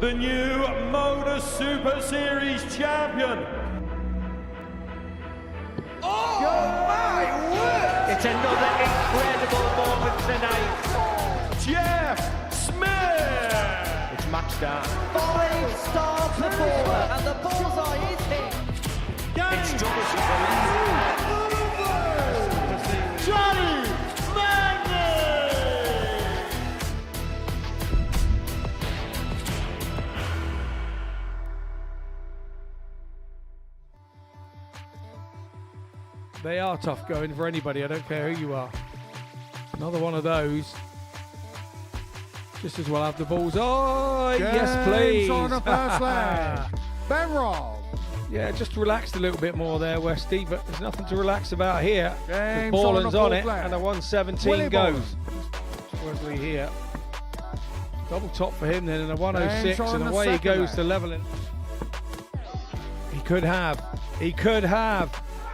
the new Modus Super Series champion. Oh my word! It's another incredible moment tonight. Jeff Smith! It's match start. 5-star performer, and the bullseye is hit. It's Johnny Magnet! They are tough going for anybody, I don't care who you are. Another one of those. Just as well have the balls. Oh, yes, please. On the first leg. Ben Robb. Yeah, just relaxed a little bit more there, Westy, but there's nothing to relax about here. Game's Boland's on on the it, fourth leg. and a 117 Willie goes. Wesley here. Double top for him then, and a 106, Game's on and the away he second goes leg. to level it. He could have. He could have.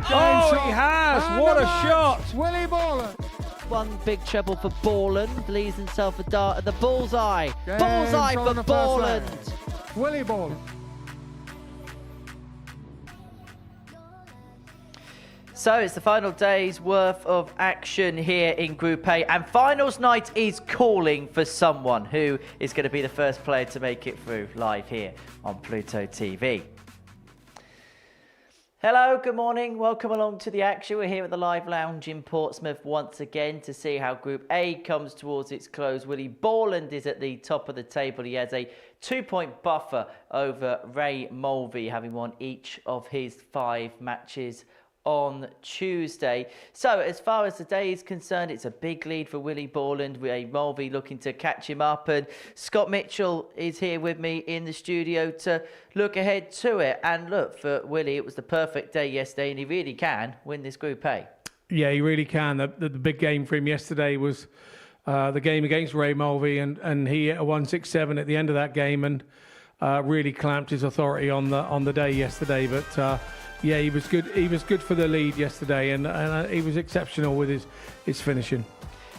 Game Oh, shot. he has. And What the a match, shot. Willie Boland. One big treble for Boland, leaves himself a dart at the bullseye. Game's Bullseye on for the first Boland. leg. Willie Boland. So it's the final day's worth of action here in Group A, and finals night is calling for someone who is going to be the first player to make it through live here on Pluto TV. Hello, good morning, welcome along to the action. We're here at the Live Lounge in Portsmouth once again to see how Group A comes towards its close. Willie Boland is at the top of the table. He has a 2-point buffer over Ray Mulvy, having won each of his 5 matches on Tuesday. So as far as the day is concerned, it's a big lead for Willie Boland, with a Mulvy looking to catch him up, and Scott Mitchell is here with me in the studio to look ahead to it. And look, for Willie, it was the perfect day yesterday, and he really can win this Group A. Yeah, he really can. The big game for him yesterday was the game against Ray Mulvey, and he hit a 167 at the end of that game, and really clamped his authority on the day yesterday. But yeah, he was good. He was good for the lead yesterday, and he was exceptional with his finishing.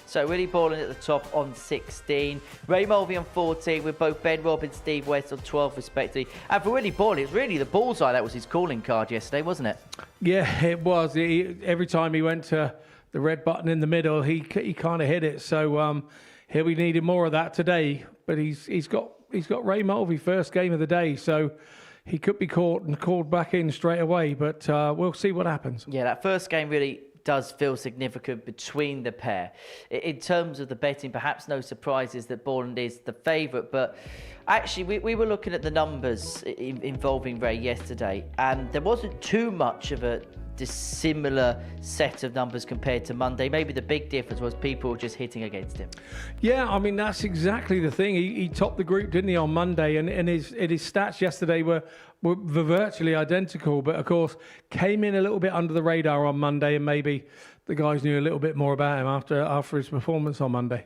So Willie Boland at the top on 16, Ray Mulvey on 14, with both Ben Robb and Steve West on 12 respectively. And for Willie Boland, it's really the bullseye that was his calling card yesterday, wasn't it? Yeah, it was. Every time he went to the red button in the middle, he kind of hit it. So here we needed more of that today. But he's got Ray Mulvey first game of the day, so he could be caught and called back in straight away. But we'll see what happens. Yeah, that first game really does feel significant between the pair. In terms of the betting, perhaps no surprises that Boland is the favourite, but actually we were looking at the numbers involving Ray yesterday, and there wasn't too much of a dissimilar set of numbers compared to Monday. Maybe the big difference was people were just hitting against him. Yeah, I mean, that's exactly the thing. He topped the group, didn't he, on Monday? And his stats yesterday were virtually identical, but of course came in a little bit under the radar on Monday, and maybe the guys knew a little bit more about him after his performance on Monday.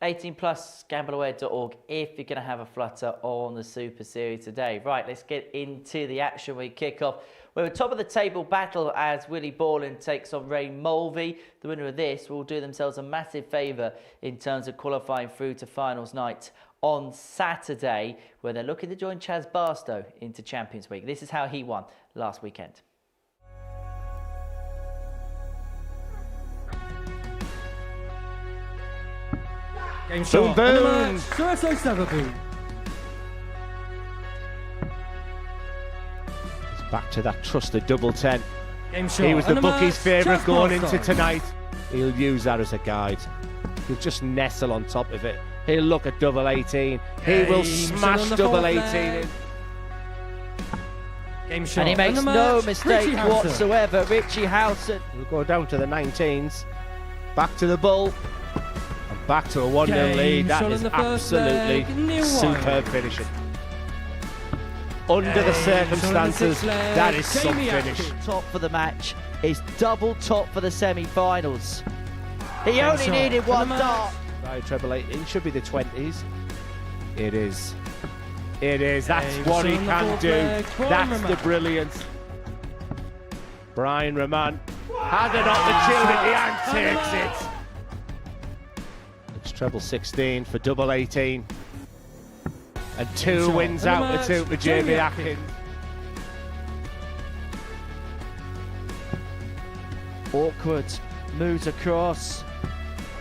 18 plus, gambleaware.org if you're going to have a flutter on the Super Series today. Right, let's get into the action. We kick off with a top of the table battle as Willie Boland takes on Ray Mulvey. The winner of this will do themselves a massive favour in terms of qualifying through to finals night on Saturday, where they're looking to join Chaz Barstow into Champions Week. This is how he won last weekend. Game shot. boom. Back to that trusted double 10. Game shot. He was the And bookie's favourite Chaz going Barstow. into tonight. He'll use that as a guide. He'll just nestle on top of it. He'll look at double 18. He will smash double 18 in. Game shot. And he makes no mistake whatsoever. Richie Howson. He'll go down to the 19s. Back to the bull. And back to a 1-0 lead. That is absolutely superb finishing. Under the circumstances, that is some finish. Top for the match is double top for the semi-finals. He only needed one dart. Right, treble 18 should be the 20s. It is. It is. That's what he can do. That's the brilliance. Brian Raman had an opportunity and takes it. It's treble 16 for double 18. And 2 wins out the two for Jamie Atkins. Awkward. Moves across.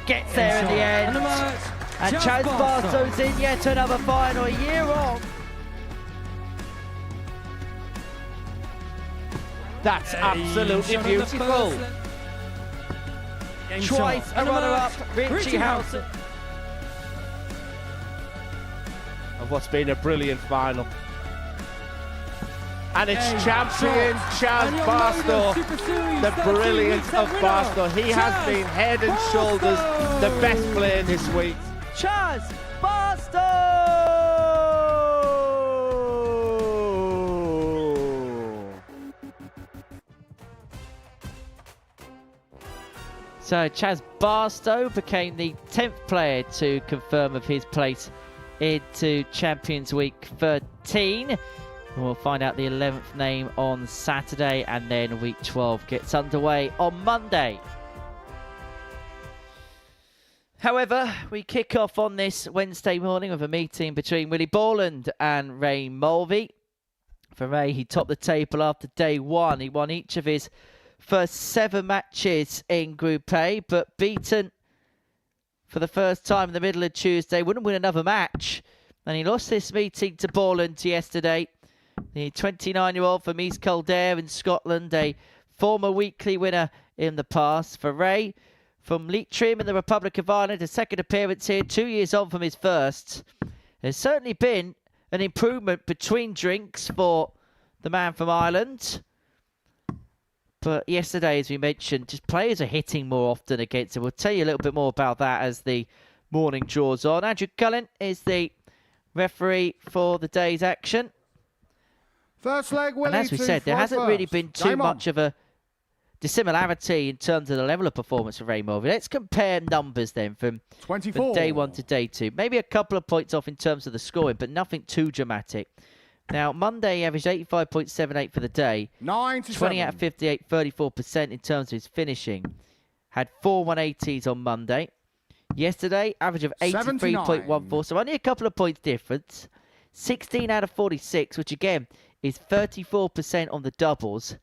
Gets there in the end. And Chaz Barstow's in yet another final. A year on. That's absolutely beautiful. Twice a runner-up, Richie Housen. Of what's been a brilliant final. And it's champion Chaz Barstow. The brilliance of Barstow. He has been head and shoulders the best player this week. Chaz Barstow! So Chaz Barstow became the 10th player to confirm of his place into Champions Week 13. We'll find out the 11th name on Saturday, and then Week 12 gets underway on Monday. However, we kick off on this Wednesday morning with a meeting between Willie Boland and Ray Mulvy. For Ray, he topped the table after day one. He won each of his first 7 matches in Group A, but beaten for the first time in the middle of Tuesday. Wouldn't win another match. And he lost this meeting to Boland yesterday. The 29-year-old from East Kildare in Scotland, a former weekly winner in the past. For Ray, from Leitrim in the Republic of Ireland, a second appearance here, 2 years on from his first. There's certainly been an improvement between drinks for the man from Ireland. But yesterday, as we mentioned, just players are hitting more often against him. We'll tell you a little bit more about that as the morning draws on. Andrew Cullen is the referee for the day's action. First leg, Willie. And as we said, there hasn't really been too much of a dissimilarity in terms of the level of performance for Ray Mulvey. Let's compare numbers then from day 1 to day 2. Maybe a couple of points off in terms of the scoring, but nothing too dramatic. Now, Monday averaged 85.78 for the day. 20 out of 58, 34% in terms of his finishing. Had 4 180s on Monday. Yesterday, average of 83.14, so only a couple of points difference. 16 out of 46, which again is 34% on the doubles.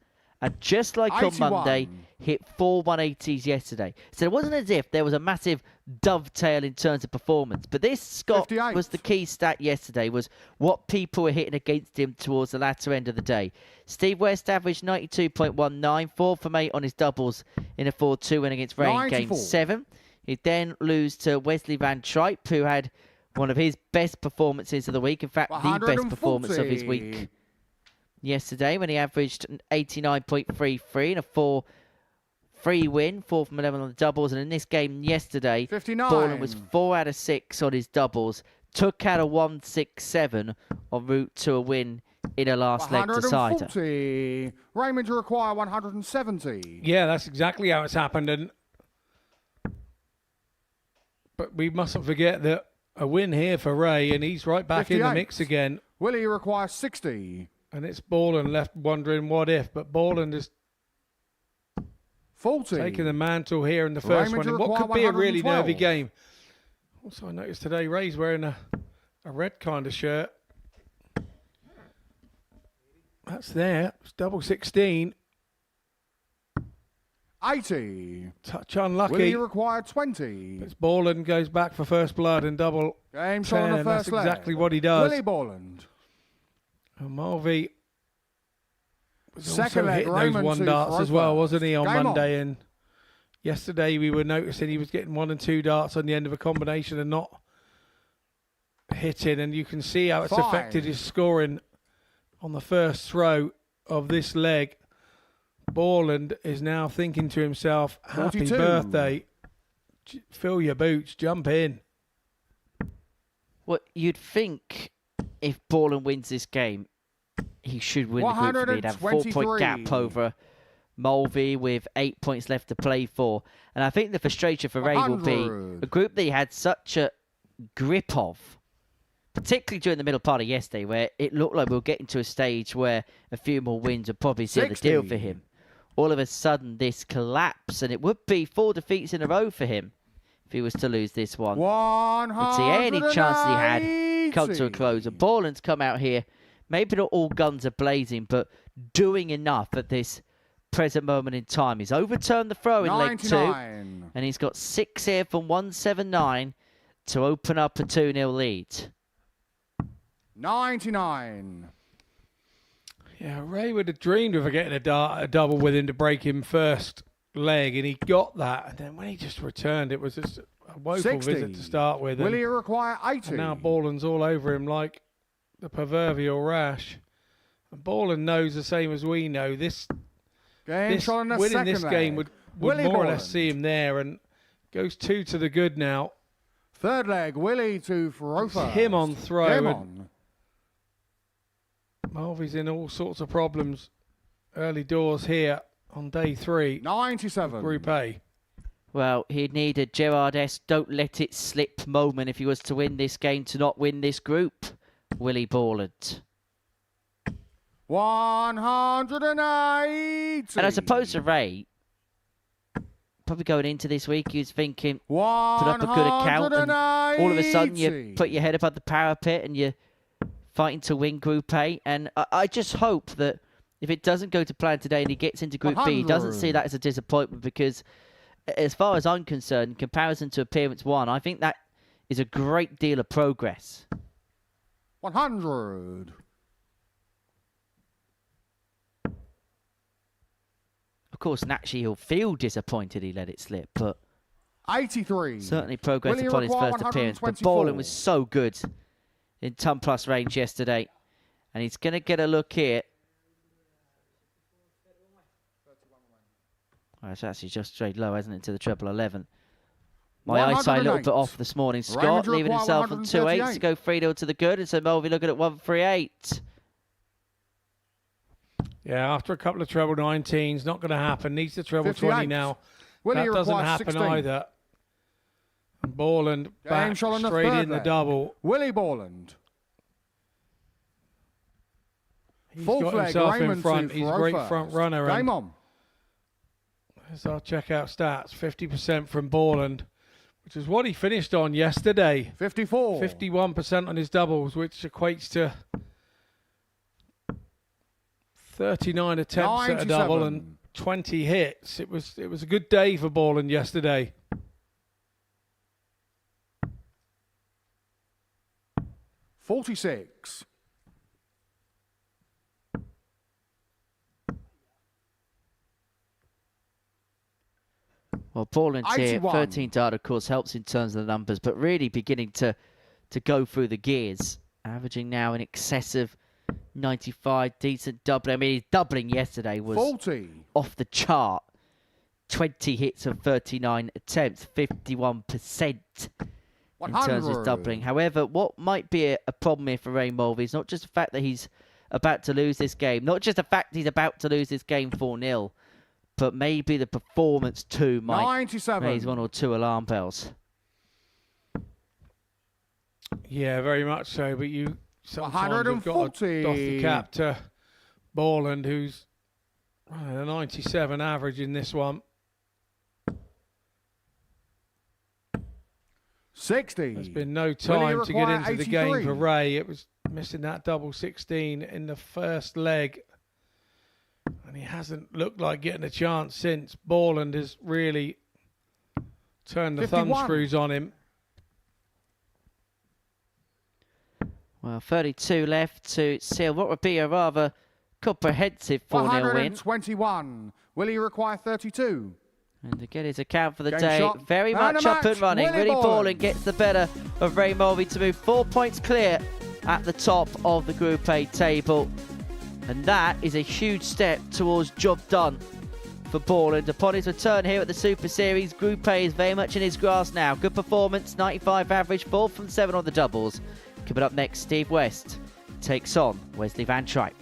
And just like 81. On Monday, hit 4 180s yesterday. So it wasn't as if there was a massive dovetail in terms of performance. But this, Scott, 58. Was the key stat yesterday, was what people were hitting against him towards the latter end of the day. Steve West averaged 92.19, 4 from 8 on his doubles in a 4-2 win against Ray in Game 7. He'd then lose to Wesley Van Tripe, who had one of his best performances of the week. In fact, the best performance of his week yesterday, when he averaged 89.33 in a 4-3 win, 4 from 11 on the doubles. And in this game yesterday, 59. Boland was 4 out of 6 on his doubles, took out a 1-6-7 en route to a win in a last leg decider. Raymond to require 170. Yeah, that's exactly how it's happened. But we mustn't forget that a win here for Ray, and he's right back 58. In the mix again. Willie requires 60. And it's Boland left wondering what if, but Boland is 40. Taking the mantle here in the first one. In what could be a really nervy game. Also, I noticed today Ray's wearing a red kind of shirt. That's there. It's double 16. 80. Touch unlucky. Willie required 20. It's Boland goes back for first blood in double game 10, on the and first that's exactly what he does. Willie Boland. And Mulvy was second also hitting those 1 darts as well, wasn't he, on game Monday? And yesterday we were noticing he was getting 1 and 2 darts on the end of a combination and not hitting. And you can see how it's affected his scoring on the first throw of this leg. Boland is now thinking to himself, happy 42. Birthday. Fill your boots, jump in. Well, you'd think if Boland wins this game, he should win the group for me. He'd have a 4-point gap over Mulvy with 8 points left to play for. And I think the frustration for Ray will be a group that he had such a grip of, particularly during the middle part of yesterday, where it looked like we were getting to a stage where a few more wins would probably seal the deal for him. All of a sudden, this collapse, and it would be 4 defeats in a row for him if he was to lose this one. But see, any chance he had come to a close. And Boland's come out here, maybe not all guns are blazing, but doing enough at this present moment in time. He's overturned the throw in leg 2, and he's got 6 here from 179 to open up a 2-0 lead. 99. Yeah, Ray would have dreamed of getting a double with him to break him first leg, and he got that. And then when he just returned, it was just a woeful 60. visit to start with. Will he require 80? And now Boland's all over him like the proverbial rash. And Boland knows the same as we know. Game shot in the winning second this leg. game would Willie more or Boland. less see him there, and goes 2 to the good now. Third leg, Willie to throw first. Him on throw. Game and on. Mulvy's in all sorts of problems early doors here on day 3. 97. Group A. Well, he'd need a Gerard-esque don't let it slip moment if he was to win this game to not win this group. Willie Boland. 180. And I suppose for Ray, probably going into this week, he was thinking, put up a good account, and all of a sudden you put your head above the parapet and you're fighting to win Group A. And I just hope that if it doesn't go to plan today and he gets into Group B, he doesn't see that as a disappointment, because as far as I'm concerned, in comparison to Appearance 1, I think that is a great deal of progress. 100. Of course, naturally, he'll feel disappointed he let it slip, but 83. certainly progress Will he upon his require first appearance. But 124? Boland was so good in ton plus range yesterday, and he's going to get a look here. Oh, it's actually just straight low, hasn't it, to the treble 11. My eyesight a little bit off this morning. Scott leaving himself on 2-8 to go 3-0 to the good, and so Mulvy looking at 1-3-8. Yeah, after a couple of treble 19s, not going to happen. Needs the treble 58. 20 now. Willie That doesn't requires happen 16. either. And Boland back shot on the straight third in the leg. double. Willie Boland. He's Fourth got leg, himself in Raymond front. to He's a throw great first. front runner. Game And on. as I'll check out stats, 50% from Boland, which is what he finished on yesterday. 54. 51% on his doubles, which equates to 39 attempts at a double 97. and 20 hits. It was a good day for Boland yesterday. $46. Well, Boland here, 81. 13 data, of course, helps in terms of the numbers, but really beginning to go through the gears. Averaging now in excess of 95, decent doubling. I mean, his doubling yesterday was 40. off the chart. 20 hits and 39 attempts, 51% in 100. terms of his doubling. However, what might be a problem here for Ray Mulvey is not just the fact that he's about to lose this game, not just the fact he's about to lose this game 4-0, but maybe the performance too might 97. raise 1 or 2 alarm bells. Yeah, very much so. But you sometimes have got to 140. doff the cap to Boland, who's running a 97 average in this one. 60. There's been no Will he time to get require into the game 83? for Ray. It was missing that double 16 in the first leg. And he hasn't looked like getting a chance since. Boland has really turned the 51. thumb screws on him. Well, 32 left to seal what would be a rather comprehensive 4-0 win. 121. Will he require 32? And to get his account for the Game day, shot. very And much a up and match. running. Willie Really Boland. Boland gets the better of Ray Mulvey to move 4 points clear at the top of the Group A table. And that is a huge step towards job done for Boland. Upon his return here at the Super Series, Group A is very much in his grasp now. Good performance, 95 average, 4 from 7 on the doubles. Coming up next, Steve West takes on Wesley Van Tripe.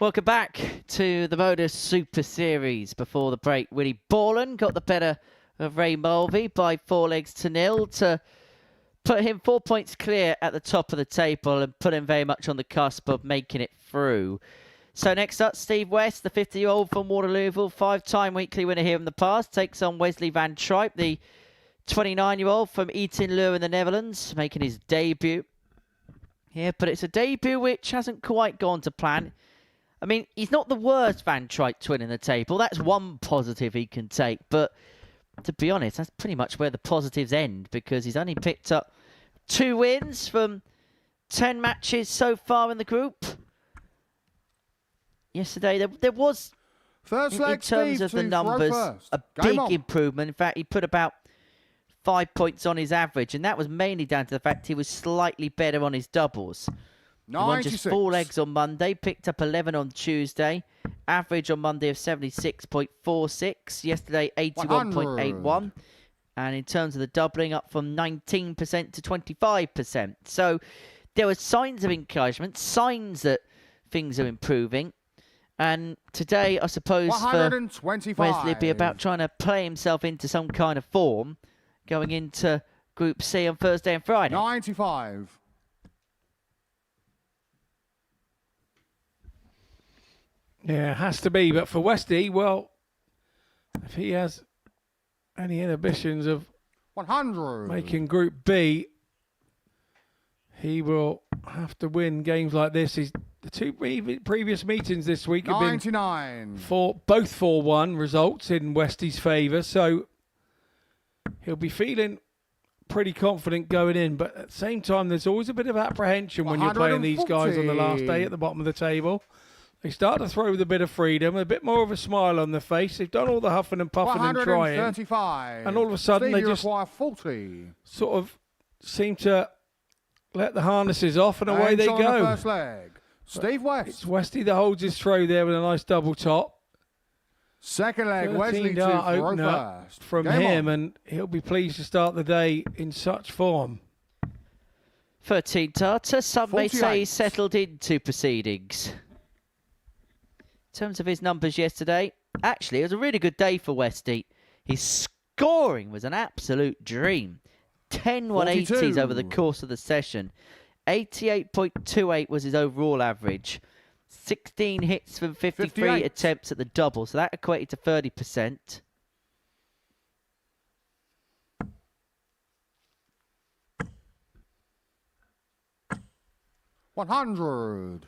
Welcome back to the Modus Super Series. Before the break, Willie Boland got the better of Ray Mulvy by 4-0 to put him 4 points clear at the top of the table and put him very much on the cusp of making it through. So next up, Steve West, the 50-year-old from Waterlooville, 5-time weekly winner here in the past, takes on Wesley van Tripe, the 29-year-old from Etten-Leur in the Netherlands, making his debut. Yeah, but it's a debut which hasn't quite gone to plan. I mean, he's not the worst Van Tripe twin in the table. That's one positive he can take. But to be honest, that's pretty much where the positives end, because he's only picked up 2 wins from 10 matches so far in the group. Yesterday, there was, in terms of the numbers, a big improvement. In fact, he put about 5 points on his average, and that was mainly down to the fact he was slightly better on his doubles. He won just 4 legs on Monday, picked up 11 on Tuesday, average on Monday of 76.46, yesterday 81.81, and in terms of the doubling, up from 19% to 25%. So there were signs of encouragement, signs that things are improving. And today, I suppose, for Wesley, it'd be about trying to play himself into some kind of form going into Group C on Thursday and Friday. 95. Yeah, it has to be. But for Westy, well, if he has any inhibitions of 100 making Group B, he will have to win games like this. The 2 previous meetings this week have 99 been both 4-1 results in Westy's favour, so he'll be feeling pretty confident going in. But at the same time, there's always a bit of apprehension when you're playing these guys on the last day at the bottom of the table. They start to throw with a bit of freedom, a bit more of a smile on their face. They've done all the huffing and puffing and trying. And all of a sudden, they just 40. sort of seem to let the harnesses off, and away they go. The first leg. Steve West. It's Westy that holds his throw there with a nice double top. Second leg, Wesley to opener first. From him, and he'll be pleased to start the day in such form. 13 Tata, some 48. may say he's settled into proceedings. In terms of his numbers yesterday, actually, it was a really good day for Westy. His scoring was an absolute dream. 10 180s over the course of the session. 88.28 was his overall average. 16 hits from 53 58. attempts at the double, so that equated to 30%. $100.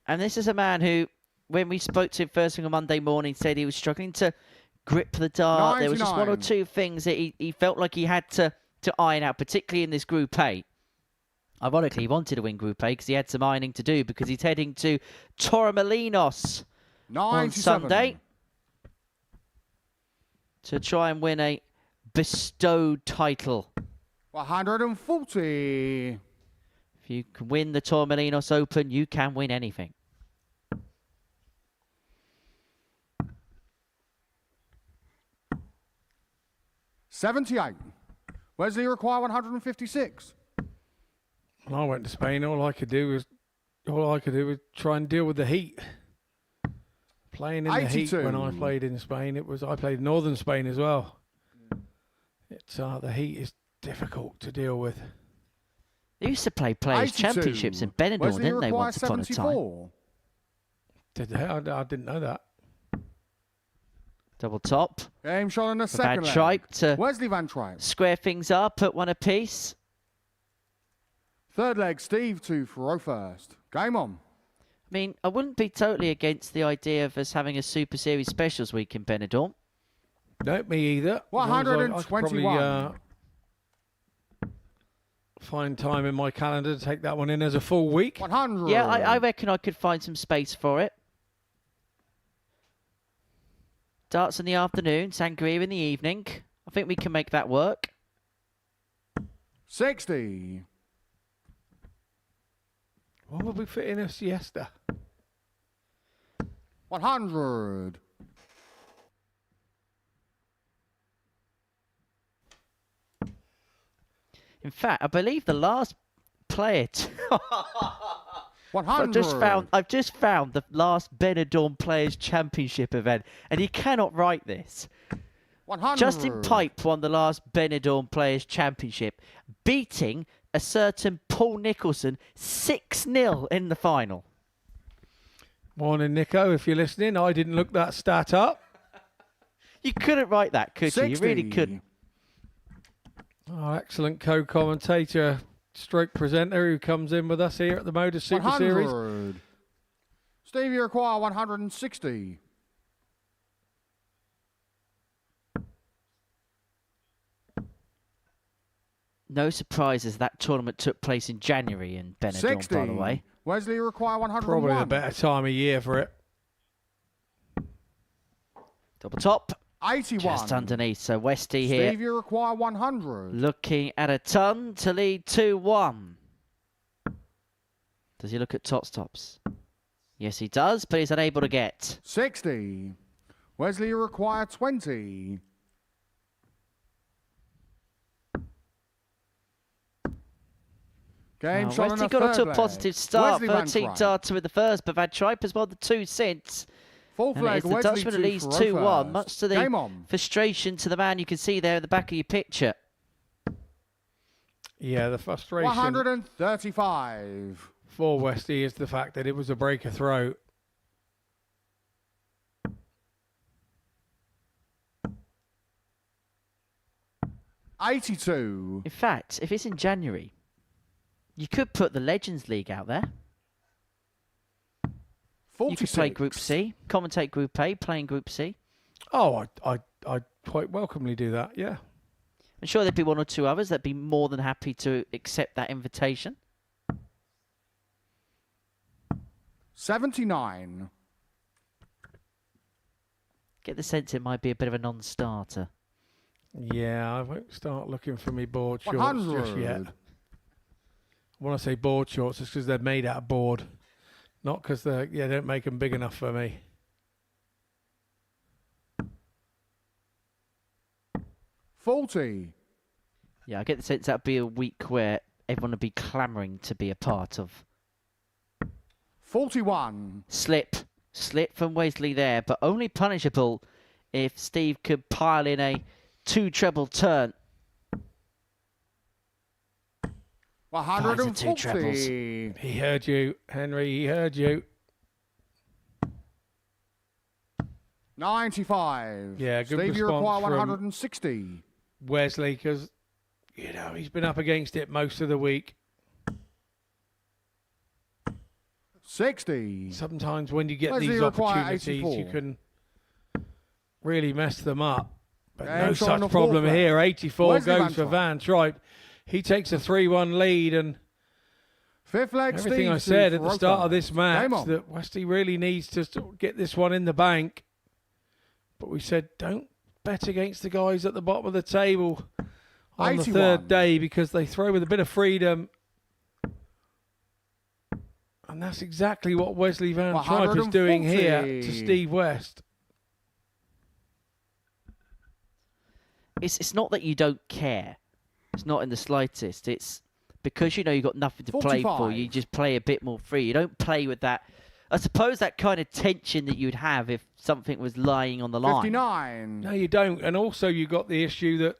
And this is a man who, when we spoke to him first thing on Monday morning, said he was struggling to grip the dart. 99. There was just 1 or 2 things that he felt like he had to iron out, particularly in this Group A. Ironically, he wanted to win Group A because he had some ironing to do, because he's heading to Torremolinos on Sunday to try and win a bestowed title. 140. If you can win the Torremolinos Open, you can win anything. $78. Wesley require 156. When I went to Spain, all I could do was try and deal with the heat. Playing in 82. the heat when I played in Spain, I played northern Spain as well. It's the heat is difficult to deal with. They used to play Players' 82. Championships in Benidorm, didn't they, once upon a time? 74. Did they? I didn't know that. Double top. Game shot in the second Van Tripe to Wesley van Tripe. square things up, put 1 apiece. Third leg, Steve to throw first. Game on. I mean, I wouldn't be totally against the idea of us having a Super Series Specials week in Benidorm. No, me either. 121. I could probably find time in my calendar to take that one in as a full week. 100. Yeah, I reckon I could find some space for it. Darts in the afternoon, sangria in the evening. I think we can make that work. 60. What would we fit in a siesta? 100. In fact, I believe the last player 100. I've just found the last Benidorm Players Championship event, and you cannot write this. 100. Justin Pipe won the last Benidorm Players Championship, beating a certain Paul Nicholson 6-0 in the final. Morning, Nico. If you're listening, I didn't look that stat up. You couldn't write that, could you? You really couldn't. Oh, excellent co-commentator, stroke presenter who comes in with us here at the Modus Super 100. Series. Steve, you require 160. No surprises that tournament took place in January in Benidorm, 60. by the way. Wesley, you require 101. Probably a better time of year for it. Double top. 81. Just underneath. So Westy here. Steve, you require 100. Looking at a ton to lead 2-1. Does he look at tops? Yes, he does, but he's unable to get. 60. Wesley, you require 20. Game shot on Westy a got off to third a leg. positive start. Wesley Van 13 Tripe. darts with the first, but Van Tripe has won the 2 since. Fourth And it leg, is the Wesley Dutchman who 2 leads for 2-1, first. much to Game the on. frustration to the man you can see there in the back of your picture. Yeah, the frustration 135. for Westy is the fact that it was a breaker throw. $82. In fact, if it's in January, you could put the Legends League out there. 46. You could play Group C, commentate Group A, playing Group C. Oh, I'd quite welcomely do that, yeah. I'm sure there'd be one or two others that'd be more than happy to accept that invitation. 79. Get the sense it might be a bit of a non-starter. Yeah, I won't start looking for me board shorts 100. just yet. When I say board shorts, it's because they're made out of board. Not because they don't make them big enough for me. 40. Yeah, I get the sense that'd be a week where everyone would be clamouring to be a part of. 41. Slip from Wesley there, but only punishable if Steve could pile in a 2 treble turn. 140. He heard you, Henry, he heard you. 95. Yeah, good Steve, you require response from 160. Wesley, because, he's been up against it most of the week. 60. Sometimes when you get Wesley, these you require opportunities, 84. you can really mess them up. But Yeah, no it's on the such problem fourth leg. here. 84 Wesley goes for Van Tripe. He takes a 3-1 lead, and Fifth leg, everything Steve, I said two at the for start of Roper. this match, Game on. that Westy really needs to sort of get this one in the bank. But we said, don't bet against the guys at the bottom of the table on the 81. third day, because they throw with a bit of freedom. And that's exactly what Wesley Van Tripe is doing here to 140. Steve West. It's not that you don't care. It's not in the slightest. It's because you've got nothing to play for. 45. You just play a bit more free. You don't play with that. I suppose that kind of tension that you'd have if something was lying on the line. 59. No, you don't. And also you got the issue that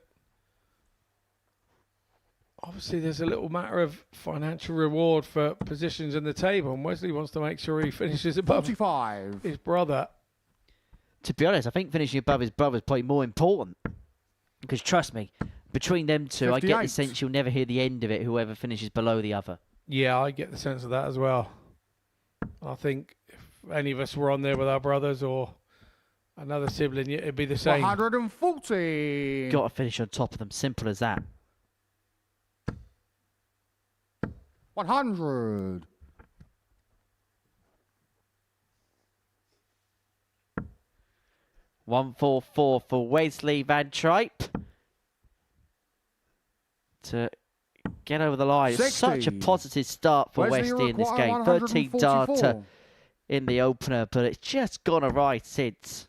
obviously there's a little matter of financial reward for positions in the table, and Wesley wants to make sure he finishes above 45. his brother. To be honest, I think finishing above his brother is probably more important. Because trust me, between them two, I get the 58. sense you'll never hear the end of it, whoever finishes below the other. Yeah, I get the sense of that as well. I think if any of us were on there with our brothers or another sibling, it'd be the same. 140. Got to finish on top of them. Simple as that. 100. $144 for Wesley Van Tripe to get over the line. 60. Such a positive start for Wesley, Westy in this require game. 13 darter 144. in the opener, but it's just gone awry since.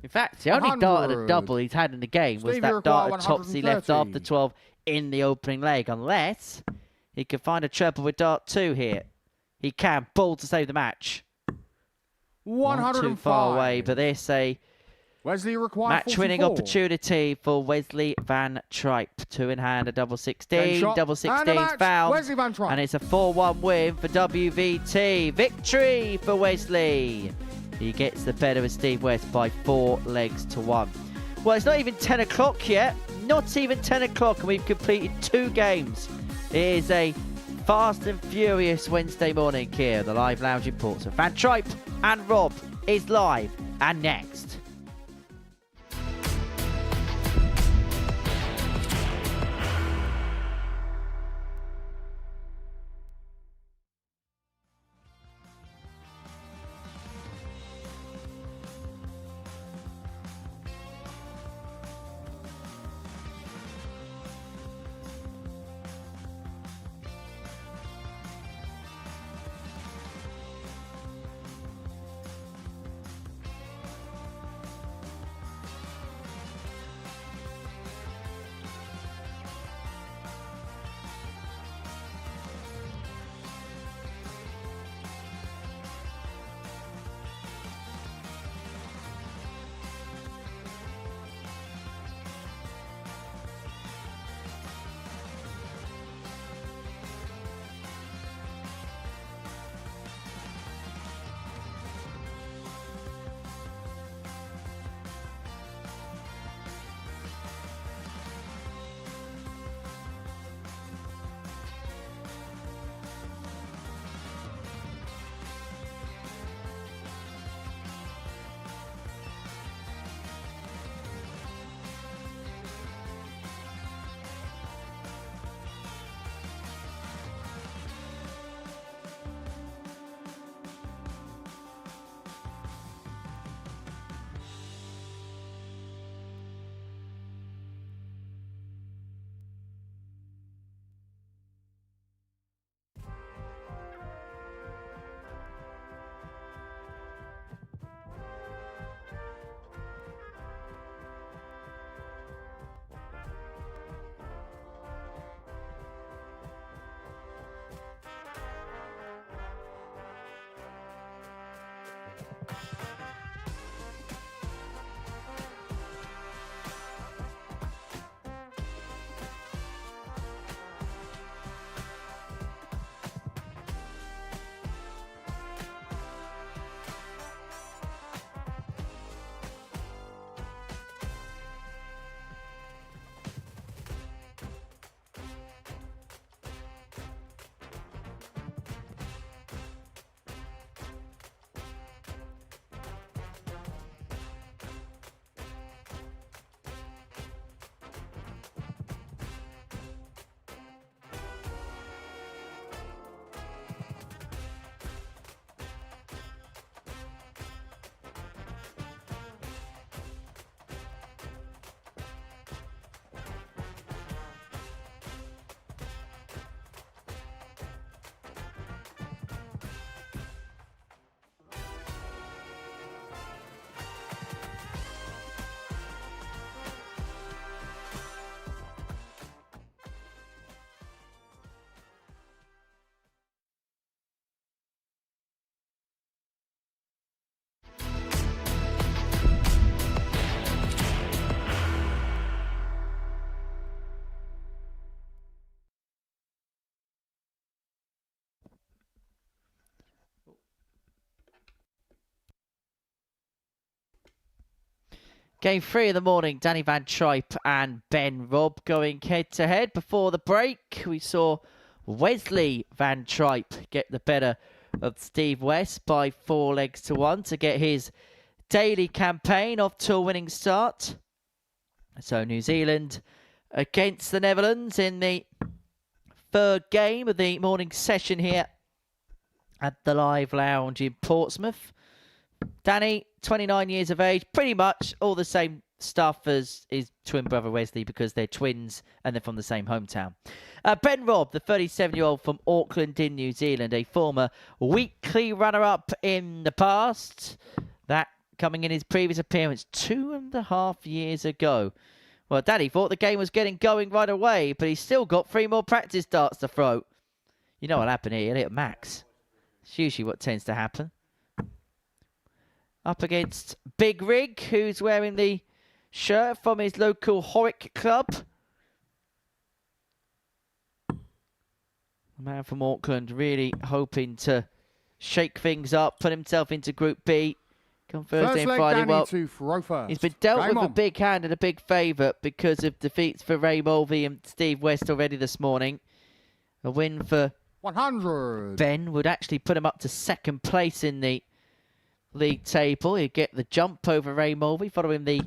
In fact, the only dart and a 100. double he's had in the game was Stevie that require dart at tops he left 130. after 12 in the opening leg, unless he could find a treble with dart 2 here. He can. Ball to save the match. 105. Not too far away, but there's a Wesley required match-winning 44. opportunity for Wesley Van Tripe. 2 in hand, a double 16. Shot, Double and a 16's match. found. Wesley Van Tripe. And it's a 4-1 win for WVT. Victory for Wesley. He gets the better of Steve West by 4 legs to 1. Well, it's not even 10 o'clock yet. Not even 10 o'clock, and we've completed 2 games. It is a fast and furious Wednesday morning here at the Live Lounge in Portsmouth. Van Tripe and Rob is live and next. Game 3 of the morning, Danny Van Tripe and Ben Robb going head-to-head. Before the break, we saw Wesley Van Tripe get the better of Steve West by 4 legs to 1 to get his daily campaign off to a winning start. So New Zealand against the Netherlands in the 3rd game of the morning session here at the Live Lounge in Portsmouth. Danny, 29 years of age, pretty much all the same stuff as his twin brother Wesley because they're twins and they're from the same hometown. Ben Robb, the 37-year-old from Auckland in New Zealand, a former weekly runner-up in the past. That coming in his previous appearance 2.5 years ago. Well, Danny thought the game was getting going right away, but he's still got 3 more practice darts to throw. You know what happened here, he'll hit max. It's usually what tends to happen. Up against Big Rig, who's wearing the shirt from his local Horwick club. The man from Auckland really hoping to shake things up, put himself into Group B. Come Thursday and Friday. Well, he's been dealt with a big hand and a big favourite because of defeats for Ray Mulvy and Steve West already this morning. A win for 100. Ben would actually put him up to second place in the league table. He'd get the jump over Ray Mulvey following the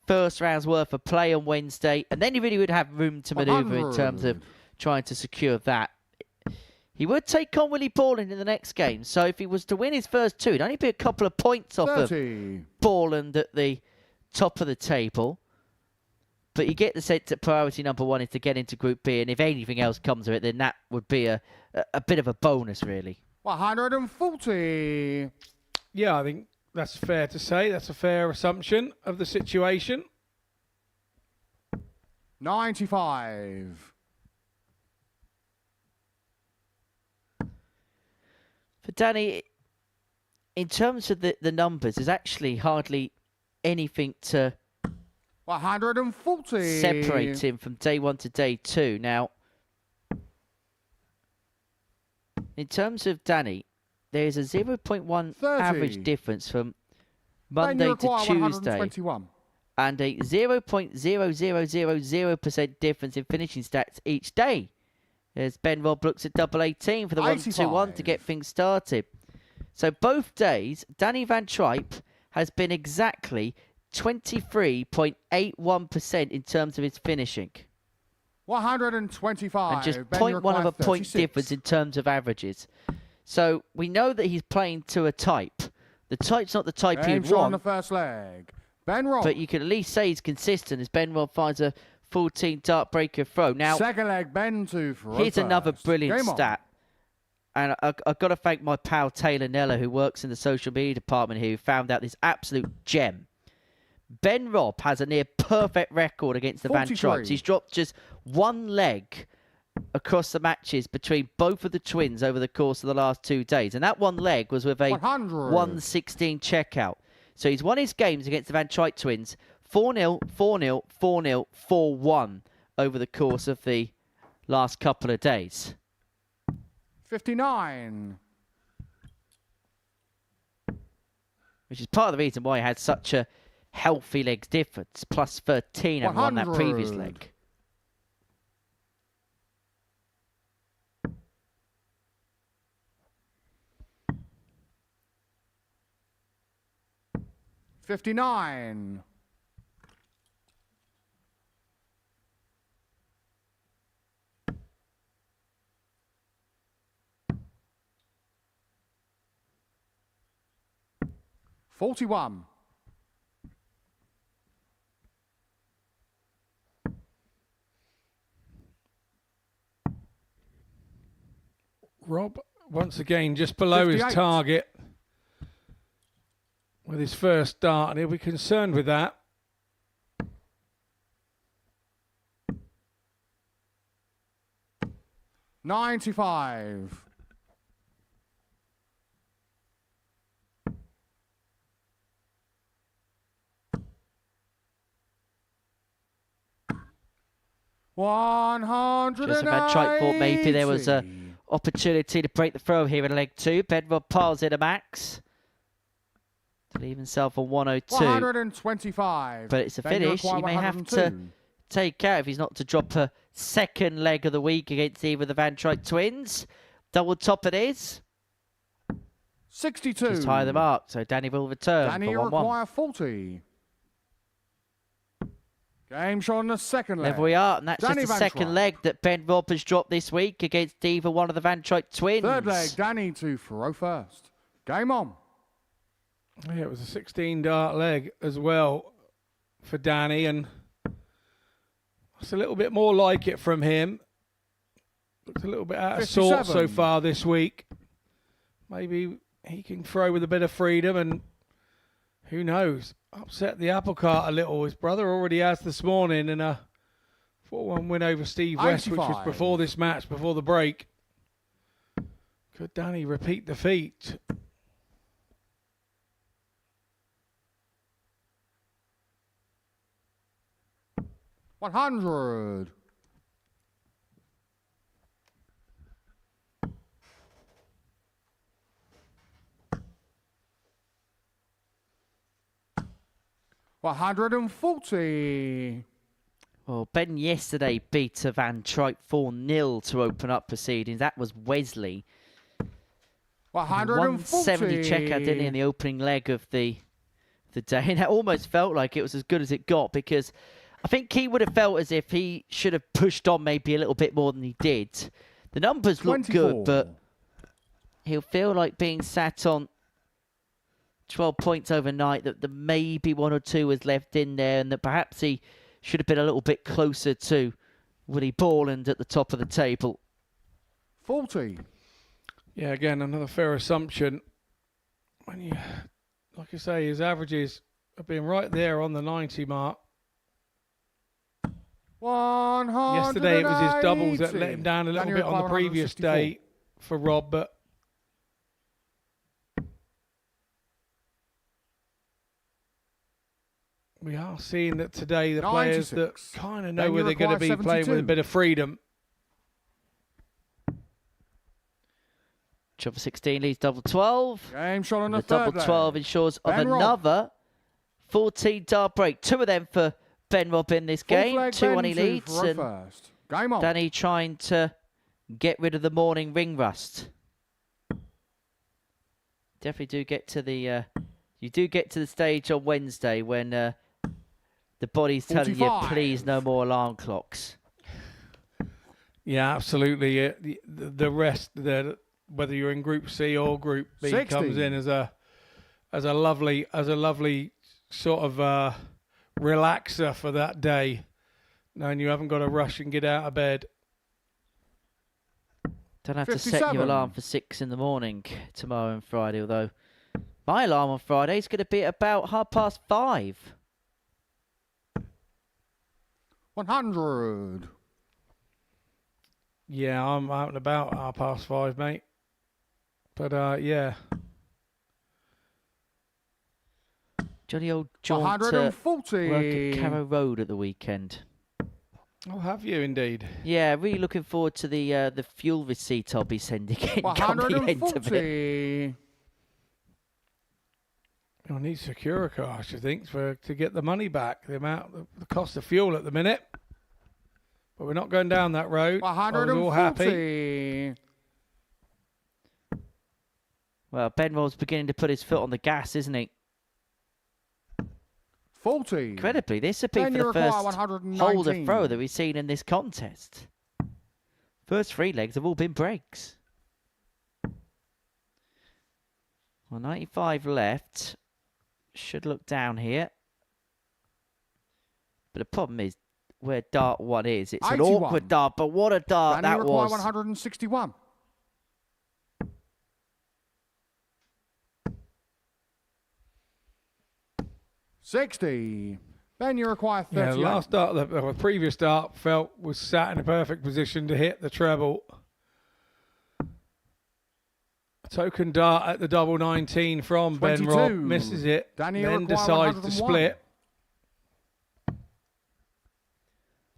first round's worth of play on Wednesday. And then he really would have room to manoeuvre in terms of trying to secure that. He would take on Willie Boland in the next game. So if he was to win his first two, it'd only be a couple of points off of Boland at the top of the table. But you get the sense that priority number one is to get into Group B. And if anything else comes of it, then that would be a bit of a bonus, really. 140. Yeah, I think that's fair to say. That's a fair assumption of the situation. 95. For Danny, in terms of the numbers, there's actually hardly anything to 140. separate him from day one to day two. Now, in terms of Danny, there is a 0.1 average difference from Monday to Tuesday and a 0.0000% difference in finishing stats each day. As Ben Robb looks at double 18 for the 1-2-1 to get things started. So both days, Danny Van Tripe has been exactly 23.81% in terms of his finishing. 125. And just 0.1 of a point difference in terms of averages. So we know that he's playing to a type. The type's not the type you'd want. On the first leg. Ben Robb. But you can at least say he's consistent as Ben Robb finds a 14 dart breaker throw. Now, second leg, Ben to here's another brilliant stat. And I've got to thank my pal Taylor Neller, who works in the social media department here, who found out this absolute gem. Ben Robb has a near perfect record against the Van Tripes. He's dropped just one leg across the matches between both of the twins over the course of the last 2 days. And that one leg was with a 116 checkout. So he's won his games against the Van Tripe twins 4-0, 4-0, 4-0, 4-1 over the course of the last couple of days. 59. Which is part of the reason why he had such a healthy legs difference. Plus 13 having won that previous leg. $59. 41. Rob, once again, just below 58. His target with his first dart, and he'll be concerned with that. $95. Just Van Tripe thought maybe there was an opportunity to break the throw here in leg two. Ben Robb piles in a max to leave himself on 102. 125. But it's a finish. He may have to take out if he's not to drop a second leg of the week against either of the Van Tripe twins. Double top it is. 62. Just higher the mark, so Danny will return Danny for 1-1. require 40. Game shot on the second leg. There we are, and that's Danny just the Van second Tripe. leg that Ben Robb has dropped this week against either one of the Van Tripe twins. Third leg, Danny to throw first. Game on. Yeah, it was a 16 dart leg as well for Danny, and it's a little bit more like it from him. Looks a little bit out of sorts so far this week. Maybe he can throw with a bit of freedom, and who knows, upset the apple cart a little. His brother already has this morning in a 4-1 win over Steve West, which was before this match, before the break. Could Danny repeat the feat? $100. $140. Well, Ben yesterday beat Van Tripe 4-0 to open up proceedings. That was Wesley. 170 checkout, didn't he, in the opening leg of the day. And it almost felt like it was as good as it got, because I think he would have felt as if he should have pushed on maybe a little bit more than he did. The numbers look good, but he'll feel like being sat on 12 points overnight, that the maybe 1 or 2 was left in there, and that perhaps he should have been a little bit closer to Willie Boland at the top of the table. 40. Yeah, again, another fair assumption. When you, like I say, his averages have been right there on the 90 mark. 100. Yesterday it was his doubles that let him down a little bit on the previous day for Rob, but we are seeing that today the players that kind of know where they're going to be playing with a bit of freedom. Trouble 16 leads double 12. Game shot on the double 12 ensures of another 14 dart break. 2 of them for Ben Robb in this game. 2 on he leads. And Danny trying to get rid of the morning ring rust. Definitely do get to the you do get to the stage on Wednesday when the body's telling 45. You please no more alarm clocks. Yeah, absolutely. The rest, whether you're in Group C or Group B, 60. Comes in as a lovely sort of relaxer for that day, knowing you haven't got to rush and get out of bed. Don't have 57. To set your alarm for 6 in the morning tomorrow and Friday, although my alarm on Friday is going to be at about 5:30. 100. Yeah, I'm out and about at 5:30, mate. But yeah. Johnny old jaunt to work at Carrow Road at the weekend. Oh, have you indeed? Yeah, really looking forward to the fuel receipt I'll be sending in. 140. You'll need Securicash, I think, to get the money back. The cost of fuel at the minute. But we're not going down that road. 140. I was all happy. Well, Ben Robb's beginning to put his foot on the gas, isn't he? 40. Incredibly, this would be for the first holder throw that we've seen in this contest. First 3 legs have all been breaks. Well, 95 left. Should look down here. But the problem is where dart 1 is. It's 81. An awkward dart, but what a dart that was. 161. $60. Ben, you require 38. Yeah, the last dart, the previous dart was sat in a perfect position to hit the treble. A token dart at the double 19 from 22. Ben Robb misses it, then decides to split.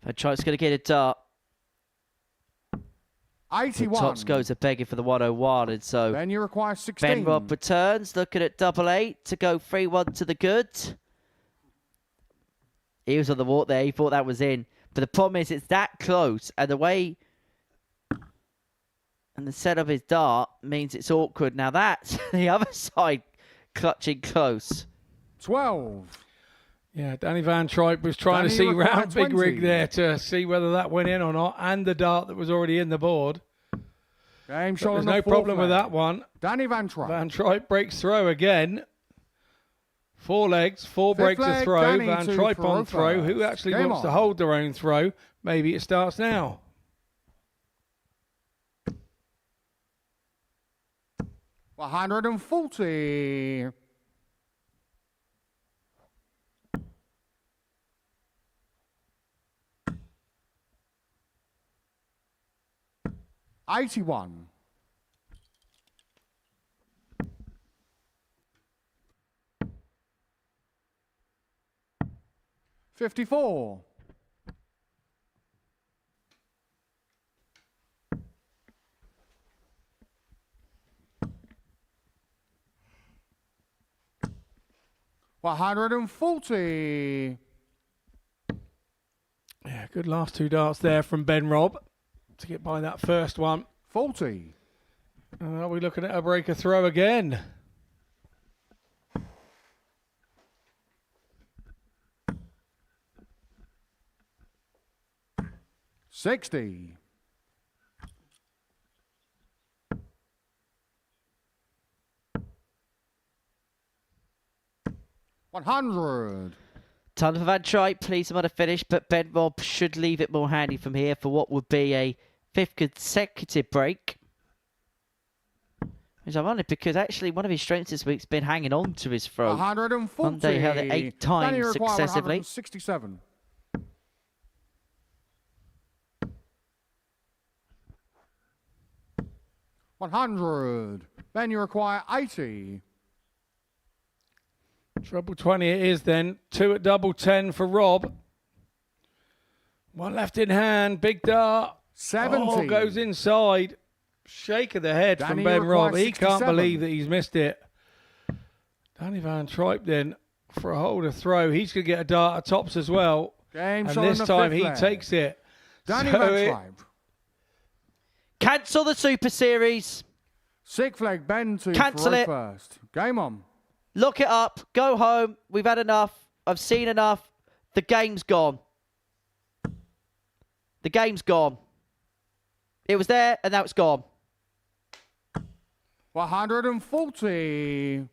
Van Tripe's going to get a dart. 81. Tops goes a begging for the 101, and so Ben, you require 16. Ben Robb returns, looking at double 8 to go 3-1 to the good. He was on the walk there. He thought that was in. But the problem is it's that close. And the way and the set of his dart means it's awkward. Now that's the other side clutching close. 12. Yeah, Danny Van Tripe was trying to see round big rig there to see whether that went in or not. And the dart that was already in the board. Game shot. There's no problem with that one. Danny Van Tripe. Van Tripe breaks throw again. 4 legs, 4 breaks a throw. Danny Van Tripe on throw. Who actually wants to hold their own throw? Maybe it starts now. $140. $81. 54. $140. Yeah, good last two darts there from Ben Robb to get by that first one. 40. Are we looking at a breaker throw again? $60. 100. Ton of Van Tripe, please might have finished, but Ben Robb should leave it more handy from here for what would be a 5th consecutive break. Which I'm ironic because actually one of his strengths this week's been hanging on to his throat. 140. Monday held it 8 times successively. 167. 100. Then you require 80. Treble 20 it is then. 2 at double 10 for Rob. One left in hand. Big dart. 70. Oh, goes inside. Shake of the head Danny from Ben Robb. He 67. can't believe that he's missed it. Danny Van Tripe then for a holder throw. He's going to get a dart at tops as well. Game And shot this on the time fifth he leg. takes it. Danny So Van it- Tripe. Cancel the Super Series. 6th leg, Ben to Cancel throw it. first. Game on. Lock it up. Go home. We've had enough. I've seen enough. The game's gone. The game's gone. It was there and now it's gone. 140.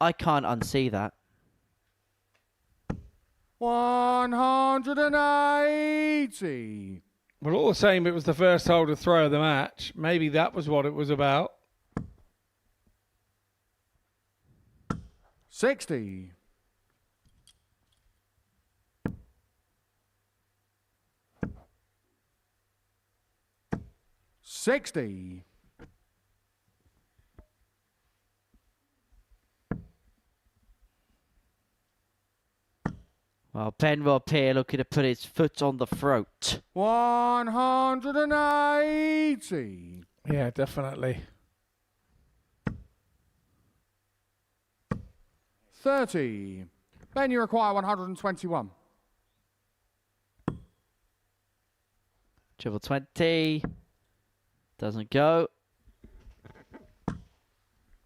I can't unsee that. 180. Well, all the same, it was the first holder throw of the match. Maybe that was what it was about. 60. 60. Well, Ben Robb here looking to put his foot on the throat. 180. Yeah, definitely. 30. Ben, you require 121. Triple 20. Doesn't go.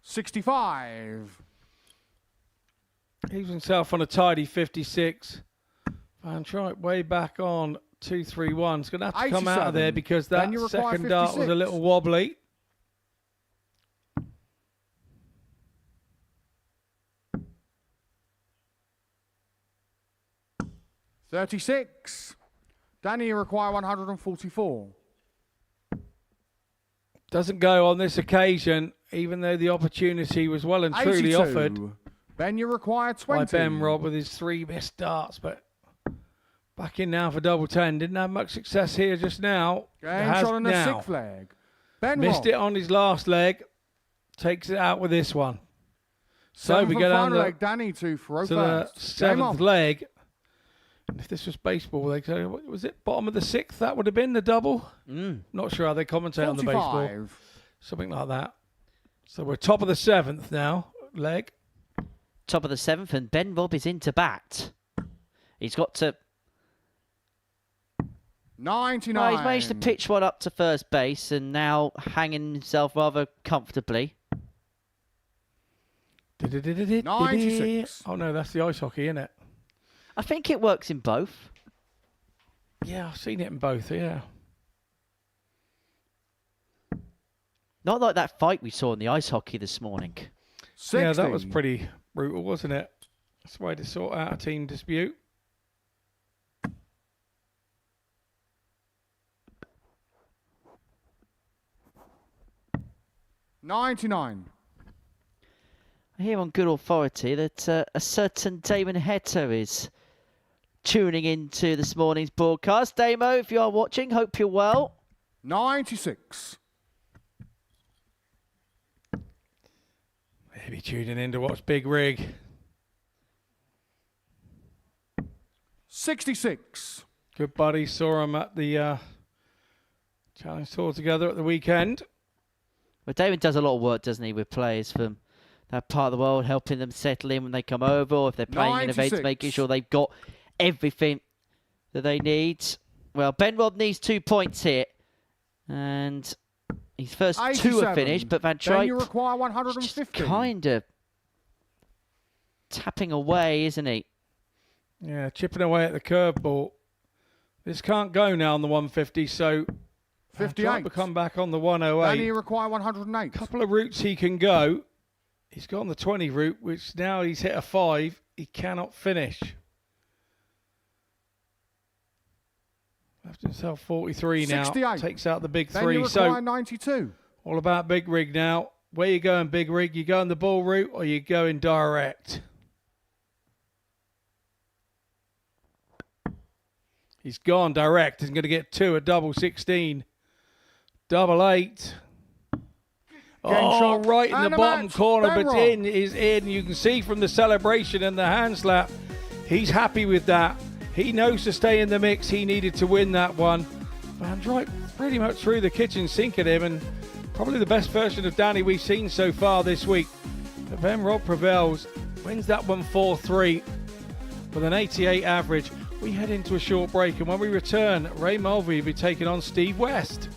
65. Leaves himself on a tidy 56. Van Tripe way back on 2-3-1. He's going to have to come out of there 87. because Then that you require second dart was a 56. little wobbly. $36. Danny, you require 144. Doesn't go on this occasion, even though the opportunity was well and truly 82. offered Ben, you require 20. by Ben Robb with his 3 missed darts. But back in now for double 10. Didn't have much success here just now. Game Has shot on the now. 6th leg. Ben Missed Robb. it on his last leg. Takes it out with this one. So Seventh we and get on final the, leg. Danny to throw to the first. Game 7th on. leg. And if this was baseball, they go, what was it? Bottom of the 6th, that would have been the double. Not sure how they commentate on the baseball. 45. Something like that. So we're top of the 7th now, leg. Top of the 7th and Ben Robb is into bat. He's got to... 99. Well, he's managed to pitch one up to first base and now hanging himself rather comfortably. 96. Oh no, that's the ice hockey, isn't it? I think it works in both. Yeah, I've seen it in both, yeah. Not like that fight we saw in the ice hockey this morning. 60. Yeah, that was pretty brutal, wasn't it? That's the way to sort out a team dispute. $99. I hear on good authority that a certain Damon Hector is tuning into this morning's broadcast. Damo, if you are watching, hope you're well. 96. Maybe tuning in to watch Big Rig. 66. Good buddy. Saw him at the Challenge Tour together at the weekend. Well, David does a lot of work, doesn't he, with players from that part of the world, helping them settle in when they come over, or if they're playing in events, 96. making sure they've got everything that they need. Well, Ben Robb needs 2 points here. And his first 2 are 87. finished, but Van Then you Tripe require is 150. kind of tapping away, isn't he? Yeah, chipping away at the curveball. This can't go now on the 150, so 58. Tripe will come back on the Then 108. you require 108. Couple of routes he can go. He's got on the 20 route, which now he's hit a 5. He cannot finish. Left himself 43 now. 68. Takes out the big Then 3. you require So 92. all about big rig now. Where you going, big rig? You going the ball route or you going direct? He's gone direct. He's going to get 2 at double 16. Double 8. Oh, shot. right in And the the bottom match. corner, Ben but Robb. in is in. You can see from the celebration and the hand slap, he's happy with that. He knows to stay in the mix. He needed to win that one. Van Tripe pretty much threw the kitchen sink at him, and probably the best version of Danny we've seen so far this week. But Ben Robb prevails, wins that one 4-3 with an 88 average. We head into a short break, and when we return, Ray Mulvy will be taking on Steve West.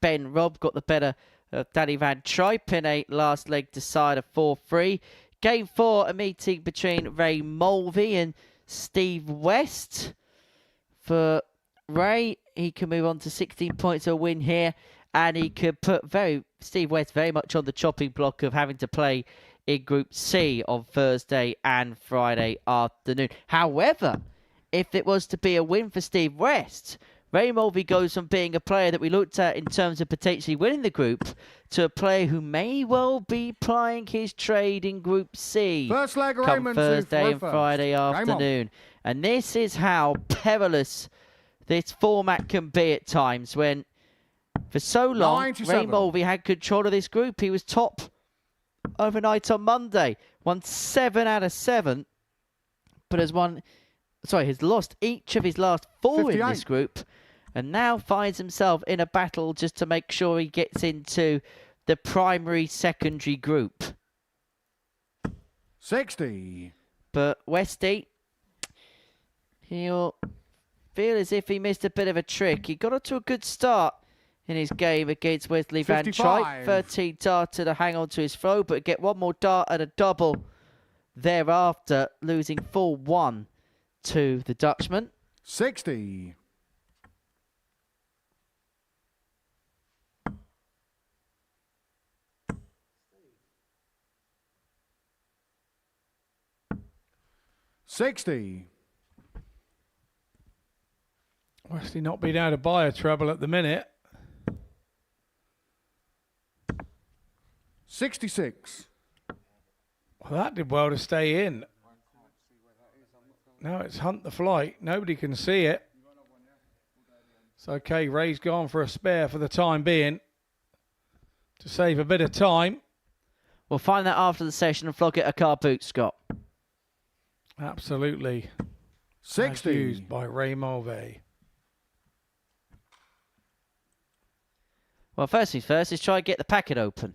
Ben Robb got the better of Danny Van Tripe in a last leg decider 4-3. Game 4, a meeting between Ray Mulvy and Steve West. For Ray, he can move on to 16 points a win here, and he could put Steve West very much on the chopping block of having to play in Group C on Thursday and Friday afternoon. However, if it was to be a win for Steve West, Ray Mulvey goes from being a player that we looked at in terms of potentially winning the group to a player who may well be plying his trade in Group C First leg, come Raymond Thursday and first. Friday afternoon. And this is how perilous this format can be at times when, for so long, 97. Ray Mulvey had control of this group. He was top overnight on Monday, won 7 out of 7, but has lost each of his last 4 in this group, and now finds himself in a battle just to make sure he gets into the primary secondary group. 60. But Westy, he'll feel as if he missed a bit of a trick. He got off to a good start in his game against Wesley Van 55. Tripe. 13 darter to hang on to his throw, but get one more dart and a double thereafter, losing 4-1 to the Dutchman. 60. Wesley not being able to buy a treble at the minute. 66. Well, that did well to stay in. Now it's hunt the flight. Nobody can see it. It's okay. Ray's gone for a spare for the time being to save a bit of time. We'll find that after the session and flog it a car boot, Scott. Absolutely. 60. As used by Ray Mulvey. Well, first things first is try and get the packet open.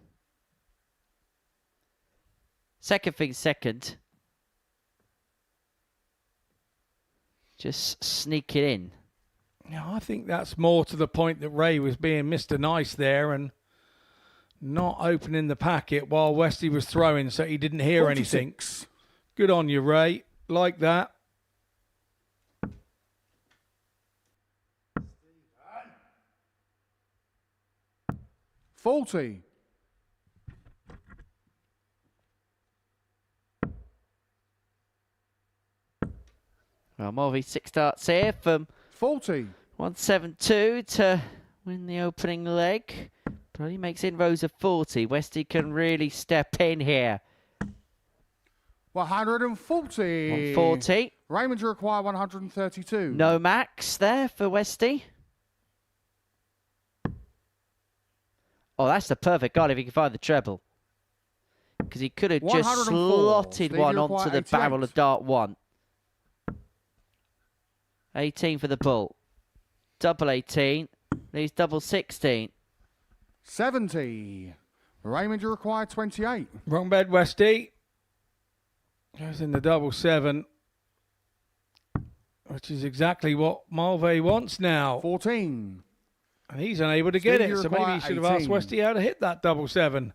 Second thing second, just sneak it in. Yeah, I think that's more to the point that Ray was being Mr. Nice there and not opening the packet while Westy was throwing, so he didn't hear 46. anything. Good on you, Ray. Like that. $40. Well, Mulvey 6 darts here from 40. 172 to win the opening leg. But only makes inroads of 40. Westy can really step in here. 140. 140. Raymond, you require 132. No max there for Westy. Oh, that's the perfect guard if he can find the treble. Because he could have just 104. slotted Steve, one you onto require the 88. barrel of dart 1. 18 for the bull. Double 18. Leaves double 16. 70. Raymond, you require 28. Wrong bed, Westy. Goes in the double 7. Which is exactly what Mulvey wants now. 14. And he's unable to get Steve, it, you so maybe he require should have asked 18. Westy how to hit that double 7.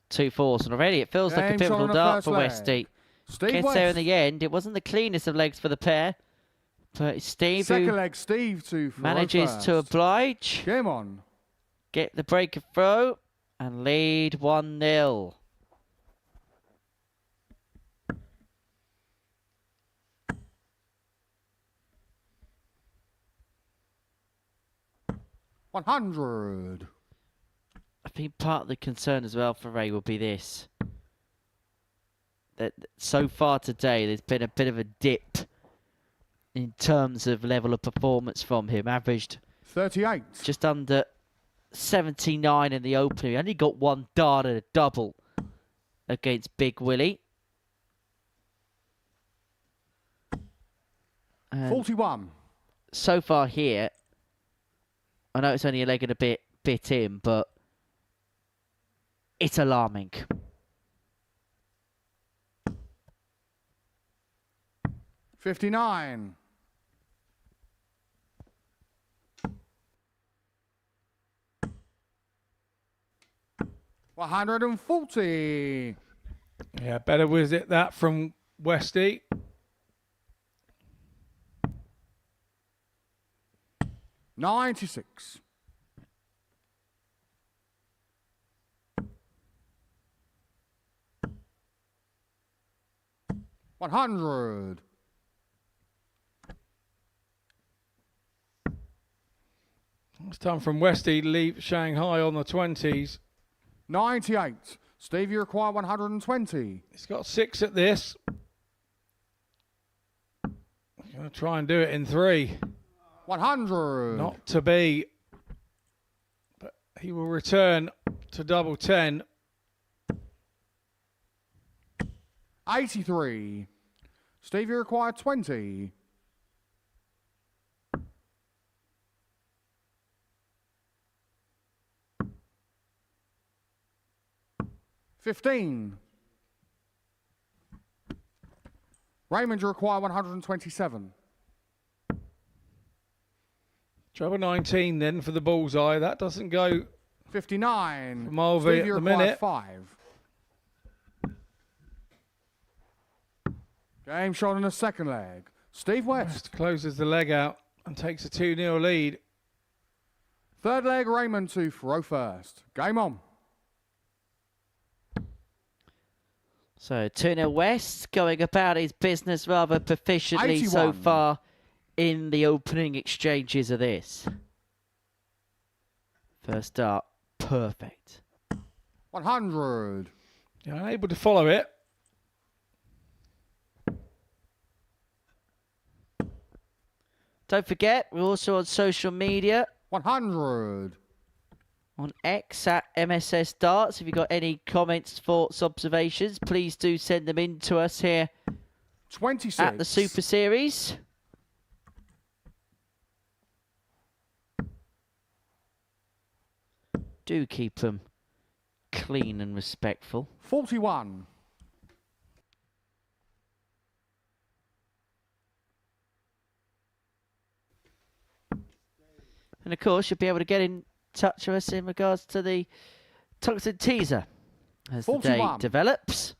2 fours, and already it feels like a Game's pivotal on the dart first for leg. Westy. Steve Gets West. there in the end. It wasn't the cleanest of legs for the pair, but it's Steve Second who leg, Steve to manages first. to oblige, Game on. get the break of throw, and lead 1-0. $100. I think part of the concern as well for Ray will be this. That so far today, there's been a bit of a dip in terms of level of performance from him. Averaged 38. just under 79 in the opening. He only got one dart and a double against Big Willie. And 41. so far here, I know it's only a leg and a bit in, but it's alarming. 59. 140. Yeah, better visit that from Westy. $96. $100. It's time from Westy to leave Shanghai on the 20s. 98. Steve, you require 120. He's got 6 at this. Going to try and do it in 3. 100. Not to be. But he will return to double 10. 83. Steve, you require 20. 15. Raymond, you require 127. Treble 19 then for the bullseye. That doesn't go 59. for Mulvy Steve, at you the require minute. 5. Game shot in the second leg. Steve West. West closes the leg out and takes a 2-0 lead. Third leg, Raymond to throw first. Game on. So 2-0 West going about his business rather proficiently so 81. far in the opening exchanges of this. First start, perfect. 100. Yeah, unable to follow it. Don't forget, we're also on social media. 100. On X at MSS Darts. If you've got any comments, thoughts, observations, please do send them in to us here 26. at the Super Series. Do keep them clean and respectful. 41. And of course, you'll be able to get in touch with us in regards to the tungsten teaser as the day 41. develops.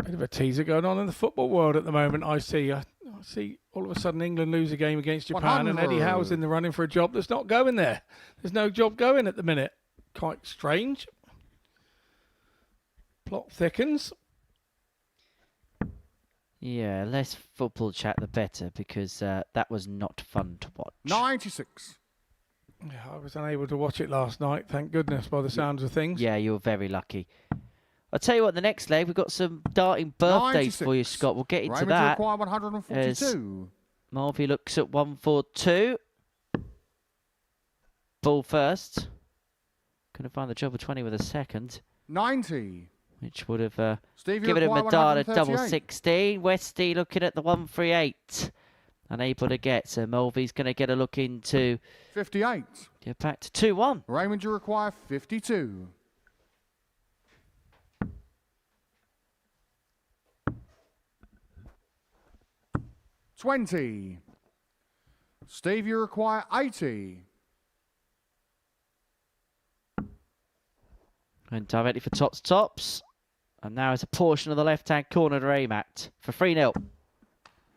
Bit of a teaser going on in the football world at the moment. I see all of a sudden England lose a game against Japan 100. and Eddie Howe's in the running for a job that's not going there. There's no job going at the minute. Quite strange. Plot thickens. Yeah, less football chat the better, because that was not fun to watch. 96. Yeah, I was unable to watch it last night, thank goodness, by the sounds of things. Yeah, you were very lucky. I'll tell you what, the next leg, we've got some darting birthdays 96. for you, Scott. We'll get into Raymond, you that. require 142. Mulvy looks at 142. Ball first. Couldn't find the job of 20 with a second, 90. which would have Steve, you given him require a dart at double 138. 16. Westy looking at the 138. Unable to get, so Mulvy's going to get a look into 58. get back to 2-1. Raymond, you require 52. $20. Steve, you require 80. And directly for tops. And now it's a portion of the left-hand corner to aim at for 3-0.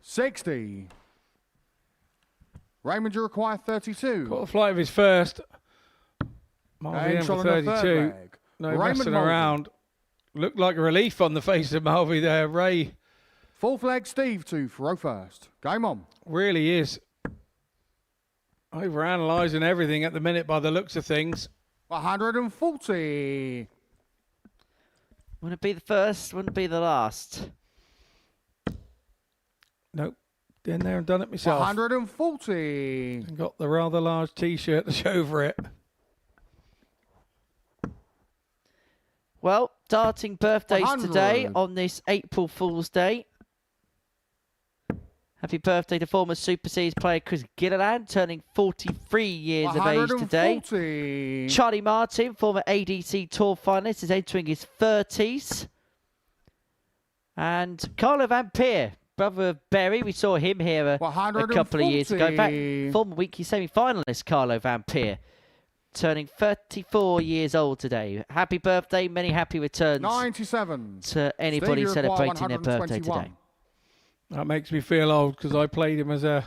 60. Raymond, you require 32. Caught the flight of his first. Mulvy Game in shot for on the third 32. leg. No Raymond messing Mulvy. around. Looked like a relief on the face of Mulvy there. Ray Fourth leg, Steve to throw first. Game on. really is overanalyzing everything at the minute by the looks of things. 140. Wouldn't it be the first, wouldn't it be the last. Nope. Been there and done it myself. 140. And got the rather large T-shirt to show for it. Well, darting birthdays 100. today on this April Fool's Day. Happy birthday to former Super Series player Chris Gilliland, turning 43 years of age today. 140. Charlie Martin, former ADC Tour finalist, is entering his 30s. And Carlo Vampire, brother of Berry, we saw him here a couple of years ago. In fact, former weekly semi-finalist Carlo Vampire, turning 34 years old today. Happy birthday, many happy returns 97. to anybody celebrating their birthday today. That makes me feel old because I played him as a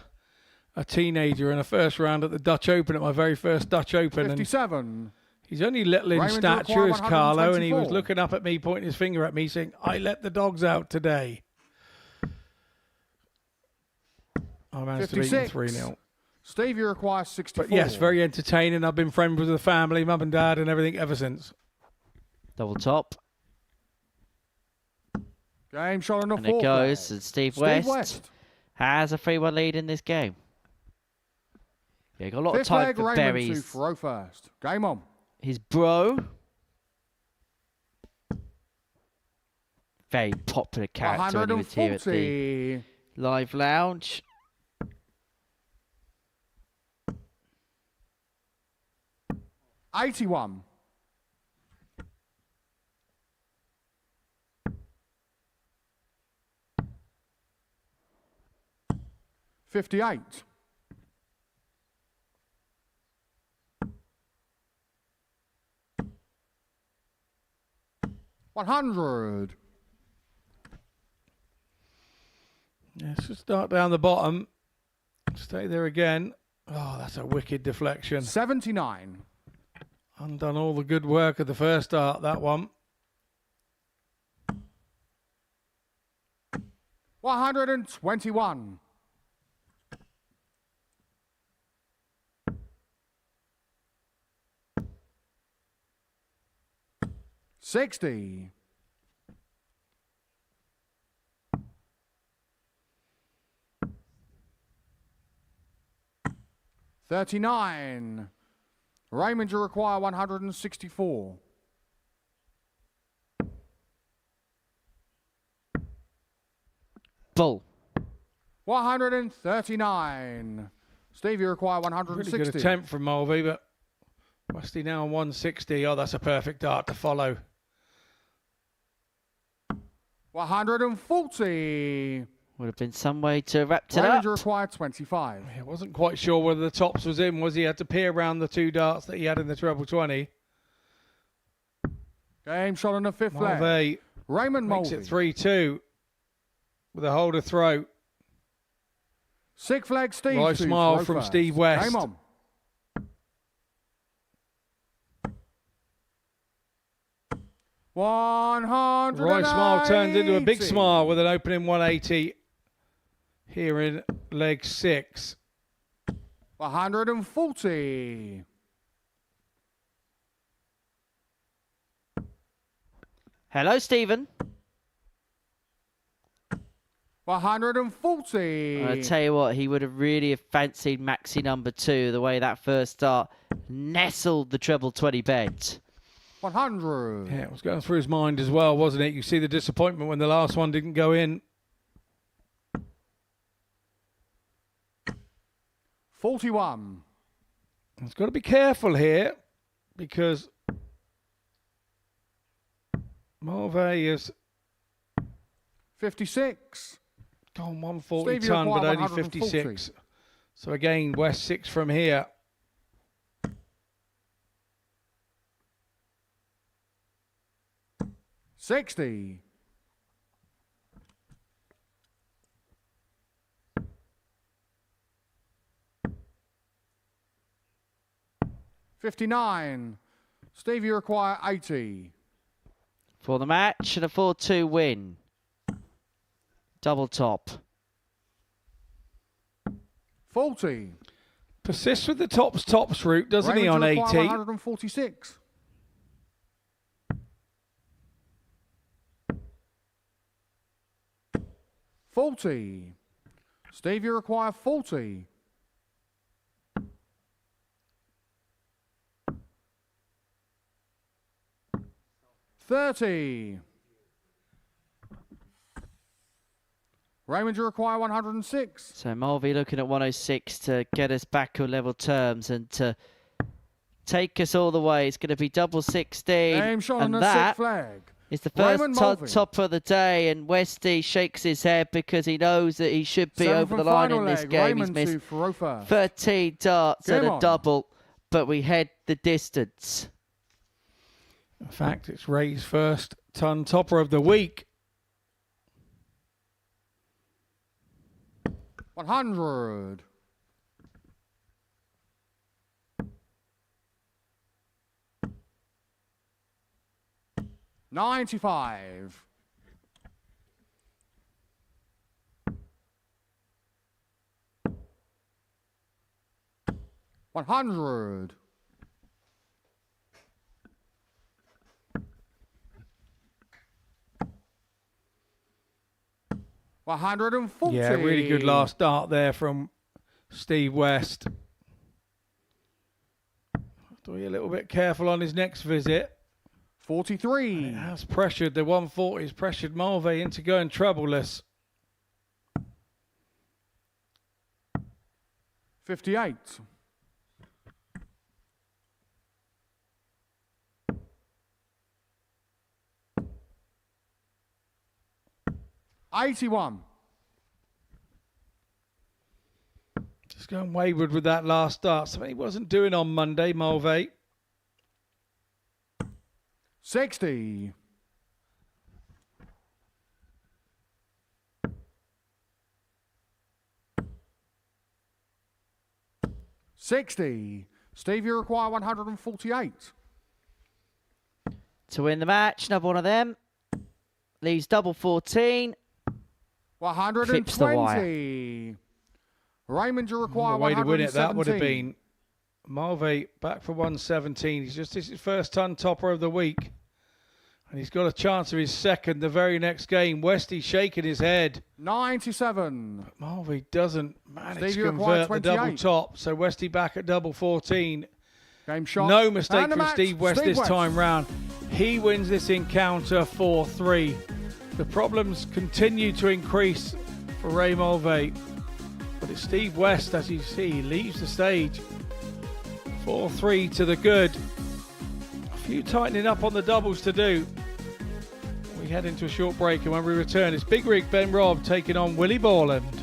teenager in a first round at the Dutch Open, at my very first Dutch Open. 57. And he's only little in Raymond stature as Carlo, and he was 124. looking up at me, pointing his finger at me, saying, "I let the dogs out today." I managed to beat him 3-0. Steve, you require 64. But yes, very entertaining. I've been friends with the family, mum and dad, and everything ever since. Double top. Game shot on the And fourth it goes, leg. and Steve West West has a 3-1 lead in this game. Yeah, got a lot of Fifth time leg, for Raymond Berry's. to throw first. Game on. His bro. Very popular character when he was here at the 140. live lounge. $81. $58. $100. Let's just start down the bottom. Stay there again. Oh, that's a wicked deflection. 79. Undone all the good work of the first start, that one. 121. $60. $39. Raymond, you require 164. Bull. 139. Steve, you require Really 160. good attempt from Mulvy, but Rusty now on 160. Oh, that's a perfect dart to follow. 140. Would have been some way to wrap it Raymond, up. you require 25. I wasn't quite sure whether the tops was in, was he? Had to peer around the two darts that he had in the treble 20. Game shot on the fifth leg. Mulvey Raymond makes Mulvey. it 3-2 with a holder throw. Sixth leg, Steve. Nice to smile throw from first. Steve West. Game on. $180. Right smile turns into a big smile with an opening 180 here in leg 6. 140. Hello, Stephen. 140. I tell you what, he would have really fancied Maxi number 2, the way that first start nestled the treble 20 bed. 100. Yeah, it was going through his mind as well, wasn't it? You see the disappointment when the last one didn't go in. 41. He's got to be careful here because Mulvey has 56. gone 140 Steve, you ton, but require only 140. 56. So again, West 6 from here. $60. $59. Steve, you require 80. For the match and a 4-2 win. Double top. 40. Persists with the tops route, doesn't he, Raymond, on you require 80? 146. $40. Steve, you require 40. $30. Raymond, you require 106. So Mulvy looking at 106 to get us back on level terms and to take us all the way. It's going to be double 16. Aim shot on and the that sick flag. is the first Raymond Mulvey. top of the day. And Westy shakes his head because he knows that he should be over the line in this game. Raymond He's to missed Farofa. 13 darts Game and a on. double, but we head the distance. In fact, it's Ray's first ton topper of the week. 100. $95. 100. 140. Yeah, really good last start there from Steve West. Have to be a little bit careful on his next visit. 43. It has pressured, the 140 has pressured Mulvey into going troubleless. 58. 81. Just going wayward with that last start. Something he wasn't doing on Monday, Mulvey. 60. 60. Steve, you require 148. To win the match, another one of them. Leaves double 14. 120. Raymond, you require Way to 117. win it, that would have been. Mulvey back for 117. He's just his first ton topper of the week. And he's got a chance of his second the very next game. Westy shaking his head. 97. But Mulvey doesn't manage Steve, to you require convert the double 28. top. So Westy back at double 14. Game shot. No mistake And the from match, Steve West this West. time round. He wins this encounter 4-3. The problems continue to increase for Ray Mulvey. But it's Steve West, as you see, leaves the stage. 4-3 to the good. A few tightening up on the doubles to do. We head into a short break, and when we return, it's Big Rig Ben Robb taking on Willie Boland.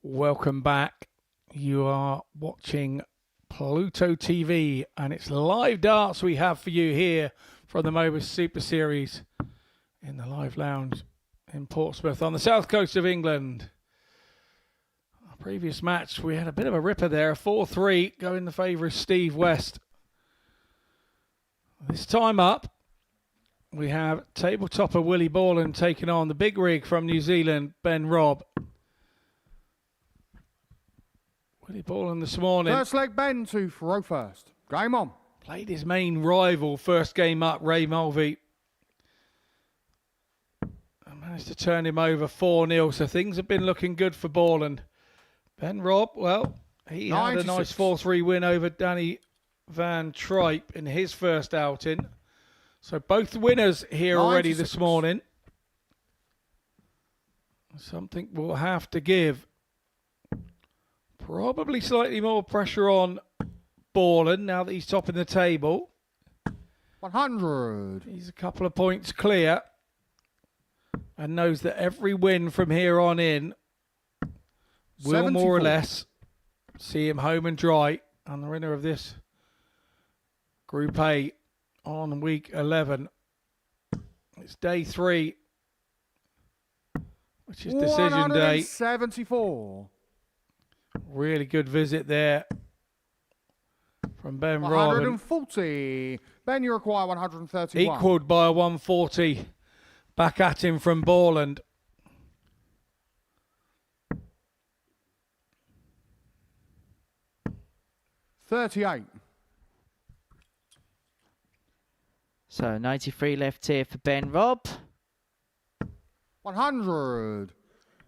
Welcome back. You are watching Pluto TV, and it's live darts we have for you here from the Modus Super Series in the Live Lounge in Portsmouth on the south coast of England. Our previous match, we had a bit of a ripper there, a 4-3 going in the favour of Steve West. This time up, we have tabletopper Willie Boland taking on the big rig from New Zealand, Ben Robb. Willie Boland this morning. First leg, Ben to throw first. Game on. Played his main rival first game up, Ray Mulvy. And managed to turn him over 4-0, so things have been looking good for Boland. Ben Robb, well, he 96. had a nice 4-3 win over Danny Van Tripe in his first outing. So both winners here already 96. this morning. Something we'll have to give. Probably slightly more pressure on Boland now that he's topping the table. 100. He's a couple of points clear and knows that every win from here on in will 74. more or less see him home and dry. And the winner of this Group A on week 11. It's day 3, which is decision day. 174. Really good visit there from Ben Robb. 140. Ben, you require 131. Equalled by a 140. Back at him from Boland. $38. So 93 left here for Ben Robb. 100.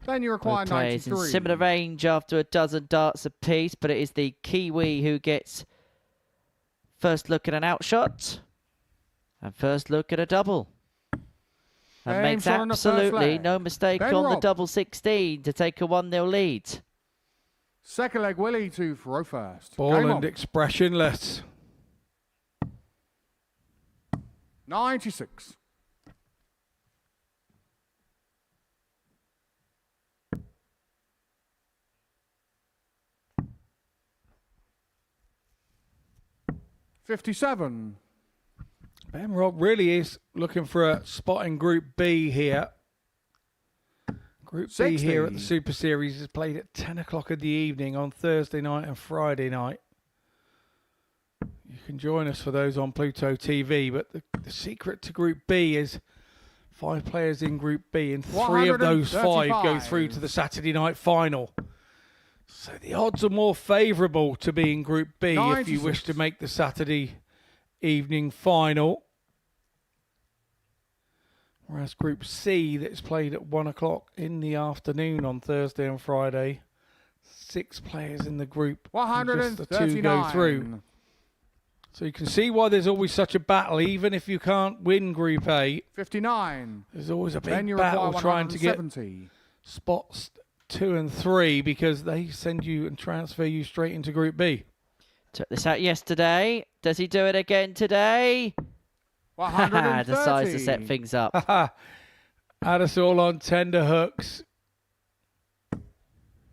Ben, you require Both players in 93. similar range after a dozen darts apiece, but it is the Kiwi who gets first look at an outshot and first look at a double. And Ben makes shot on the first absolutely leg. no mistake Ben on the Robb. double 16 to take a 1-0 lead. Second leg, Willie to throw first. Game Boland on. expressionless. 96. $57. Ben Robb really is looking for a spot in Group B here. Group B here at the 60. Super Series is played at 10 o'clock in the evening on Thursday night and Friday night. You can join us for those on Pluto TV, but the secret to Group B is 5 players in Group B, and 3 of those 5 go through to the Saturday night final. So the odds are more favourable to be in Group B if you wish to 96. make the Saturday evening final. Whereas Group C, that's played at 1 o'clock in the afternoon on Thursday and Friday, 6 players in the group, and just the 2 go through. 139. So you can see why there's always such a battle, even if you can't win Group A. 59. There's always a Ben, big you battle require trying to get 170. spots 2 and 3 because they send you and transfer you straight into Group B. Took this out yesterday. Does he do it again today? 130. Decides to set things up. Had us all on tender hooks.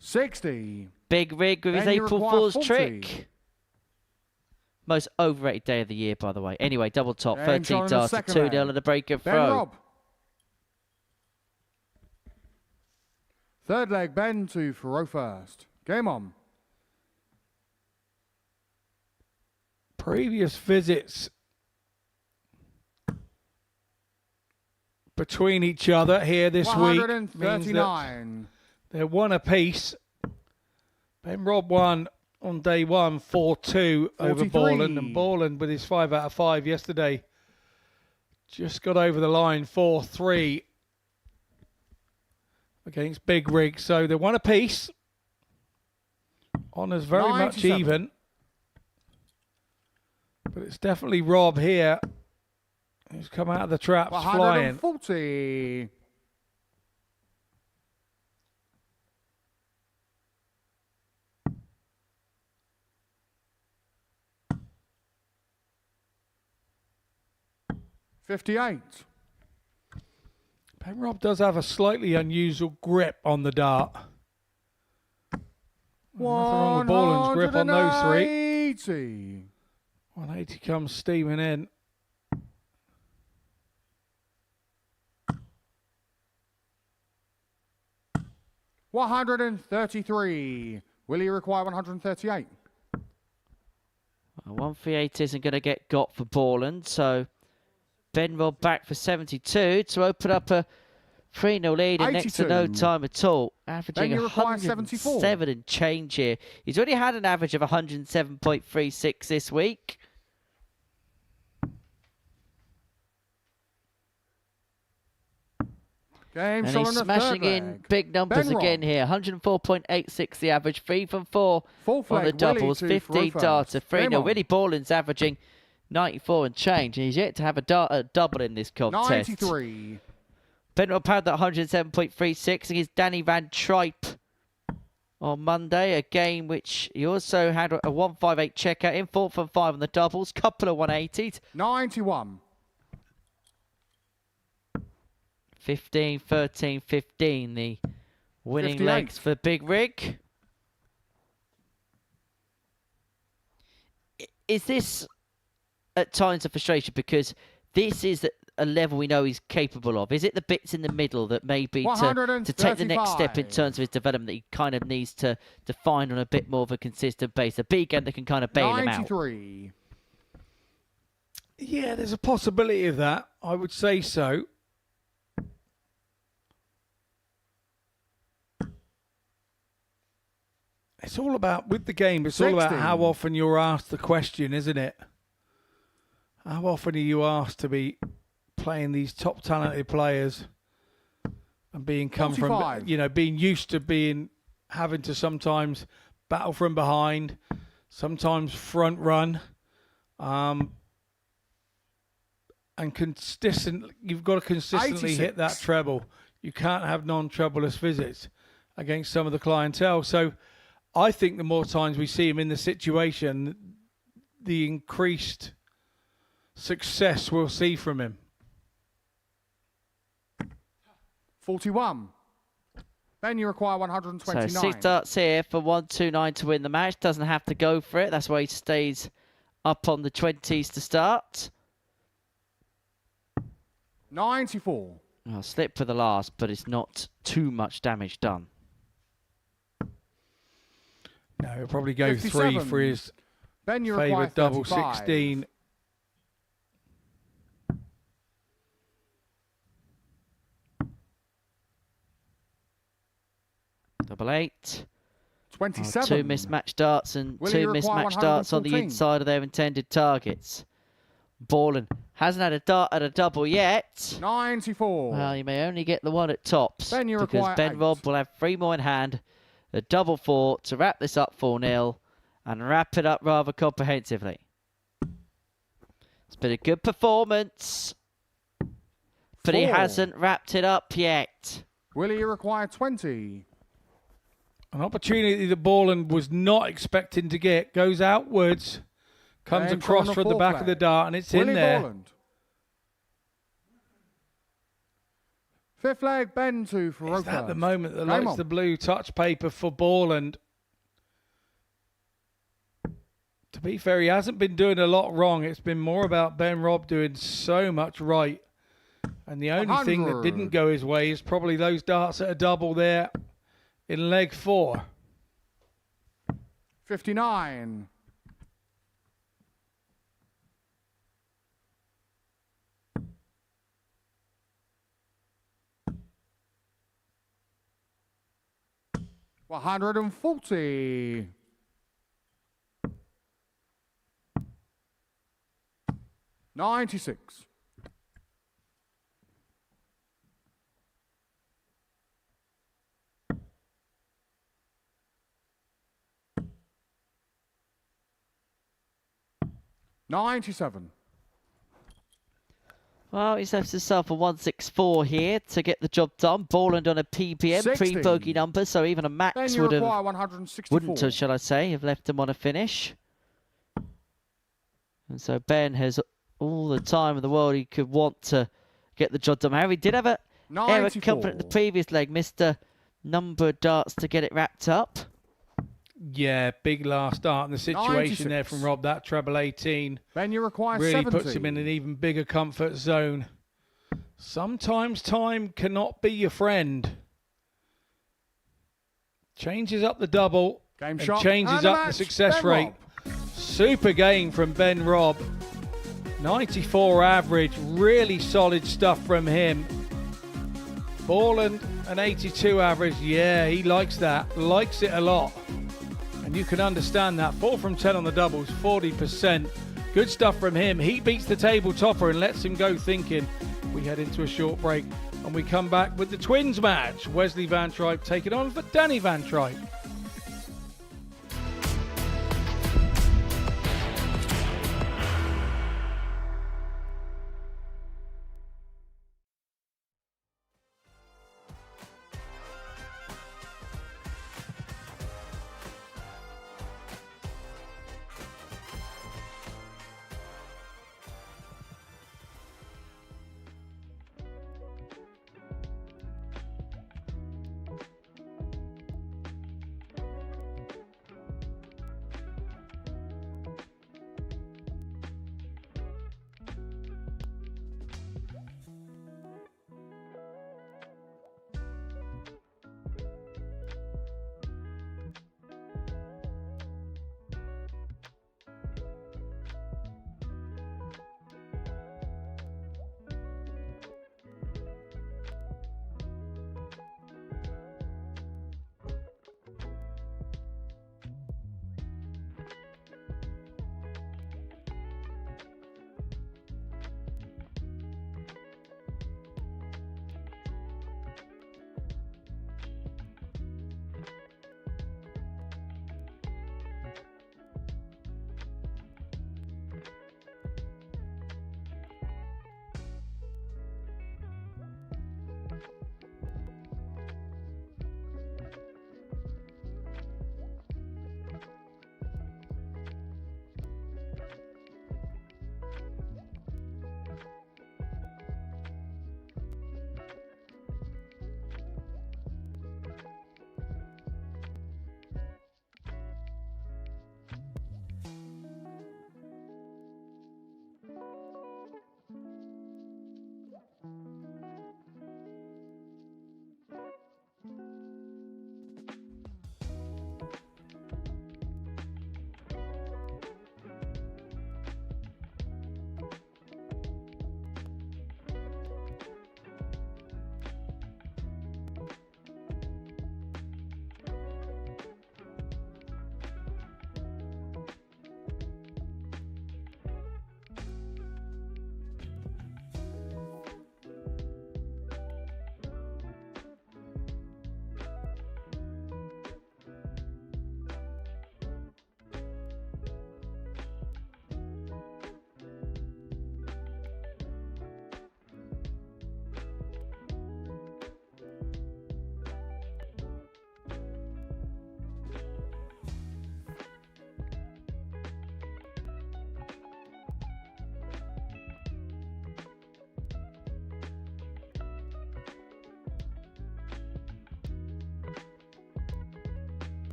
60. Big rig with his Ben, you April require Fool's 40. trick. Most overrated day of the year, by the way. Anyway, double top, Ben 13 John in the darts, second 2-0 leg. and a break of Ben throw. Robb. Third leg, Ben to throw first. Game on. Previous visits between each other here this week means that 139. they're 1 apiece. Ben Robb won on day 1, 4-2 over 43. Boland, and Boland with his 5 out of 5 yesterday just got over the line 4-3 against Big Rig. So they're 1 apiece. Honours very much 97. even. But it's definitely Robb here who's come out of the traps flying. 140. $58. Ben Robb does have a slightly unusual grip on the dart. wrong with Boland's grip on those three. 180. 180 comes steaming in. $133. Will he require 138? 138 isn't going to get got for Boland, so Ben Robb back for 72 to open up a 3-0 lead in next to no time at all. Averaging 107 and change here. He's already had an average of 107.36 this week. Game And he's smashing in big numbers again here. 104.86 the average. 3 from 4 on the doubles. 15 darter. 3-0. Willie Boland's averaging 94 and change. And he's yet to have a double in this contest. 93. Ben Robb had that 107.36 against Danny Van Tripe on Monday. A game which he also had a 158 checkout in. 4 from 5 on the doubles. Couple of 180s. 91. 15, 13, 15, the winning 58. legs for Big Rig. Is this at times a frustration because this is a level we know he's capable of? Is it the bits in the middle that maybe to take the next step in terms of his development that he kind of needs to find on a bit more of a consistent base? A big game that can kind of bail him out. 93. Yeah, there's a possibility of that. I would say so. It's all about, with the game, it's 60. all about how often you're asked the question, isn't it? How often are you asked to be playing these top talented players and being come 45. from, you know, being used to having to sometimes battle from behind, sometimes front run, and you've got to consistently 86. hit that treble. You can't have non-trebleless visits against some of the clientele. So I think the more times we see him in the situation, the increased success we'll see from him. 41. Ben, you require 129. So 6 darts here for 129 to win the match. Doesn't have to go for it. That's why he stays up on the 20s to start. 94. I'll slip for the last, but it's not too much damage done. No, he'll probably go 57. 3 for his Ben, you require favourite double 35. 16. Double 8. 27. 2 mismatched darts and Will 2 he require mismatched darts on the 114? inside of their intended targets. Boland hasn't had a dart at a double yet. 94. Well, you may only get the one at tops Ben, you because require Ben 8. Robb will have 3 more in hand. A double 4 to wrap this up 4-0 and wrap it up rather comprehensively. It's been a good performance, but he 4. hasn't wrapped it up yet. Will he require 20? An opportunity that Boland was not expecting to get. Goes outwards, comes James across on the from the fourth back leg. of the dart, and it's Willie in there. Boland. Fifth leg, Ben 2 for Is that the Roper. moment that Game lights on. the blue touch paper for Boland? To be fair, he hasn't been doing a lot wrong. It's been more about Ben Robb doing so much right. And the only thing that 100. didn't go his way is probably those darts at a double there in leg 4. 59. 140. 96. 97. Well, he's left himself a 164 here to get the job done. Boland on a PPM, 60. pre-bogey number, so even a Then max you would require have, 164. wouldn't have, shall I say, have left him on a finish. And so Ben has all the time in the world he could want to get the job done. However, he did have a error 94. confident in the previous leg, missed a number of darts to get it wrapped up. Yeah, big last start and the situation 96. there from Rob. That treble 18 Ben, you require really 70. puts him in an even bigger comfort zone. Sometimes time cannot be your friend. Changes up the double Game and shot. changes And the up the match, success Ben rate. Robb. Super game from Ben Robb. 94 average, really solid stuff from him. Boland, an 82 average. Yeah, he likes that, likes it a lot. And you can understand that. 4 from 10 on the doubles, 40%. Good stuff from him. He beats the table topper and lets him go thinking. We head into a short break and we come back with the twins match. Wesley Van Tripe taking on for Danny Van Tripe.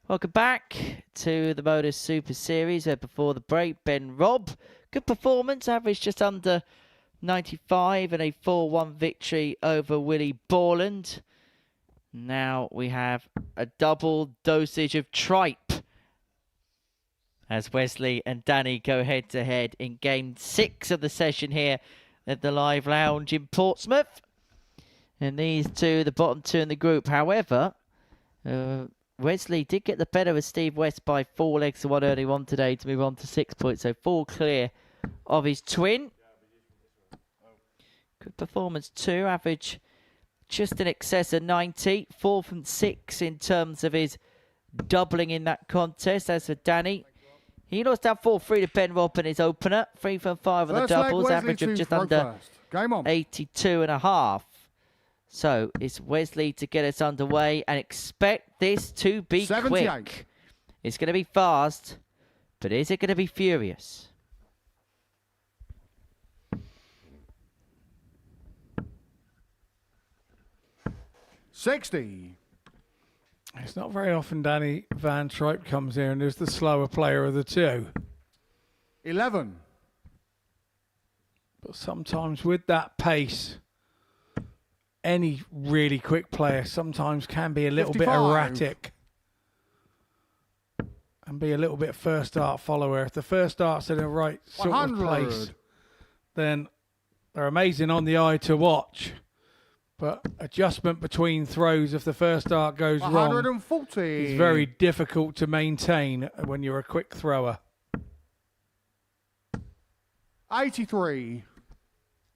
Welcome back to the Modus Super Series, where before the break, Ben Robb, good performance, averaged just under 95 and a 4-1 victory over Willie Boland. Now we have a double dosage of Tripe as Wesley and Danny go head to head in game 6 of the session here at the Live Lounge in Portsmouth. And these two, the bottom two in the group. However, Wesley did get the better of Steve West by 4 legs to 1 early on today to move on to 6 points. So 4 clear of his twin. Good performance too. Average just in excess of 90. 4 from 6 in terms of his doubling in that contest. As for Danny, He lost down 4-3 to Ben Robb in his opener. 3 from 5 on the First leg, doubles, Wesley average of 2 just for under first. Game on. 82.5. So it's Wesley to get us underway, and expect this to be 78. quick. It's going to be fast, but is it going to be furious? $60. It's not very often Danny Van Tripe comes here and is the slower player of the two. 11. But sometimes with that pace, any really quick player sometimes can be a little 55. bit erratic and be a little bit first start follower. If the first start's in the right sort 100. of place, then they're amazing on the eye to watch. But adjustment between throws, if the first start goes wrong, 140. is very difficult to maintain when you're a quick thrower. 83.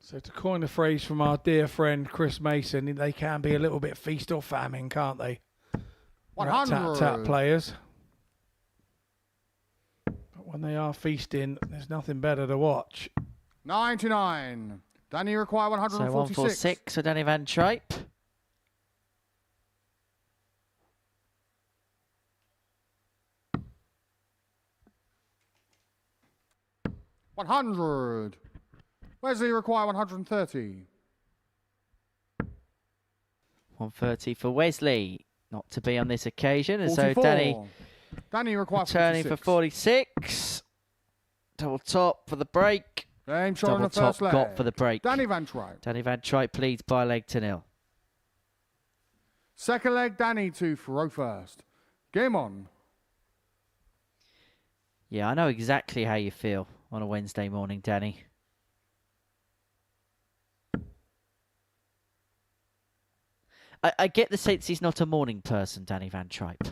So to coin a phrase from our dear friend Chris Mason, they can be a little bit feast or famine, can't they? 100. Tap players. But when they are feasting, there's nothing better to watch. 99. Danny require So 146. 146 for Danny Van Tripe. $100. Wesley require 130. 130 for Wesley. Not to be on this occasion. And so 44. Danny require Turning 46. for 46. Double top for the break. Game shot on Double the first top leg. got for the break. Danny Van Tripe. Danny Van Tripe leads by a leg to 0. Second leg, Danny to throw first. Game on. Yeah, I know exactly how you feel on a Wednesday morning, Danny. I get the sense he's not a morning person, Danny Van Tripe.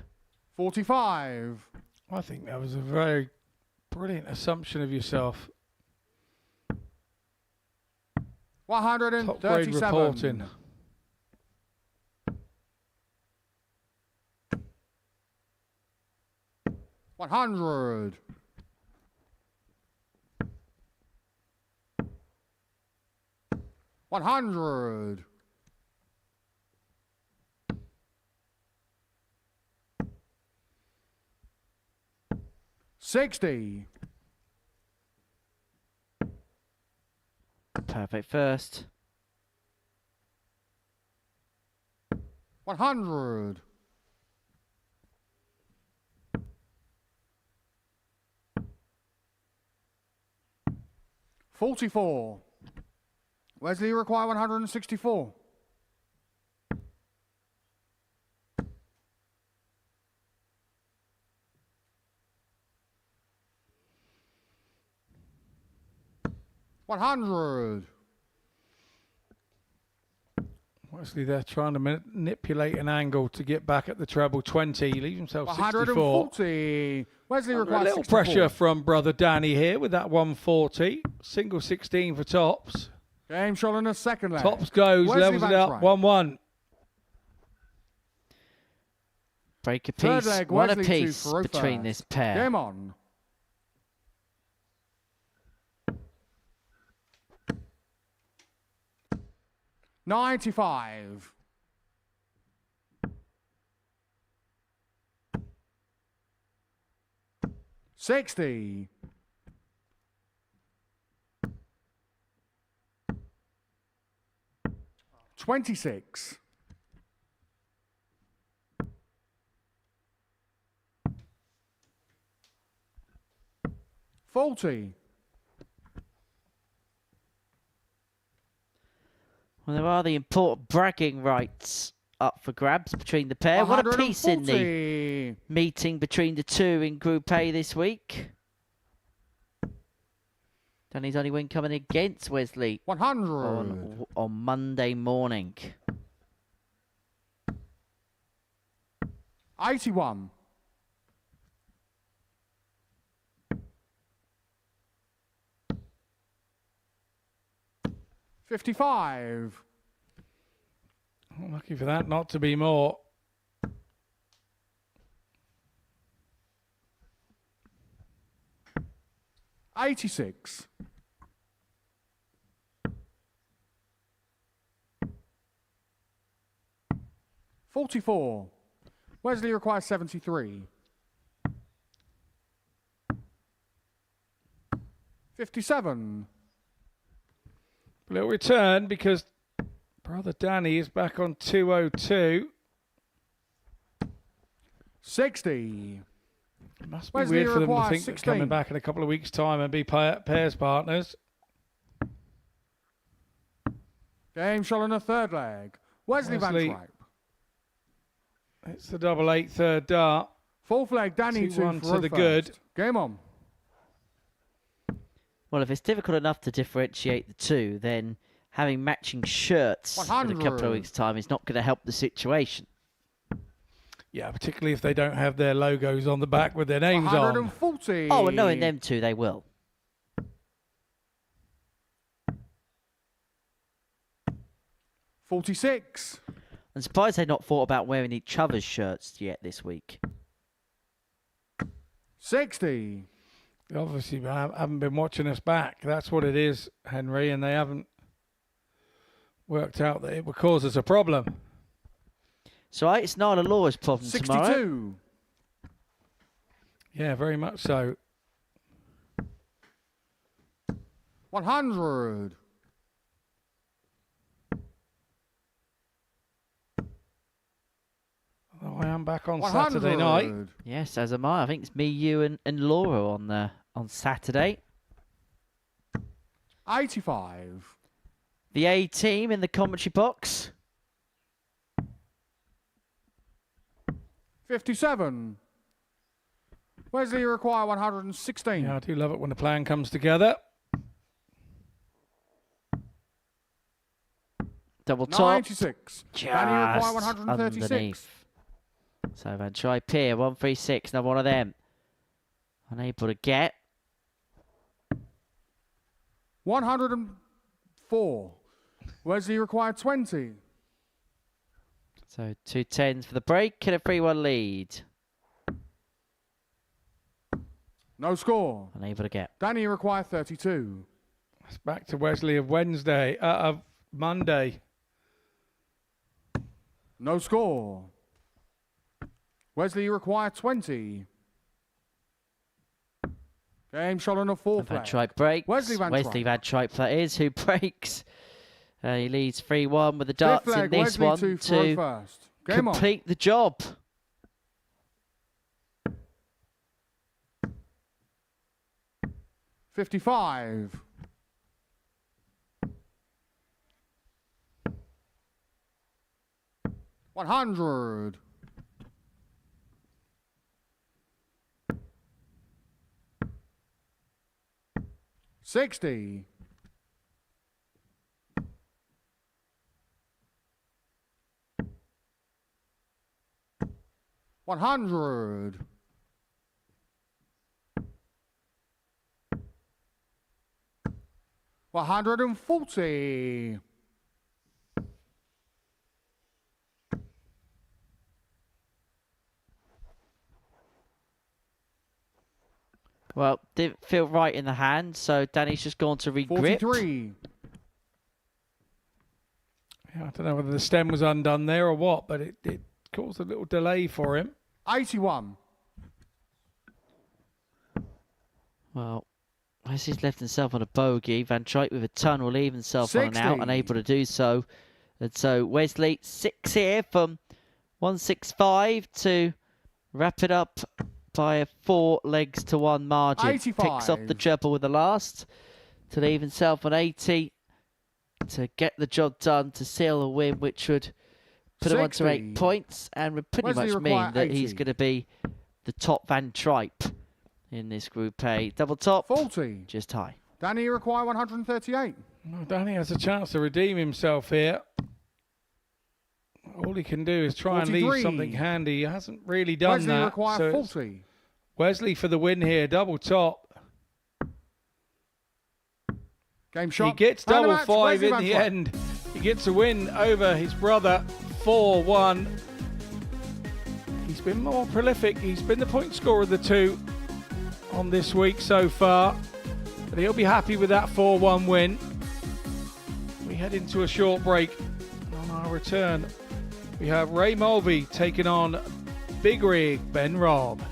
45. I think that was a very brilliant assumption of yourself. Top grade 137. reporting. $100. $100. $60. Perfect first. 100. $44. Wesley require 164. $100. Wesley, they're trying to manipulate an angle to get back at the treble 20. He leaves himself 64. 140. Wesley A requires little 64. pressure from brother Danny here with that 140. Single 16 for tops. Game shot on the second leg. Tops goes, Wesley levels Van it up, Tripe. 1-1. Break a Third piece, leg, one Wesley to apiece throw between first. this pair. Game on. $95. $60. $26. $40. Well, there are the important bragging rights up for grabs between the pair. What a piece in the 140. meeting between the two in Group A this week. Danny's only win coming against Wesley 100. on Monday morning. 81. $55. Lucky for that not to be more. 86. $44. Wesley requires 73. 57. Little return because brother Danny is back on 202. 60. It must be Wesley weird for them to requires think they're 16. coming back in a couple of weeks' time and be pairs partners. Game shot on the third leg. Wesley Van Tripe. It's the 8-8 third dart. Fourth leg, Danny 2-1 to to the good. Game on. Well, if it's difficult enough to differentiate the two, then having matching shirts in a 100. couple of weeks' time is not going to help the situation. Yeah, particularly if they don't have their logos on the back with their names on. 140. Oh, and knowing them two, they will. $46. I'm surprised they've not thought about wearing each other's shirts yet this week. 60. They obviously haven't been watching us back. That's what it is, Henry, and they haven't worked out that it would cause us a problem. So it's Nyla Laura's problem 62. tomorrow. Yeah, very much so. 100. Oh, I am back on 100. Saturday night. Yes, as am I. I think it's me, you, and Laura on Saturday. 85. The A team in the commentary box. 57. Wesley require 116. Yeah, I do love it when the plan comes together. Double top. 96. Danny require 136. Underneath. So Van Tripe here, 136, another one of them. Unable to get. 104. Wesley required 20. So 2 10s for the break and a 3-1 lead. No score. Unable to get. Danny required 32. It's back to Wesley of Monday. No score. Wesley required 20. Game shot on a fourth Van leg. Tripe breaks. Wesley Van Tripe that is, who breaks. He leads 3-1 with the darts Fifth leg, in this Wesley one to to first. Game on. complete the job. $55. $100. $60. $100. $140. Well, didn't feel right in the hand, so Danny's just gone to regrip. 43. Yeah, I don't know whether the stem was undone there or what, but it caused a little delay for him. 81. Well, as he's left himself on a bogey, Van Tripe with a ton will leave himself on an out, 60. unable to do so. And so Wesley, 6 here from 165 to wrap it up by a 4 legs to 1 margin. 85. Picks off the treble with the last to leave himself on 80 to get the job done to seal a win, which would put him on to 8 points and would pretty Wesley much mean require that 80. he's going to be the top Van Tripe in this Group A. Double top, 40. just high. Danny require 138. Well, Danny has a chance to redeem himself here. All he can do is try and 43. leave something handy. He hasn't really done Wesley that. require So it's 40. Wesley for the win here, double top. Game shot. He gets And a double match, 5 Wesley in Van the Tripe. end. He gets a win over his brother, 4-1. He's been more prolific. He's been the point scorer of the two on this week so far. But he'll be happy with that 4-1 win. We head into a short break. On our return, we have Ray Mulvy taking on Big Rig Ben Robb.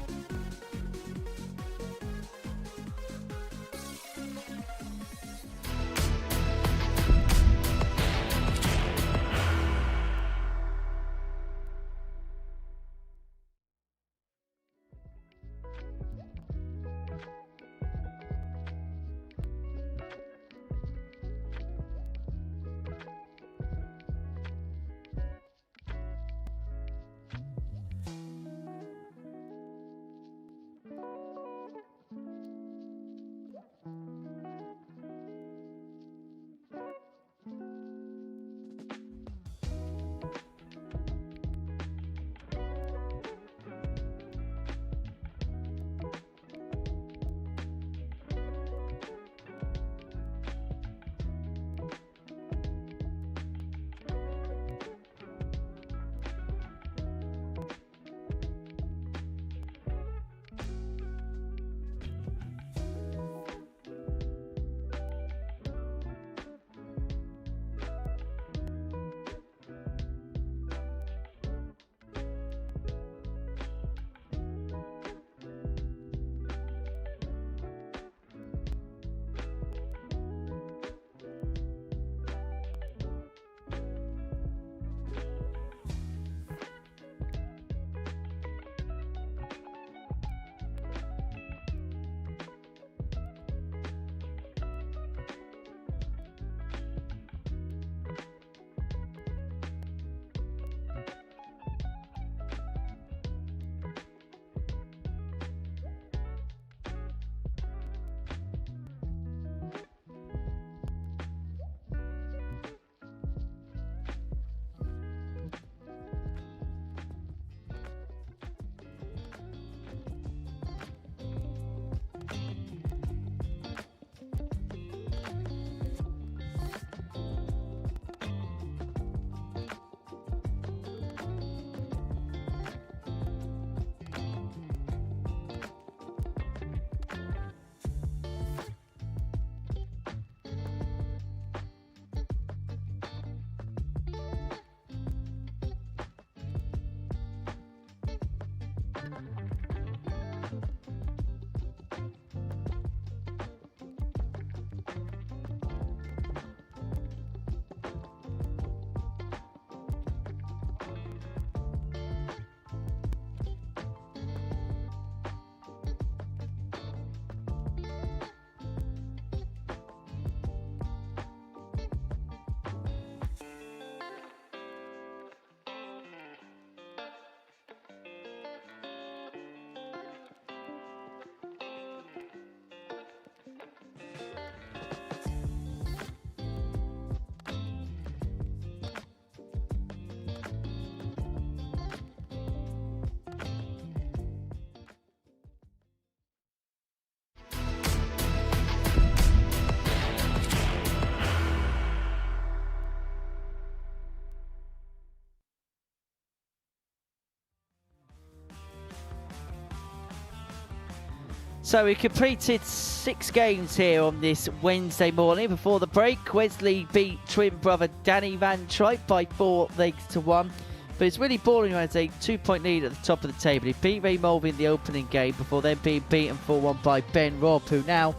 So we completed 6 games here on this Wednesday morning. Before the break, Wesley beat twin brother Danny Van Tripe by 4 legs to 1. But it's really Boland who has a 2-point lead at the top of the table. He beat Ray Mulvey in the opening game before then being beaten 4-1 by Ben Robb, who now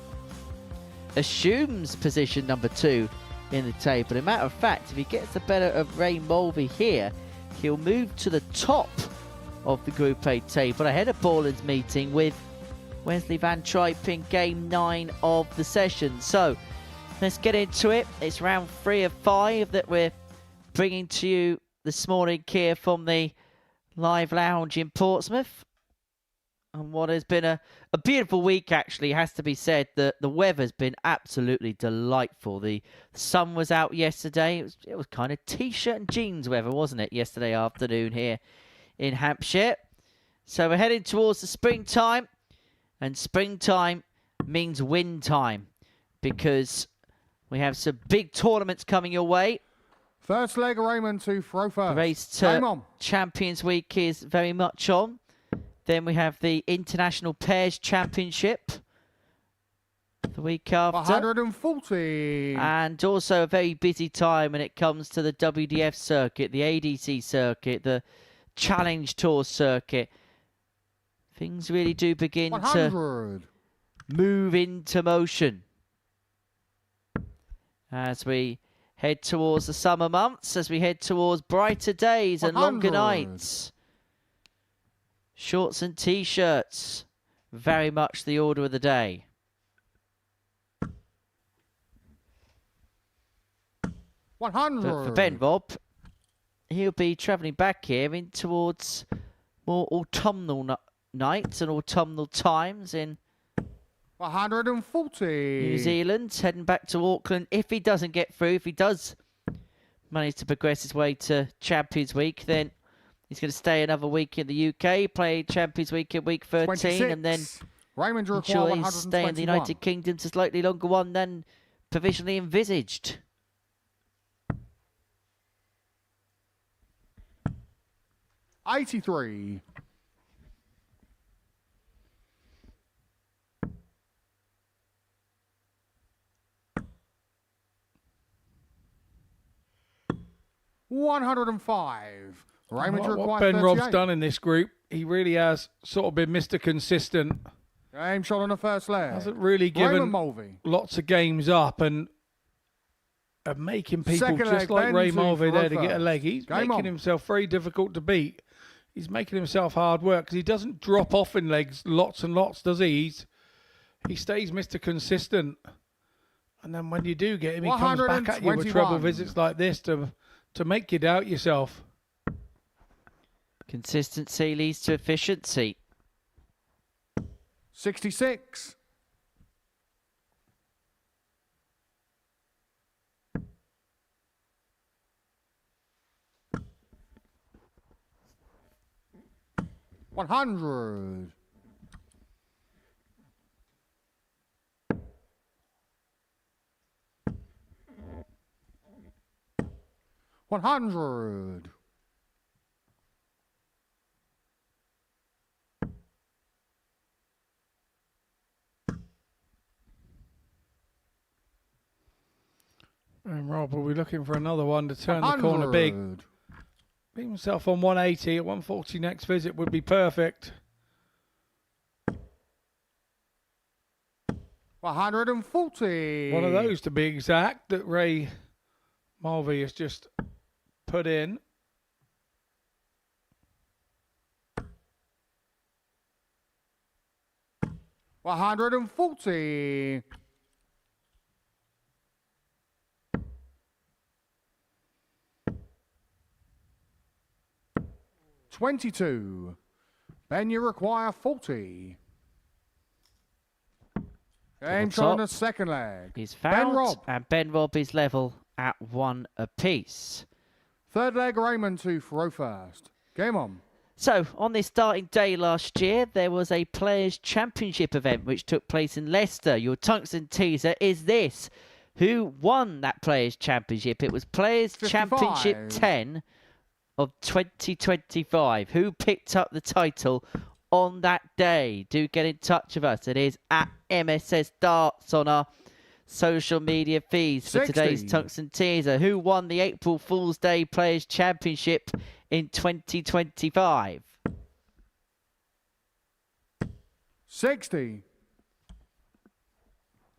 assumes position number 2 in the table. As a matter of fact, if he gets the better of Ray Mulvey here, he'll move to the top of the Group A table ahead of Boland's meeting with Wesley Van Tripe in game 9 of the session. So let's get into it. It's round 3 of 5 that we're bringing to you this morning here from the live lounge in Portsmouth. And what has been a beautiful week, actually, has to be said. The weather's been absolutely delightful. The sun was out yesterday. It was kind of t-shirt and jeans weather, wasn't it, yesterday afternoon here in Hampshire. So we're heading towards the springtime. And springtime means win time, because we have some big tournaments coming your way. First leg, Raymond to throw first. The race to Champions Week is very much on. Then we have the International Pairs Championship. the week after. 140. And also a very busy time when it comes to the WDF circuit, the ADC circuit, the Challenge Tour circuit. Things really do begin 100. to move into motion as we head towards the summer months, as we head towards brighter days and longer 100. nights. Shorts and T-shirts, very much the order of the day. 100. But for Ben Rob, he'll be travelling back here in towards more autumnal nights and autumnal times in 140. New Zealand, heading back to Auckland. If he doesn't get through, if he does manage to progress his way to Champions Week, then he's going to stay another week in the UK, play Champions Week in week 13, 26. and then Raymond ensure his stay in the United Kingdom's a slightly longer one than provisionally envisaged. $83. 105. Raymond What requires Ben Rob's 38. done in this group, he really has sort of been Mr. Consistent. Game shot on the first leg. Hasn't really Raymond given Mulvy. lots of games up and making people Second just leg, like Ben Ray to Mulvey there to Ferrofirst. get a leg. He's Game making on. himself very difficult to beat. He's making himself hard work because he doesn't drop off in legs lots and lots, does he? He stays Mr. Consistent. And then when you do get him, he comes back at you with treble 121. visits like this to make you doubt yourself. Consistency leads to efficiency. 66. $100. $100. And Rob will be looking for another one to turn the corner big. 100. Leave himself on 180 at 140 next visit would be perfect. 140. One of those to be exact that Ray Mulvey has just put in. $140. 22. Ben, you require 40. Game shot on the second leg. He's Ben fouled, Rob. and Ben Rob is level at 1 apiece. Third leg, Raymond to throw first. Game on. So, on this starting day last year, there was a Players' Championship event which took place in Leicester. Your tungsten teaser is this. Who won that Players' Championship? It was Players' 55. Championship 10 of 2025. Who picked up the title on that day? Do get in touch with us. It is at MSS Darts on our social media feeds for 60. today's tungsten teaser. Who won the April Fool's Day Players' Championship in 2025? 60.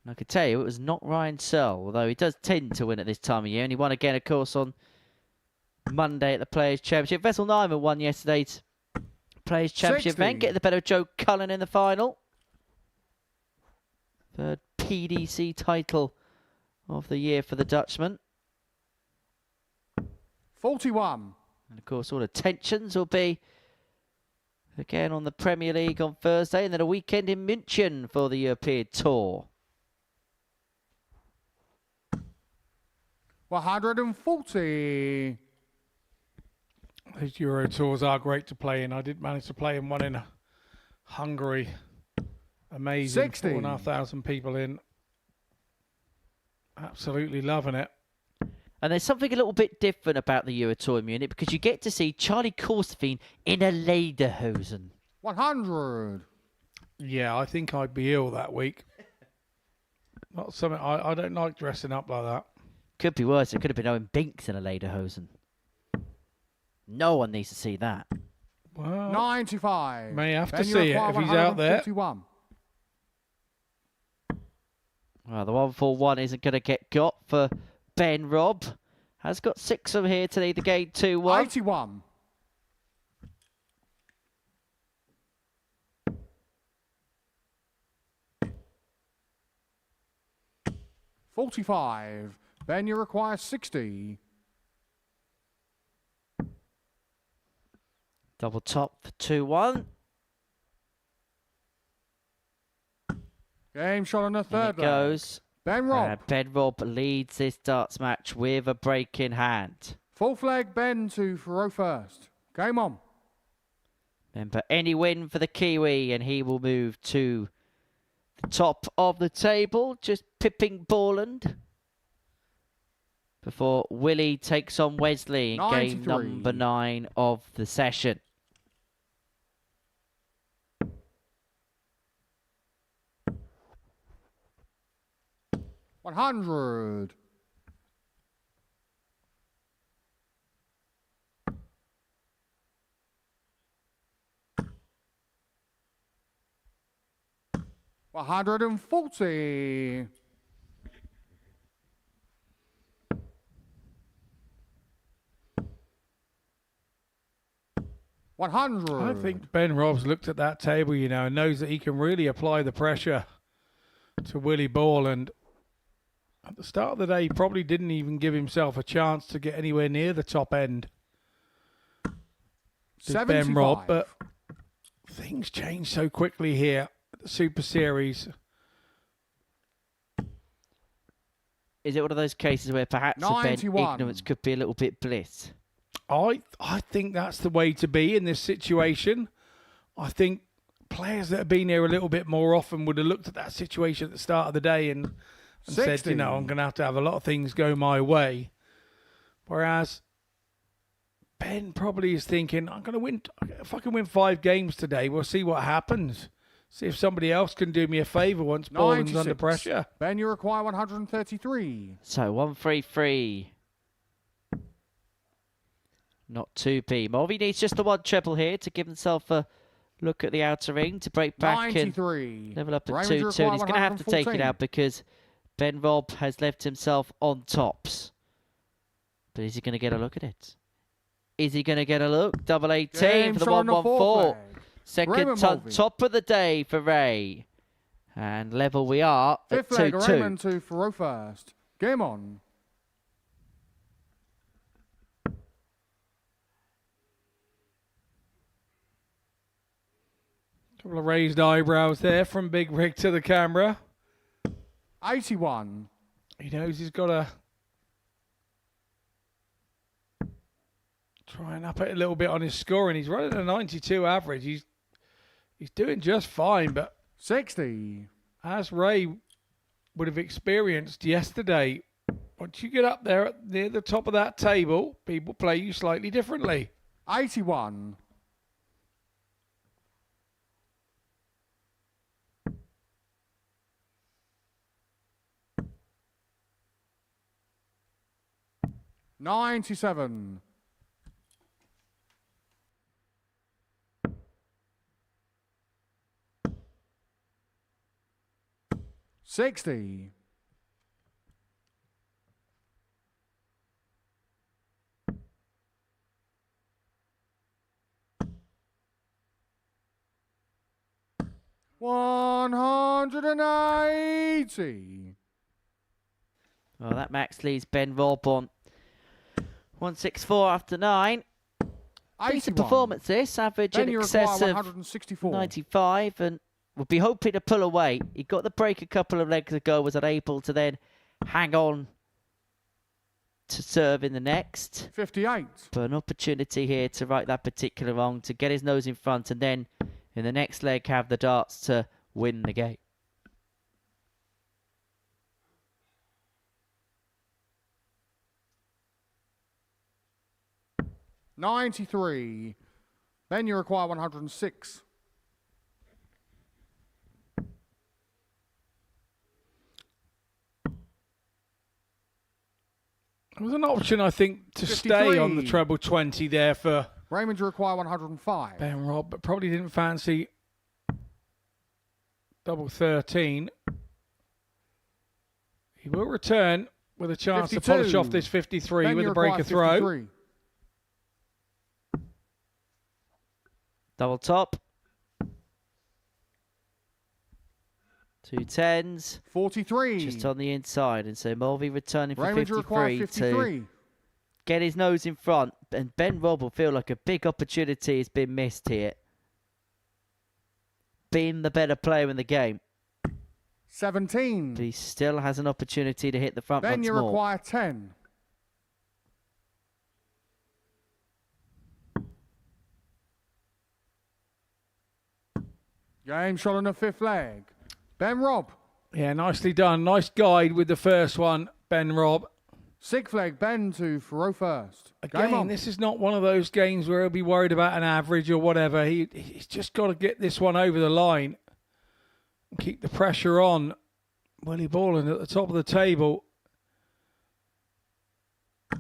I could tell you it was not Ryan Searle, although he does tend to win at this time of year. And he won again, of course, on Monday at the Players' Championship. Vessel Nyman won yesterday's Players' Championship 60. event. Get the better of Joe Cullen in the final. Third PDC title of the year for the Dutchman. 41. And of course, all attentions will be again on the Premier League on Thursday, and then a weekend in München for the European Tour. 140. These Euro tours are great to play in. I did manage to play in one in Hungary. Amazing. 60. 4,500 people in. Absolutely loving it. And there's something a little bit different about the Euro Tour in Munich because you get to see Charlie Korsfeen in a lederhosen. 100. Yeah, I think I'd be ill that week. Not something I don't like dressing up like that. Could be worse. It could have been Owen Binks in a lederhosen. No one needs to see that. Well, 95. may have to Then you see it require if he's out there. 141. Well, the 141 isn't going to get got for Ben Robb. Has got 6 from here to lead the game 2-1. 81. $45. Ben, you require 60. Double top for 2-1. Game shot on the In third it leg. goes. Ben Robb. Ben Robb leads this darts match with a break in hand. Fourth leg, Ben to throw first. Game on. Remember, any win for the Kiwi, and he will move to the top of the table, just pipping Boland. Before Willie takes on Wesley in game 93. number 9 of the session. 100. $140. I think Ben Robb's looked at that table, you know, and knows that he can really apply the pressure to Willie Boland. At the start of the day, he probably didn't even give himself a chance to get anywhere near the top end. Did Ben Robb, but things change so quickly here at the Super Series. Is it one of those cases where perhaps a Ben ignorance could be a little bit bliss? I think that's the way to be in this situation. I think players that have been here a little bit more often would have looked at that situation at the start of the day and said, you know, I'm going to have a lot of things go my way. Whereas Ben probably is thinking, I'm going to win. If I can win 5 games today, we'll see what happens. See if somebody else can do me a favour once Boland's under pressure. Ben, you require 133. So 133. Not 2p. Mulvy needs just the 1 treble here to give himself a look at the outer ring to break back 93. and level up at 2-2. He's going to have to take it out because Ben Robb has left himself on tops. But is he going to get a look at it? Is he going to get a look? Double 18 for the 114. Second top of the day for Ray. And level we are at 2-2. Fifth leg, Raymond to throw first. Game on. Couple of raised eyebrows there from Big Rig to the camera. 81. He knows he's got to try and up it a little bit on his scoring. He's running a 92 average. He's doing just fine, but 60. As Ray would have experienced yesterday, once you get up there near the top of that table, people play you slightly differently. 81. $97. $60. $180. Well, that max leaves Ben Robb on 164 after 9. Decent performance this, average in excess of 95, and would be hoping to pull away. He got the break a couple of legs ago, was unable to then hang on to serve in the next. 58. But an opportunity here to right that particular wrong, to get his nose in front, and then in the next leg have the darts to win the game. $93. Ben, you require 106. There was an option, I think, to stay on the treble 20 there for Raymond, you require 105. Ben Robb, but probably didn't fancy double 13. He will return with a chance 52. to polish off this 53 Ben, with you a breaker require throw. 53. Double top. 2 tens. 43. Just on the inside. And so Mulvy returning for Raymond, you require 53 to 53. get his nose in front. And Ben Robb will feel like a big opportunity has been missed here. Being the better player in the game. 17. But he still has an opportunity to hit the front Ben, once you more. require 10. Game shot on the 5th leg. Ben Robb. Yeah, nicely done. Nice guide with the first one, Ben Robb. 6th leg, Ben to throw first. Game Again, on. this is not one of those games where he'll be worried about an average or whatever. He's just got to get this one over the line and keep the pressure on. Willie Boland at the top of the table.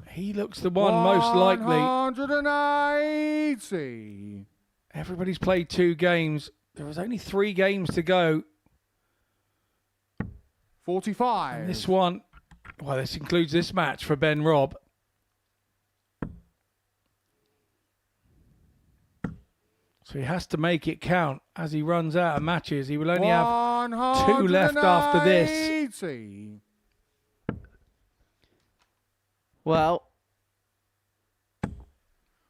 He looks the one most likely. 180. Everybody's played 2 games. There was only 3 games to go. 45. And this one, well, this includes this match for Ben Robb. So he has to make it count as he runs out of matches. He will only have 2 left after this. 180. Well,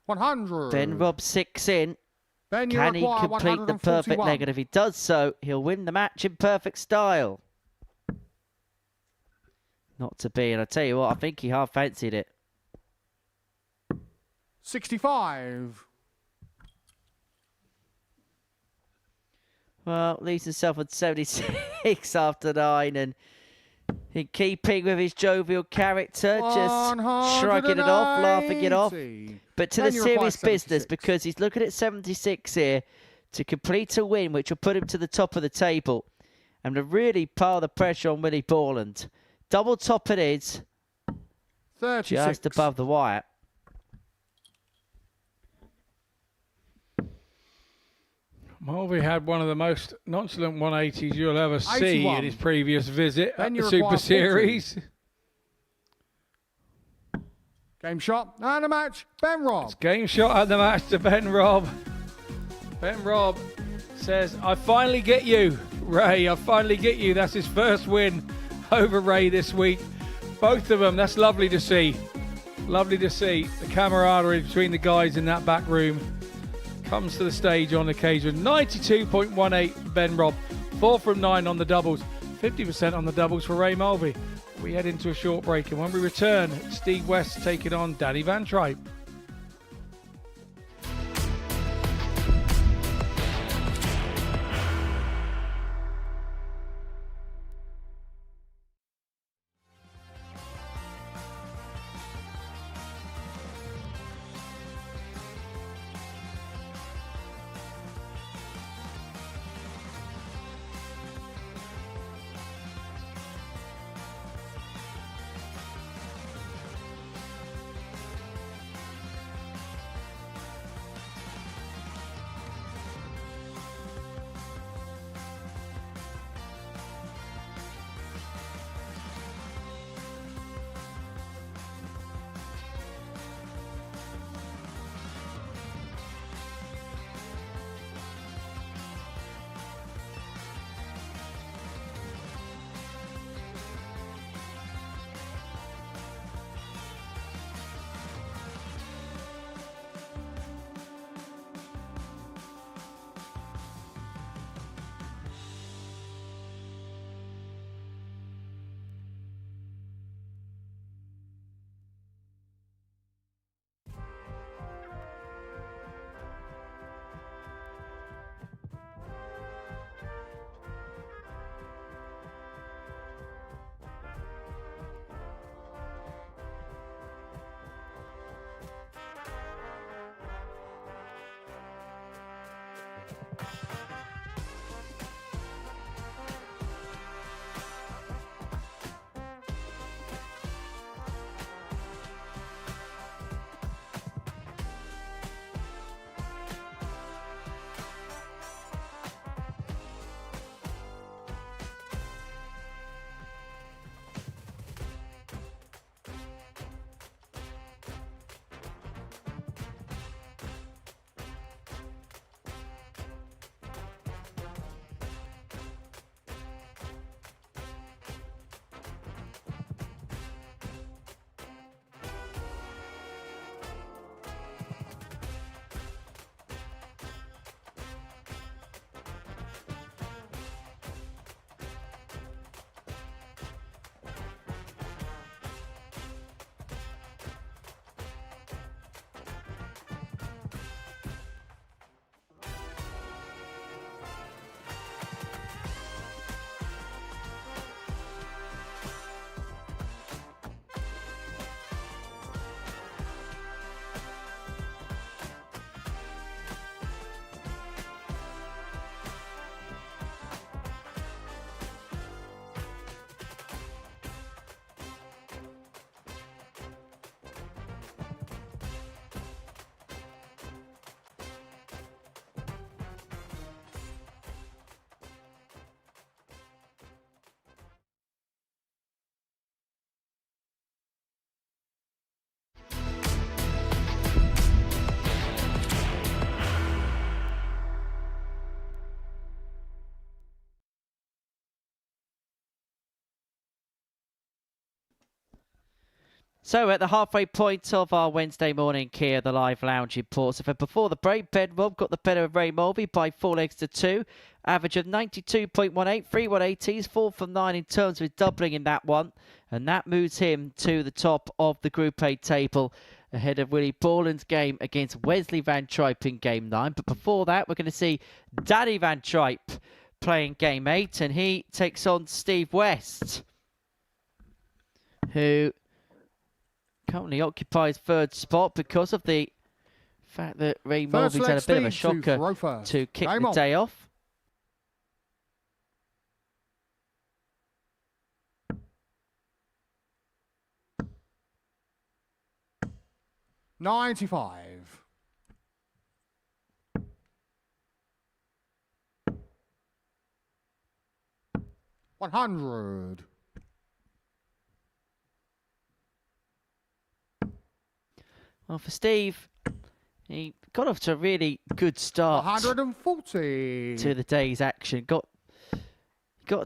100. Ben Robb 6 in. Ben, you Can he require complete the perfect 141. leg? And if he does so, he'll win the match in perfect style. Not to be, and I tell you what, I think he half fancied it. 65. Well, leaves himself on 76 after 9, and in keeping with his jovial character, just shrugging it off, laughing it off. 180. But to Ben, the you require serious business, 76. because he's looking at 76 here to complete a win, which will put him to the top of the table, and to really pile the pressure on Willie Boland. Double top it is, 36. just above the wire. Mulvey had one of the most nonchalant 180s you'll ever see 81. in his previous visit Ben, at you the require Super Series. Game shot and a match. Ben Robb. Game shot at the match to Ben Robb. Ben Robb says, I finally get you, Ray. I finally get you. That's his first win over Ray this week. Both of them, that's lovely to see. Lovely to see the camaraderie between the guys in that back room. Comes to the stage on occasion. 92.18 Ben Robb. 4 from 9 on the doubles. 50% on the doubles for Ray Mulvey. We head into a short break, and when we return, Steve West taking on Danny Van Tripe. So at the halfway point of our Wednesday morning here at the Live Lounge in Portsmouth. Before the break, Ben Rob got the better of Ray Mulvy by 4 legs to 2. Average of 92.18, 3 180s, 4 from 9 in terms of his doubling in that one. And that moves him to the top of the Group A table ahead of Willie Boland's game against Wesley Van Tripe in Game 9. But before that, we're going to see Danny Van Tripe playing Game 8. And he takes on Steve West, who currently occupies third spot because of the fact that Ray Mulvy's had a bit of a shocker to kick the day off. $95. $100. Well, for Steve, he got off to a really good start 140 to the day's action. Got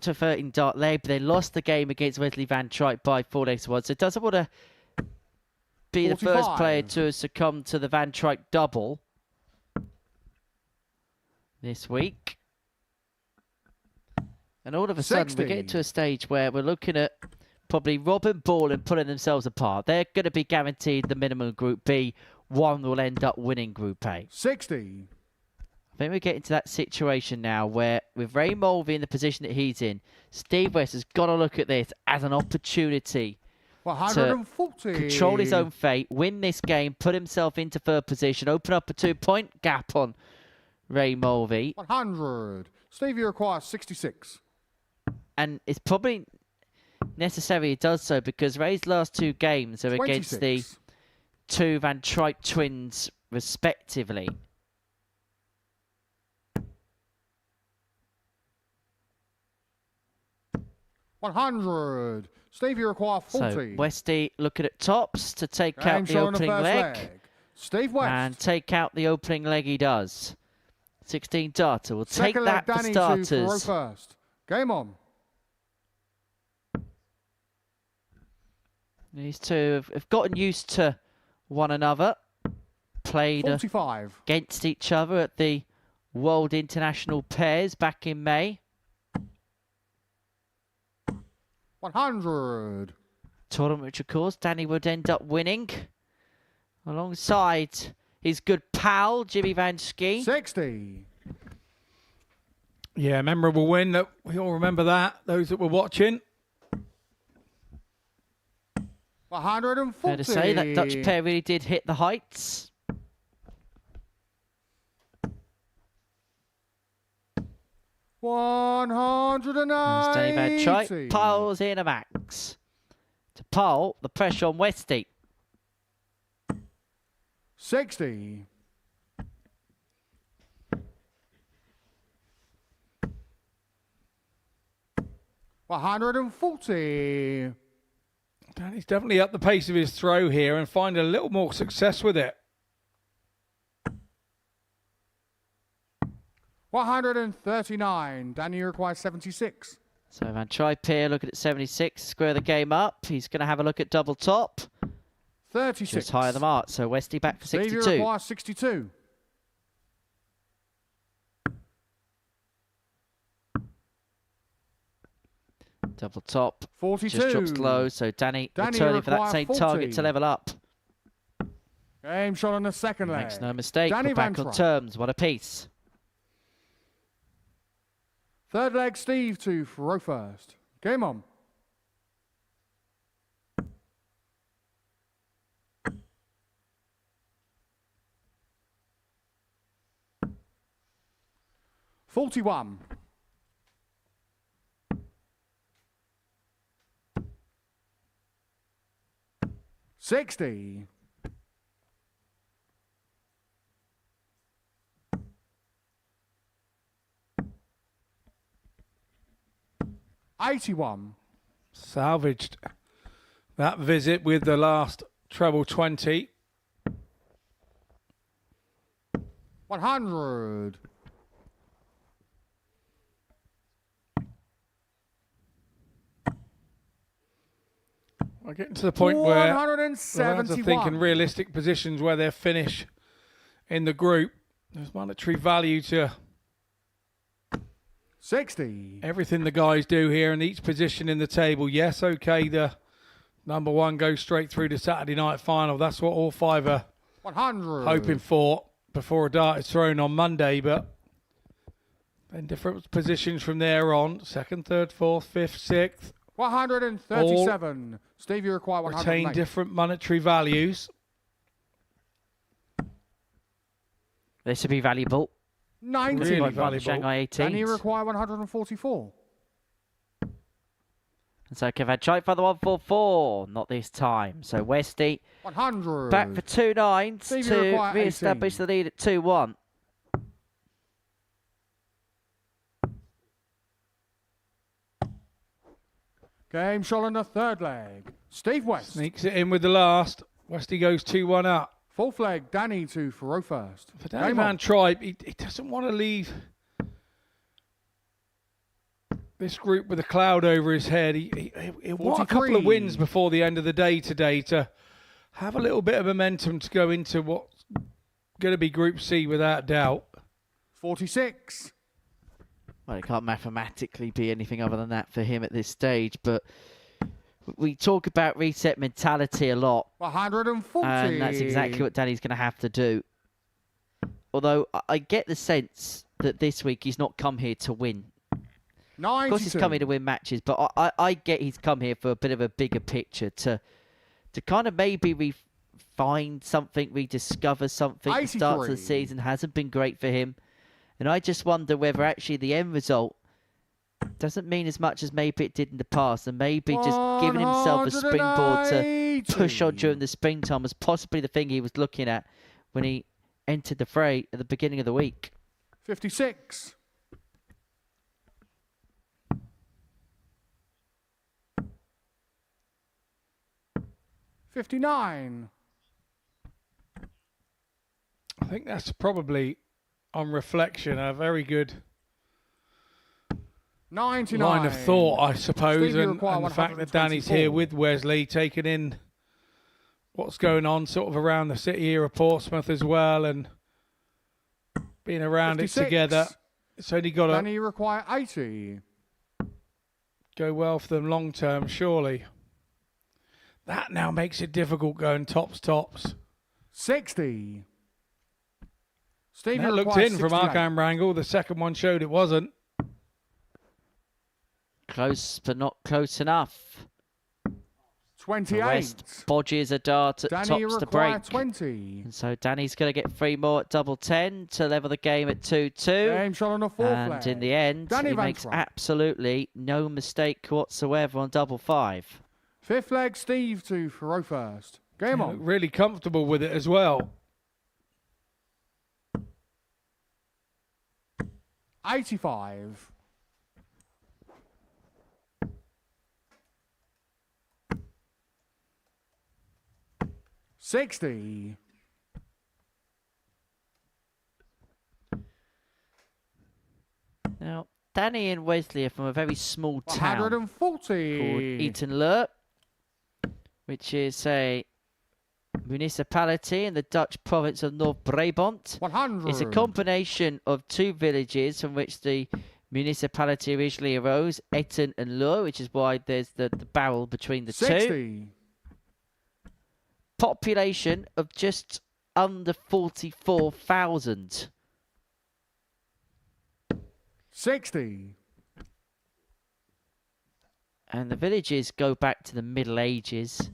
to a 13 dart leg, but they lost the game against Wesley Van Tripe by 4 legs to 1. So it doesn't want to be 45. the first player to succumb to the Van Tripe double this week. And all of a sudden, we're getting to a stage where we're looking at probably Rob and Boland pulling themselves apart. They're going to be guaranteed the minimum Group B. One will end up winning Group A. 60. I think we're getting to that situation now where, with Ray Mulvy in the position that he's in, Steve West has got to look at this as an opportunity 140. to control his own fate, win this game, put himself into third position, open up a 2-point gap on Ray Mulvy. 100. Steve, you require 66. And it's probably necessary he does so because Ray's last 2 games are 26. against the 2 Van Tripe twins, respectively. $100. Steve, you require 40. So Westy looking at tops to take out the opening leg. Steve West. And take out the opening leg he does. 16 darter. We'll take Second that leg, for Danny starters. to first. Game on. These two have gotten used to one another. Played 45. against each other at the World International Pairs back in May. 100. Tournament which, of course, Danny would end up winning alongside his good pal, Jimmy Van Ski. 60. Yeah, memorable win. That we all remember that, those that were watching. 140. Fair to say, that Dutch pair really did hit the heights. Danny Van Tripe piles in a max. To pile the pressure on Westy. 60. $140. Danny's definitely up the pace of his throw here and finding a little more success with it. 139. Danny requires 76. So Van Tripe here looking at 76, square the game up. He's going to have a look at double top. 36. Just higher the mark. So Westy back for 62. Stevie requires 62. Double top. 42. Just drops low. So Danny returning for that same 40. target to level up. Game shot on the second leg. Makes no mistake. Danny We're back Van on Tripe. terms. What a piece. Third leg, Steve to throw first. Game on. $41. 60. 81. Salvaged that visit with the last treble 20. 100. We're getting to the point where the lads are 171. thinking realistic positions where they'll finish in the group. There's monetary value to 60. everything the guys do here in each position in the table. Yes, okay, the number one goes straight through to Saturday night final. That's what all five are 100. hoping for before a dart is thrown on Monday, but in different positions from there on. Second, third, fourth, fifth, sixth. 137. Steve, you require 108. Retain different monetary values. This would be valuable. 90. Really Like valuable. Shanghai 18. And you require 144. And so Kev had Tripe for the 144. Not this time. So Westy 100. back for 2-9 Steve, you to require re-establish 18. the lead at 2-1. Game shot in the third leg. Steve West. Sneaks it in with the last. Westy goes 2-1 up. Fourth leg, Danny to Thoreau first. For Danny Game Van on. Tripe, he doesn't want to leave this group with a cloud over his head. He wants a couple of 43. wins before the end of the day today to have a little bit of momentum to go into what's going to be Group C without doubt. 46. Well, it can't mathematically be anything other than that for him at this stage, but we talk about reset mentality a lot, 140. and that's exactly what Danny's going to have to do. Although I get the sense that this week he's not come here to win. 92. Of course he's come here to win matches, but I get he's come here for a bit of a bigger picture to kind of maybe find something, rediscover something. The start of the 83. season hasn't been great for him. And I just wonder whether actually the end result doesn't mean as much as maybe it did in the past, and maybe just giving himself a springboard to 180. push on during the springtime was possibly the thing he was looking at when he entered the fray at the beginning of the week. 56. $59. I think that's probably, on reflection, a very good 99. line of thought, I suppose, Steve, you and require the fact that Danny's here 124. with Wesley, taking in what's going on sort of around the city here of Portsmouth as well, and being around 56. it together. It's only got to Danny, you require 80. go well for them long term, surely. That now makes it difficult going tops. 60. Steve, That you looked require in from our 68. camera angle. The second one showed it wasn't. Close, but not close enough. 28. West bodges a dart at Danny, you tops to require break. 20. And so Danny's going to get 3 more at double 10 to level the game at 2-2. Game shot on the fourth And leg. in the end, Danny he Van makes Tripe. absolutely no mistake whatsoever on double 5. Fifth leg, Steve to Thoreau first. Game They on. look really comfortable with it as well. 85. $60. Now, Danny and Wesley are from a very small town called 140. Etten-Leur, which is a municipality in the Dutch province of North Brabant. 100. It's a combination of 2 villages from which the municipality originally arose, Etten and Leur, which is why there's the barrel between the 2. 60. Population of just under 44,000. 60. And the villages go back to the Middle Ages.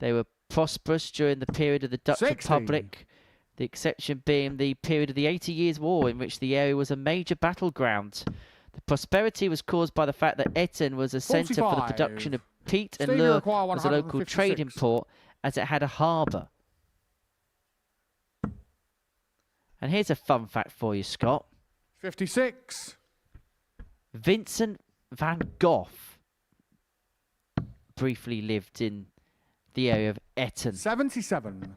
They were prosperous during the period of the Dutch 60. Republic, the exception being the period of the 80 Years' War, in which the area was a major battleground. The prosperity was caused by the fact that Etten was a centre for the 45. production of peat, and Steve, you Leur require was a local trade 156. import, as it had a harbour. And here's a fun fact for you, Scott. 56. Vincent van Gogh briefly lived in the area of Etten. 77.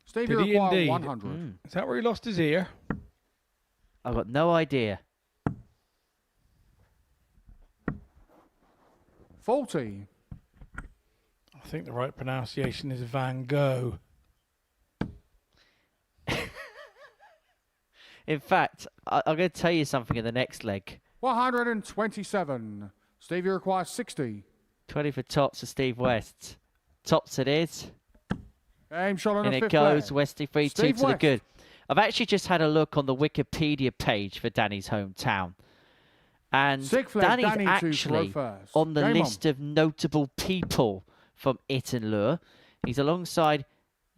Steve, Did you he require indeed? 100. Is that where he lost his ear? I've got no idea. 40. I I think the right pronunciation is Van Gogh. In fact, I'm going to tell you something in the next leg. 127. Steve, you require 60. 20 for tops for Steve West. Tops it is. Game shot on And the it fifth goes leg. Westy 3-2 Steve to the West. good. I've actually just had a look on the Wikipedia page for Danny's hometown. And Sixth leg, Danny's Danny to actually throw first. on the Game list of notable people from Ittenleur. He's alongside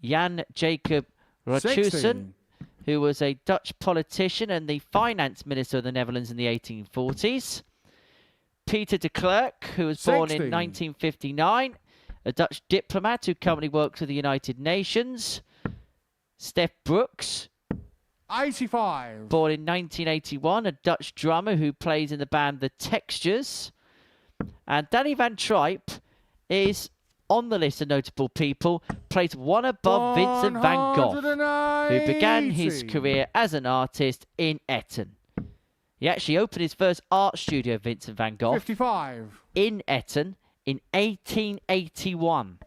Jan Jacob Rochussen, 60. who was a Dutch politician and the finance minister of the Netherlands in the 1840s. Peter de Klerk, who was born in 60. 1959, a Dutch diplomat who currently works with the United Nations. Steph Brooks, 85. born in 1981, a Dutch drummer who plays in the band The Textures. And Danny Van Tripe is on the list of notable people, placed one above Vincent van Gogh, who began his 180. career as an artist in Etten. He actually opened his first art studio, Vincent van Gogh, 55. in Etten in 1881.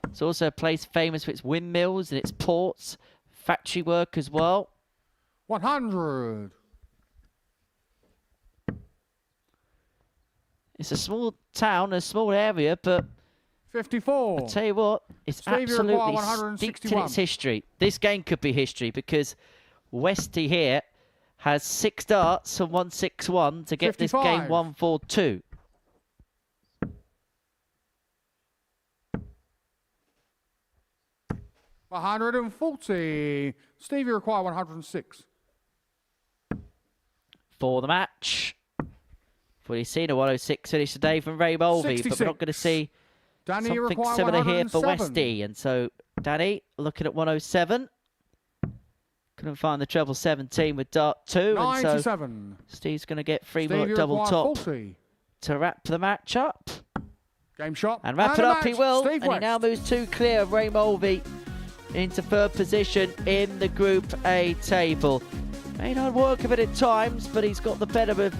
It's also a place famous for its windmills and its ports, factory work as well. 100. It's a small town, a small area, but 54. I'll tell you what, it's Steve, you require absolutely steeped in 161. its history. This game could be history because Westy here has 6 darts and 161 to get this game 55. 1-4-2. $140. Steve, you require 106. For the match. We've seen a 106 finish today from Ray Mulvy, but we're not going to 66. see Danny, you something require similar here for 107. Westy. And so, Danny, looking at 107. Couldn't find the treble 17 with dart 2. And so 97. Steve's going to get 3 Steve, more you double require top 40. to wrap the match up. Game shot. And wrap it the up he match. will. Steve And he now West. moves 2 clear of Ray Mulvy into 3rd position in the Group A table. Made hard work of it at times, but he's got the better of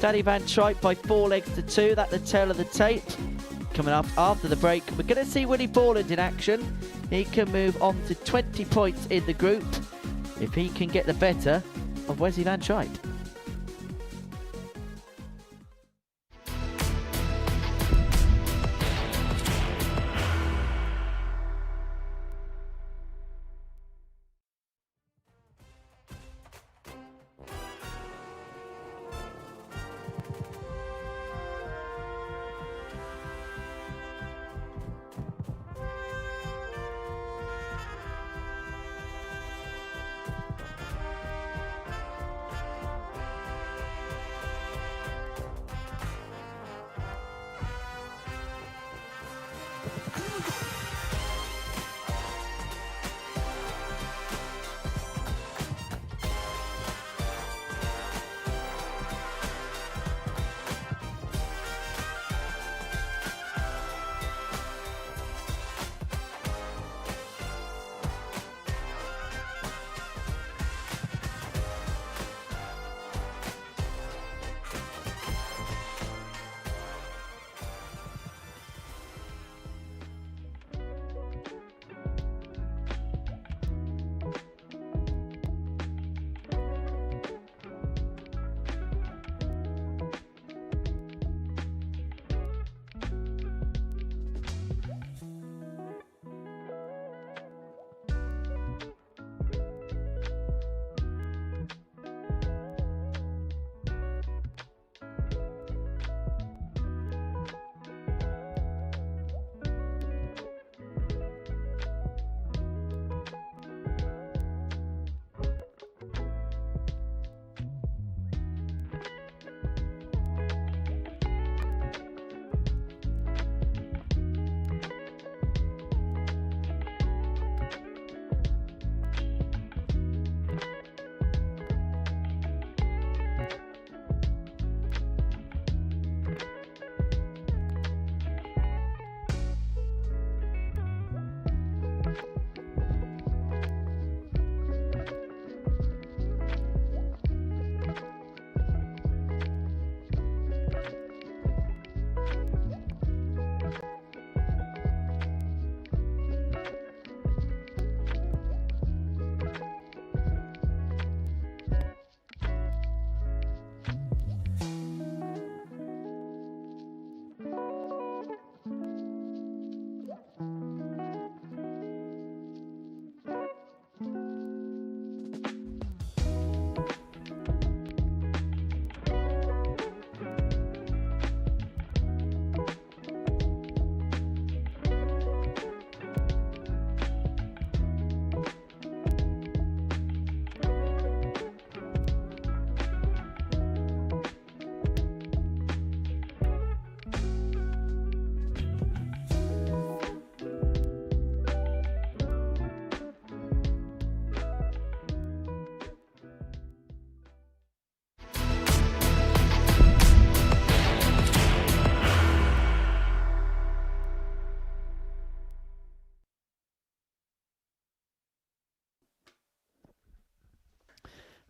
Danny Van Tripe by 4 legs to 2. That's the tail of the tape. Coming up after the break, we're going to see Willie Boland in action. He can move on to 20 points in the group if he can get the better of Wesley Van Tripe.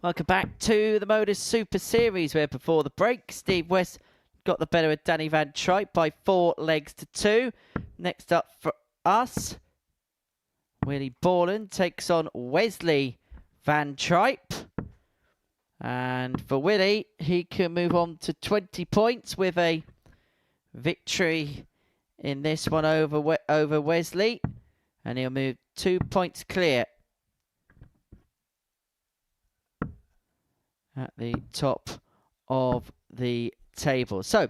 Welcome back to the Modus Super Series, where before the break, Steve West got the better of Danny Van Tripe by 4 legs to 2. Next up for us, Willie Boland takes on Wesley Van Tripe. And for Willie, he can move on to 20 points with a victory in this one over Wesley. And he'll move 2 points clear at the top of the table. So,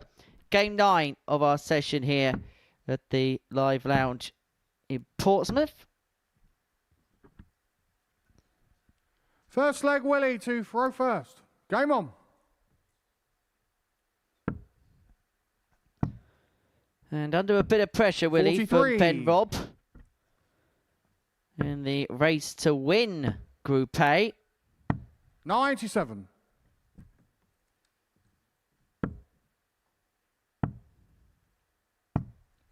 game 9 of our session here at the Live Lounge in Portsmouth. First leg, Willie to throw first. Game on. And under a bit of pressure, Willie, 43. from Ben Robb. In the race to win Group A. 97.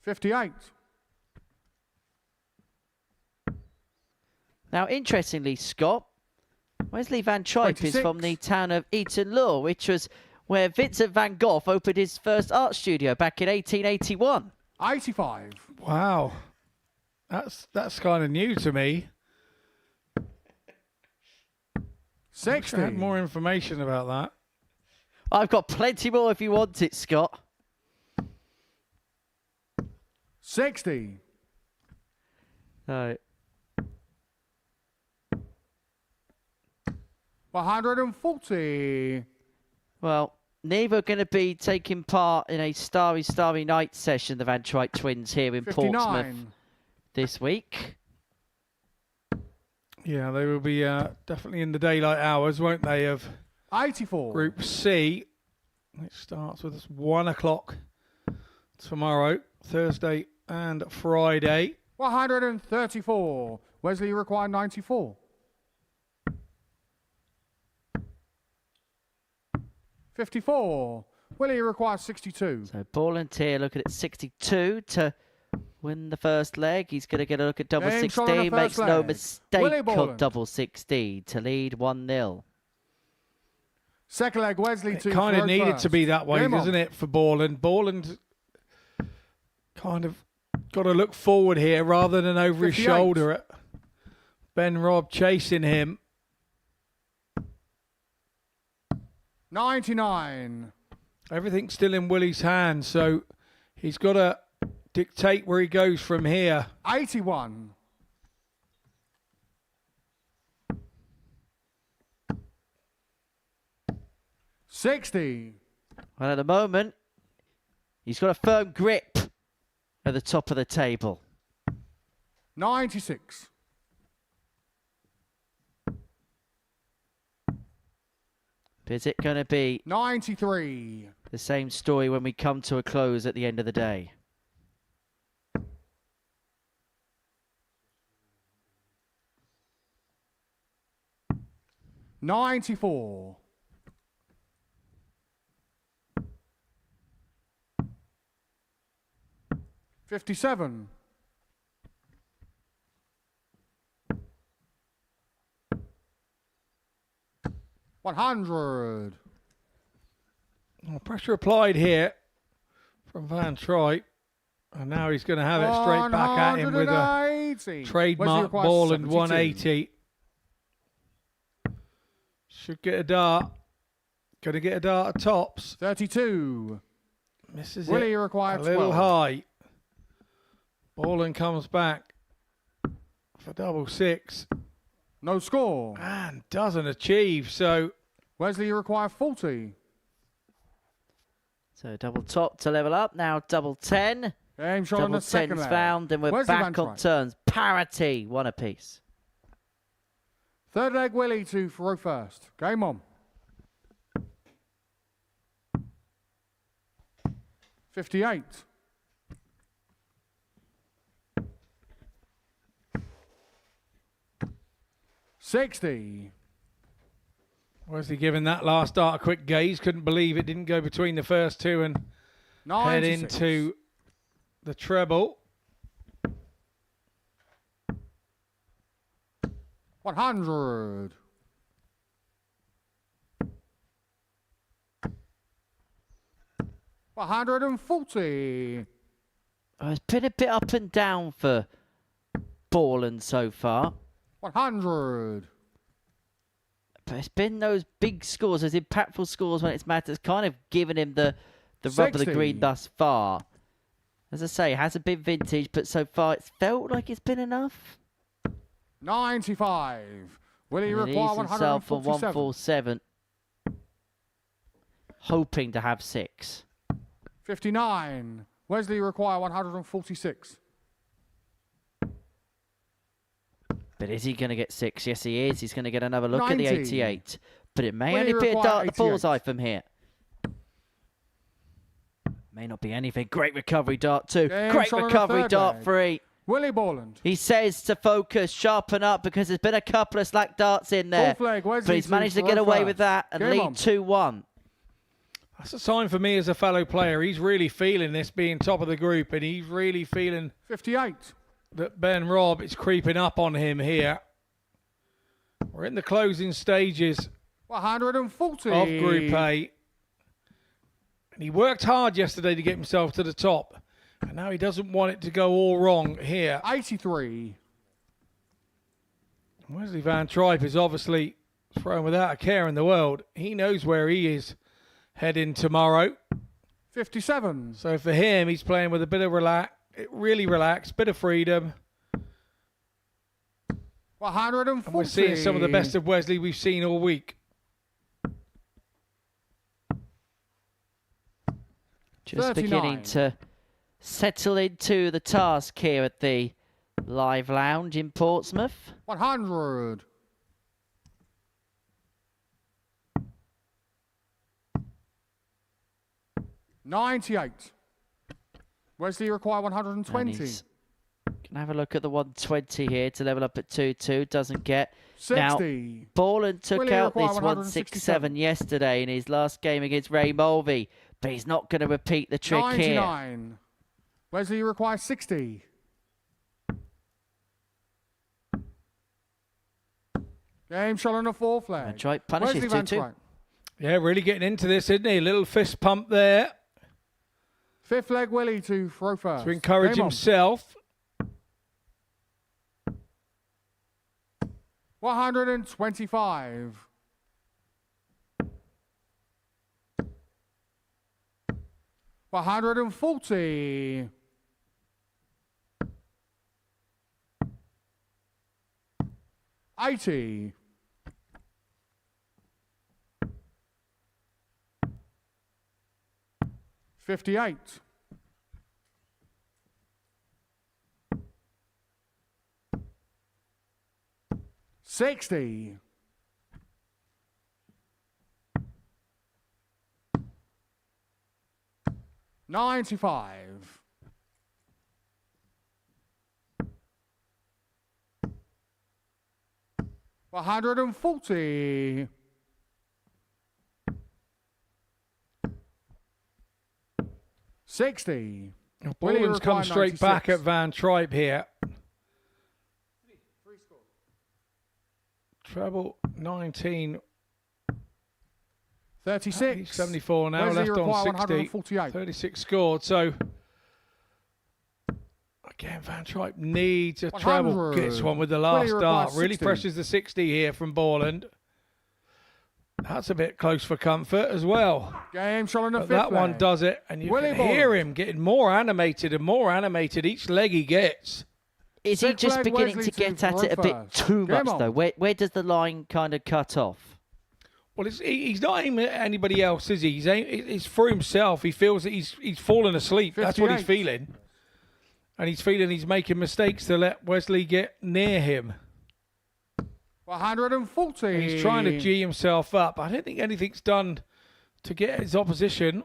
$58. Now, interestingly, Scott, Wesley Van Tripe 26. is from the town of Eton Law, which was where Vincent van Gogh opened his first art studio back in 1881. 85. Wow. That's kind of new to me. 60. I have more information about that. I've got plenty more if you want it, Scott. 60. No. 140. Well, neither are going to be taking part in a Starry Night session, the Van Tripe twins here in 59. Portsmouth this week. Yeah, they will be definitely in the daylight hours, won't they, of 84. Group C. It starts with 1 o'clock tomorrow, Thursday and Friday. 134. Wesley required 94. 54. Willie requires 62. So Boland here looking at 62 to win the first leg. He's going to get a look at double Game shot on 16. the Makes first no leg. mistake Willie on Boland. double 16 to lead 1-0. Second leg, Wesley It to kind of throw needed first. to be that way, Game on. doesn't it, for Boland? Boland kind of got to look forward here rather than over his 58. shoulder at Ben Robb chasing him. 99. Everything's still in Willie's hands, so he's got to dictate where he goes from here. 81. 60. Well, at the moment, he's got a firm grip at the top of the table. 96. 'Is it going to be 93. the same story when we come to a close at the end of the day? $94. 57. 100. Well, pressure applied here from Van Tripe. And now he's going to have it straight back at him with a 180. trademark Wesley ball requires and 72. 180. Should get a dart. Going to get a dart at tops. 32. Misses Willie it required a little 12. high. Boland comes back for double 6 No score. and doesn't achieve. So Wesley required 40. So double top to level up. Now double 10. Game shot on Double the second 10's leg. found, and we're Wesley Van back on Tripe. turns. Parity, one apiece. Third leg, Willie to throw first. Game on. 58. 60. Wesley giving that last dart a quick gaze. Couldn't believe it didn't go between the first two and head 96. into the treble. 100. 140. Oh, it's been a bit up and down for Boland so far. 100. But it's been those big scores, those impactful scores when it's mattered, kind of given him the rub of the 60. green thus far. As I say, it hasn't been vintage, but so far it's felt like it's been enough. 95. Will he And require he's himself on 147? 147. Hoping to have 6. 59. Wesley require 146. But is he going to get 6? Yes, he is. He's going to get another look 90. at the 88. But it may Will he only be a require dart at the 88? bullseye from here. May not be anything. Great recovery, dart 2. Game Great shot on the recovery, third dart leg. 3. Willie Boland. He says to focus, sharpen up, because there's been a couple of slack darts in there. Fourth leg, Wesley But he's managed to get away with that and Game lead on. 2-1. That's a sign for me as a fellow player. He's really feeling this being top of the group, and he's really feeling 58. that Ben Robb is creeping up on him here. We're in the closing stages 140. of Group A. And he worked hard yesterday to get himself to the top. And now he doesn't want it to go all wrong here. 83. Wesley Van Tripe is obviously thrown without a care in the world. He knows where he is heading tomorrow. 57. So for him, he's playing with a bit of really relaxed, bit of freedom. 140. And we're seeing some of the best of Wesley we've seen all week. Just 39. beginning to settle into the task here at the Live Lounge in Portsmouth. 100. $98. Wesley require 120. Can have a look at the 120 here to level up at 2-2. Doesn't get. 60. Now, Boland took Will he out require this 167 167 yesterday in his last game against Ray Mulvy, but he's not going to repeat the trick here. 99. Wesley requires 60. Game shot on the fourth flag. Van Tripe punishes Wesley Van 2-2. Tripe. Yeah, really getting into this, isn't he? A little fist pump there Fifth leg Willie to throw first. to encourage Game on. himself. 125. 140. 80. 58. 60. 95. 140. 60. Boland's come straight back at Van Tripe here. Treble 19. 36. He's 74 now, Wesley left require on 60. 148. 36 scored. So again, Van Tripe needs a treble. 100. Gets one with the Willie last requires dart. Really 60. pressures the 60 here from Boland. That's a bit close for comfort as well. Game shot on the But fifth that one leg. does it, and you Willie can hear Boland. him getting more animated and more animated each leg he gets. Is he Sixth just leg, beginning Wesley to get to at it a throw bit first. too Game much, on. though? Where does the line kind of cut off? Well, he's not aiming at anybody else, is he? It's for himself. He feels that he's fallen asleep. That's what he's 58. feeling. And he's feeling he's making mistakes to let Wesley get near him. 140. And he's trying to G himself up. I don't think anything's done to get his opposition.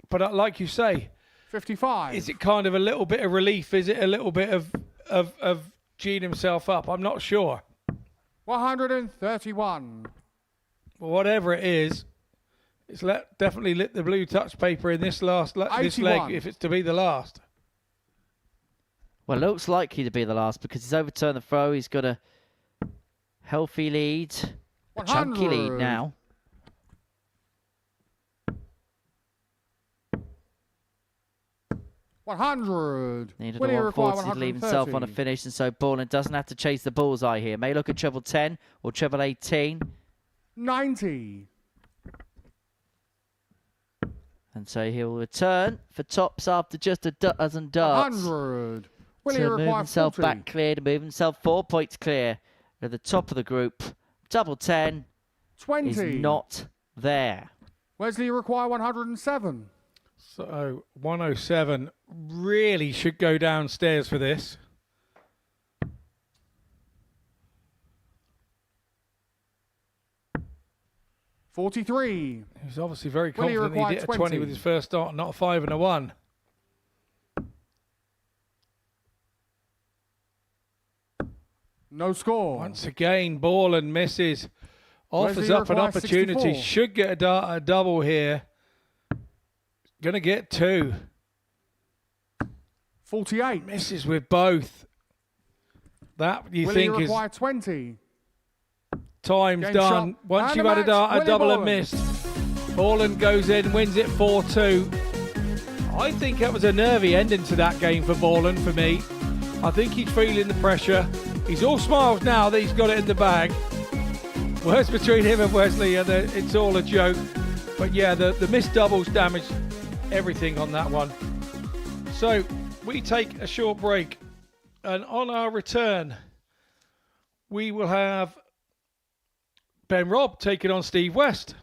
But like you say, 55. is it kind of a little bit of relief? Is it a little bit of G'ing himself up? I'm not sure. 131. But whatever it is, it's definitely lit the blue touch paper in this this leg 81. if it's to be the last. Well, looks likely to be the last because he's overturned the throw. He's got a healthy lead, a chunky lead 100. now. 100. Needed Will he a require 140 to leave himself on a 130? finish, and so Boland doesn't have to chase the bullseye here. May look at treble 10 or treble 18. 90. And so he'll return for tops after just a dozen darts. 100. Will he To move require himself 40? back clear, to move himself 4 points clear at the top of the group. Double 10 20. is not there. Wesley require 107. So 107 really should go downstairs for this. $43. He's obviously very Will he confident he require did a 20 with 20? his first start, not a 5 and a 1. No score. Once again, Boland misses. Offers Wesley up an requires opportunity. 64. Should get a double here. Going to get 2. 48. Misses with both. That you Will he think is require 20? time's Game done. shot. Once And you've a had a, match. a Willie double and Boland. missed, Boland goes in, wins it 4-2. I think that was a nervy ending to that game for Boland, for me. I think he's feeling the pressure. He's all smiles now that he's got it in the bag. Words between him and Wesley, and it's all a joke. But yeah, the missed doubles damaged everything on that one. So we take a short break, and on our return, we will have Ben Robb taking on Steve West.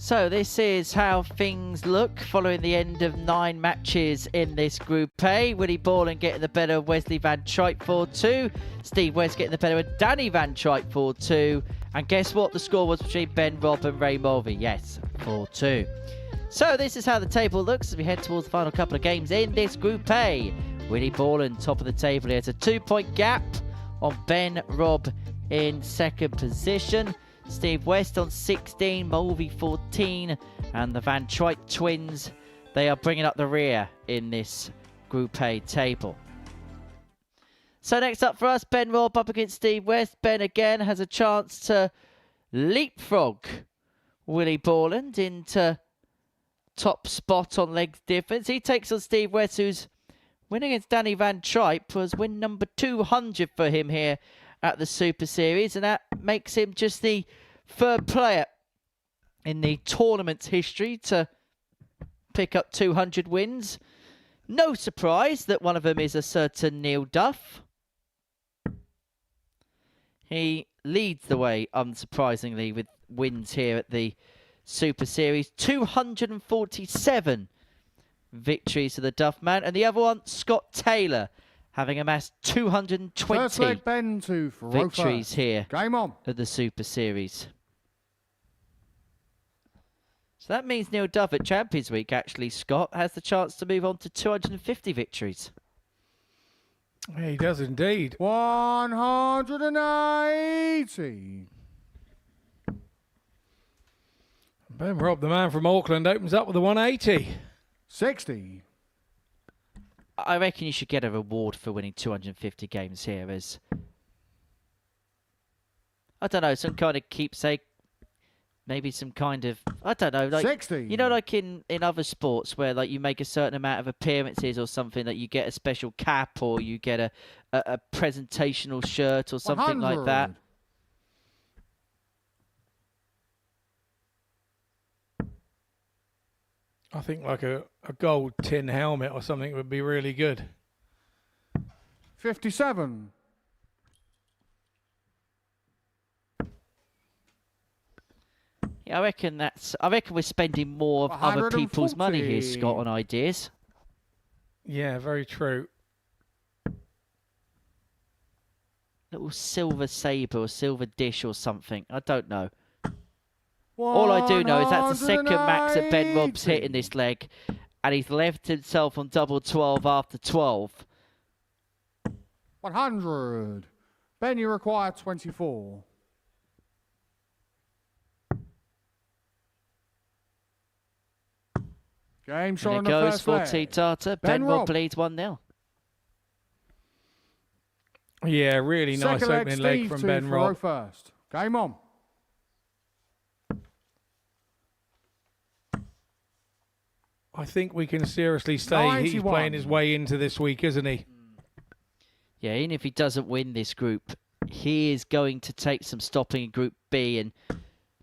So this is how things look following the end of 9 matches in this Group A. Willie Boland getting the better of Wesley Van Tripe 4-2. Steve West getting the better of Danny Van Tripe 4-2. And guess what the score was between Ben Robb and Ray Mulvy? Yes, 4-2. So this is how the table looks as we head towards the final couple of games in this Group A. Willie Boland top of the table here. It's a 2-point gap on Ben Robb in second position. Steve West on 16, Mulvy 14, and the Van Tripe twins, they are bringing up the rear in this Group A table. So next up for us, Ben Robb up against Steve West. Ben again has a chance to leapfrog Willie Boland into top spot on legs difference. He takes on Steve West, who's win against Danny Van Tripe was win number 200 for him here at the Super Series, and that makes him just the third player in the tournament's history to pick up 200 wins. No surprise that one of them is a certain Neil Duff. He leads the way, unsurprisingly, with wins here at the Super Series. 247 victories to the Duff man. And the other one, Scott Taylor, having amassed 220 Ben to victories here Game on. at the Super Series. So that means Neil Duff at Champions Week, actually, Scott, has the chance to move on to 250 victories. Yeah, he does indeed. 180. Ben Robb, the man from Auckland, opens up with a 180. 60. I reckon you should get a reward for winning 250 games here as, I don't know, some kind of keepsake. Maybe some kind of, I don't know, like 60. You know, like in other sports where like you make a certain amount of appearances or something, that you get a special cap or you get a presentational shirt or something 100. like that. I think like a gold tin helmet or something would be really good. 57. Yeah, I reckon we're spending more of other people's money here, 140. Scott, on ideas. Yeah, very true. Little silver saber or silver dish or something. I don't know. All I do know is that's the second max that Ben Robb's hit in this leg, and he's left himself on double 12 after 12. 100. Ben, you require 24. Game shot on And it the goes first for leg. T-Tata. Ben Robb leads 1-0. Yeah, really nice Second opening leg Steve from to Ben Thoreau Robb. first. Game on. I think we can seriously say he's 91. playing his way into this week, isn't he? Yeah, even if he doesn't win this group, he is going to take some stopping in Group B and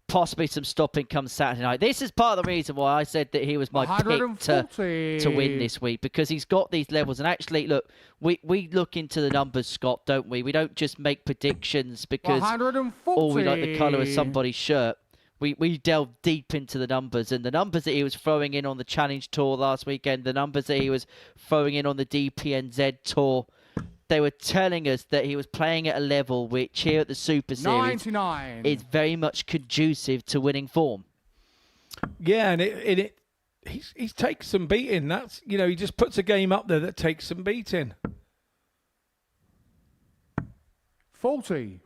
possibly some stopping come Saturday night. This is part of the reason why I said that he was my pick to win this week, because he's got these levels. And actually, look, we look into the numbers, Scott, don't we? We don't just make predictions because we like the colour of somebody's shirt. We delve deep into the numbers, and the numbers that he was throwing in on the Challenge Tour last weekend, the numbers that he was throwing in on the DPNZ Tour, they were telling us that he was playing at a level which here at the Super Series 99. is very much conducive to winning form. Yeah, and he's takes some beating. That's, you know, he just puts a game up there that takes some beating. 40.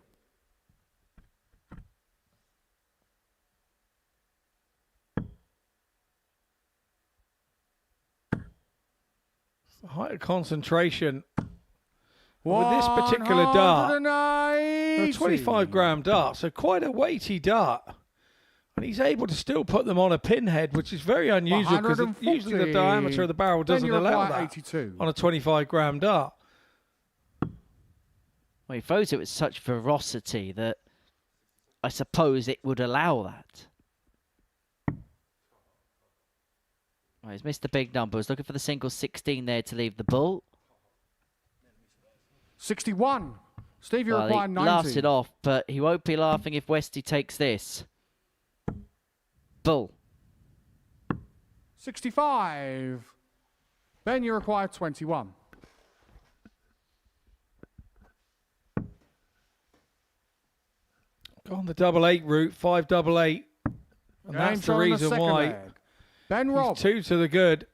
Height of concentration. With this particular dart, a 25 gram dart, so quite a weighty dart. And he's able to still put them on a pinhead, which is very unusual because usually the diameter of the barrel doesn't allow that 82. on a 25 gram dart. Well, he throws it with such ferocity that I suppose it would allow that. Well, he's missed the big numbers. Looking for the single 16 there to leave the bull. 61. Steve, you Well, require he 90. laughs it off, but he won't be laughing if Westy takes this. Bull. 65. Ben, you require 21. On the 8-8 route, 5-8. And that's the reason why Ben he's Robb. 2 to the good.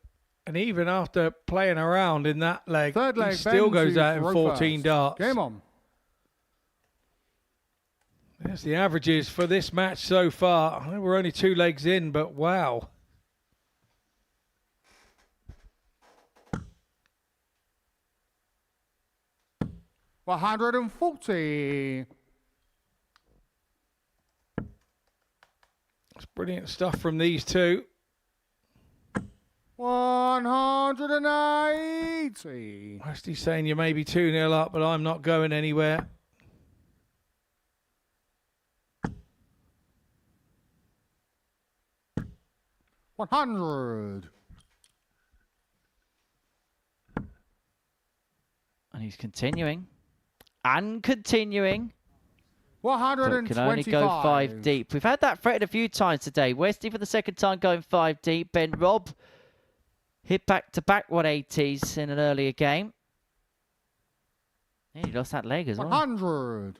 And even after playing around in that leg, Third leg, he still Ben goes to out in throw 14 first. darts. Game on. There's the averages for this match so far. I know we're only 2 legs in, but wow. $140. It's brilliant stuff from these two. 180. Westy's saying you may be 2-0 up, but I'm not going anywhere. $100. And he's continuing. And continuing. But 125. can only go 5 deep. We've had that threatened a few times today. Westy for the second time going 5 deep. Ben Robb hit back-to-back 180s in an earlier game. Yeah, he lost that leg as well. 100.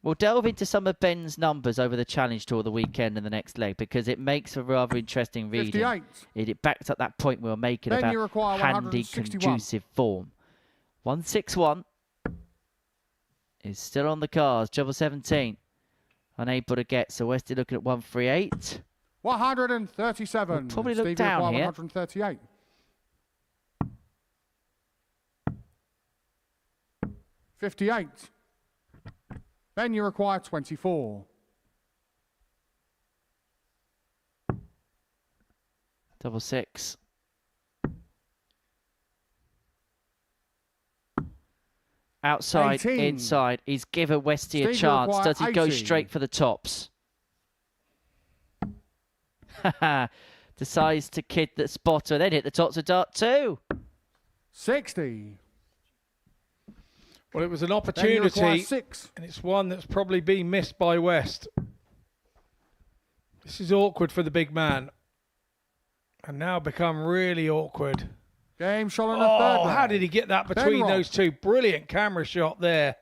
We'll delve into some of Ben's numbers over the Challenge Tour the weekend and the next leg because it makes a rather interesting reading. 58. It backs up that point we were making Ben, you about require handy, 161. conducive form. 161 is still on the cards. Double 17. Unable to get, so Westy looking at 138. 137. We'll probably look Steve, you down require here. 138. 58. Ben, you require 24. Double 6. Outside, 18. inside. He's given Westy a Steve, you chance. require Does he go 80. straight for the tops? Decides to kid that spotter, then hit the tops of dart 2. 60. Well, it was an Ben, you require opportunity, 6. and it's one that's probably been missed by West. This is awkward for the big man. And now become really awkward. Game shot on the third Oh, leg. how did he get that between Robb. those two? Brilliant camera shot there.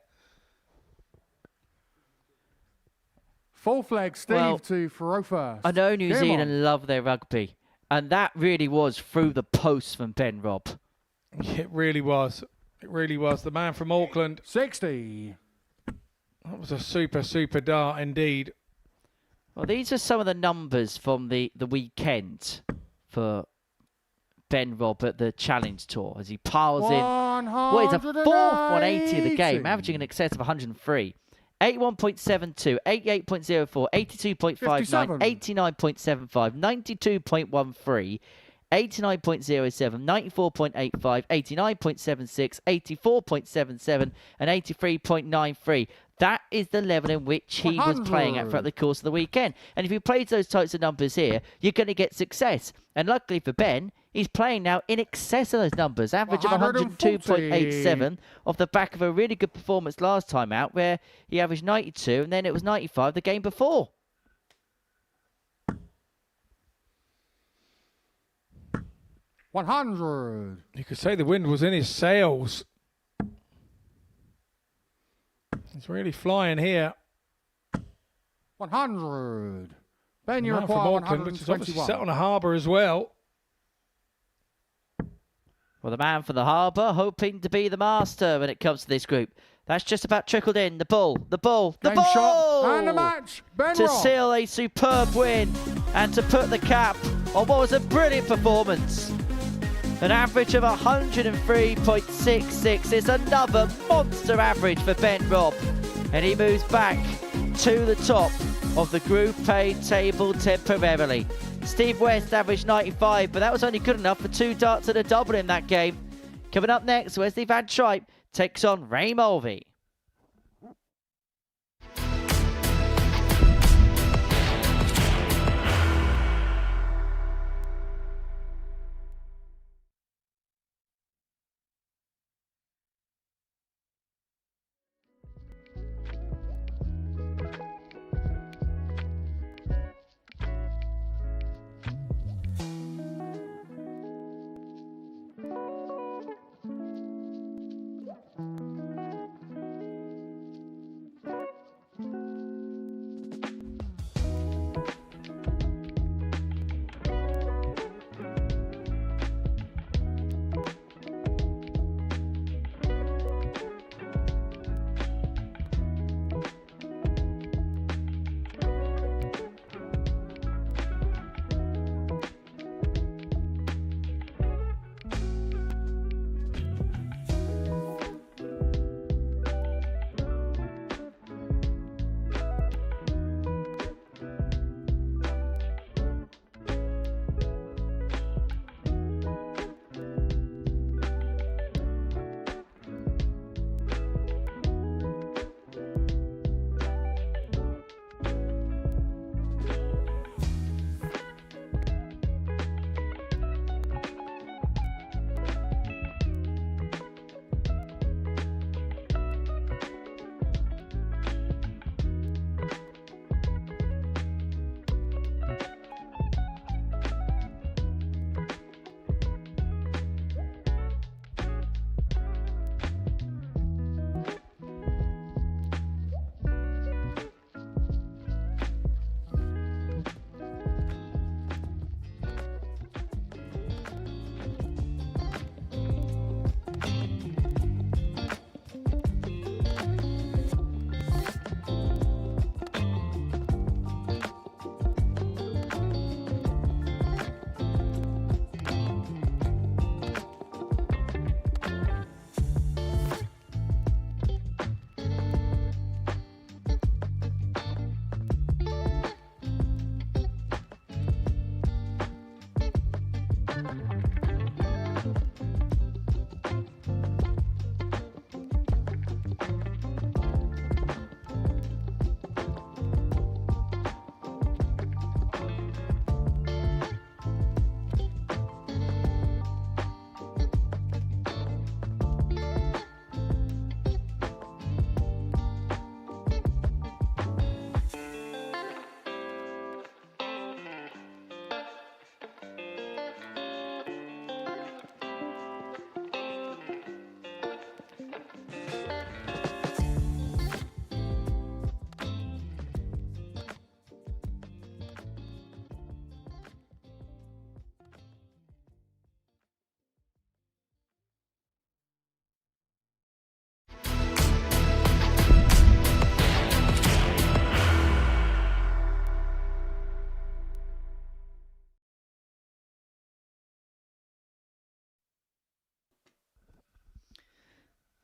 Fourth leg, Steve Well, to throw first. I know New Game Zealand on. love their rugby. And that really was through the post from Ben Robb. It really was. It really was. The man from Auckland. 60. That was a super, super dart indeed. Well, these are some of the numbers from the weekend for Ben Robb at the Challenge Tour as he piles in what is a fourth 180 of the game, averaging in excess of 103. 81.72, 88.04, 82.59, 89.75, 92.13, 89.07, 94.85, 89.76, 84.77, and 83.93. That is the level in which he was playing at throughout the course of the weekend. And if you played those types of numbers here, you're going to get success. And luckily for Ben, he's playing now in excess of those numbers. Average of 102.87 off the back of a really good performance last time out where he averaged 92 and then it was 95 the game before. $100. You could say the wind was in his sails. He's really flying here. 100. Ben, you Man from require Auckland, which is obviously 121. set on a harbour as well. Well, the man for the harbour hoping to be the master when it comes to this group. That's just about trickled in. The ball, the ball, the Game ball! shot and the match. Ben To Robb. seal a superb win and to put the cap on what was a brilliant performance. An average of 103.66 is another monster average for Ben Robb. And he moves back to the top of the Group A table temporarily. Steve West averaged 95, but that was only good enough for 2 darts and a double in that game. Coming up next, Wesley Van Tripe takes on Ray Mulvy.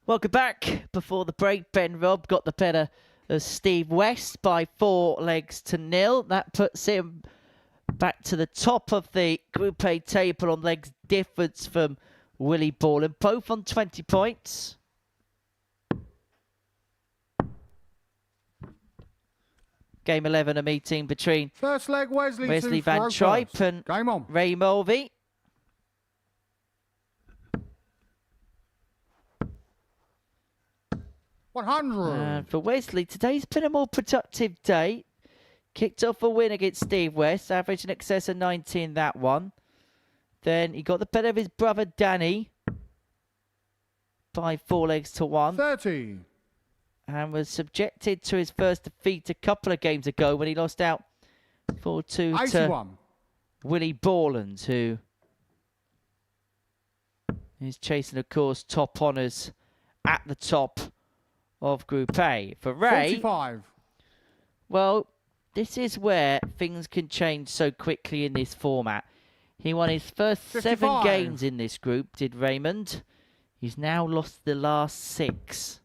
Welcome back. Before the break, Ben Robb got the better of Steve West by 4 legs to 0. That puts him back to the top of the Group A table on legs difference from Willie Boland, both on 20 points. Game 11, a meeting between First leg, Wesley Van Tripe and Game on. Ray Mulvy. And for Wesley, today's been a more productive day. Kicked off a win against Steve West, average in excess of 90 in that one. Then he got the better of his brother Danny by 4 legs to 1. 30. And was subjected to his first defeat a couple of games ago when he lost out 4-2 to Willie Boland, who is chasing, of course, top honours at the top of Group A. For Ray, 45. Well, this is where things can change so quickly in this format. He won his first 55. 7 games in this group, did Raymond. He's now lost the last 6.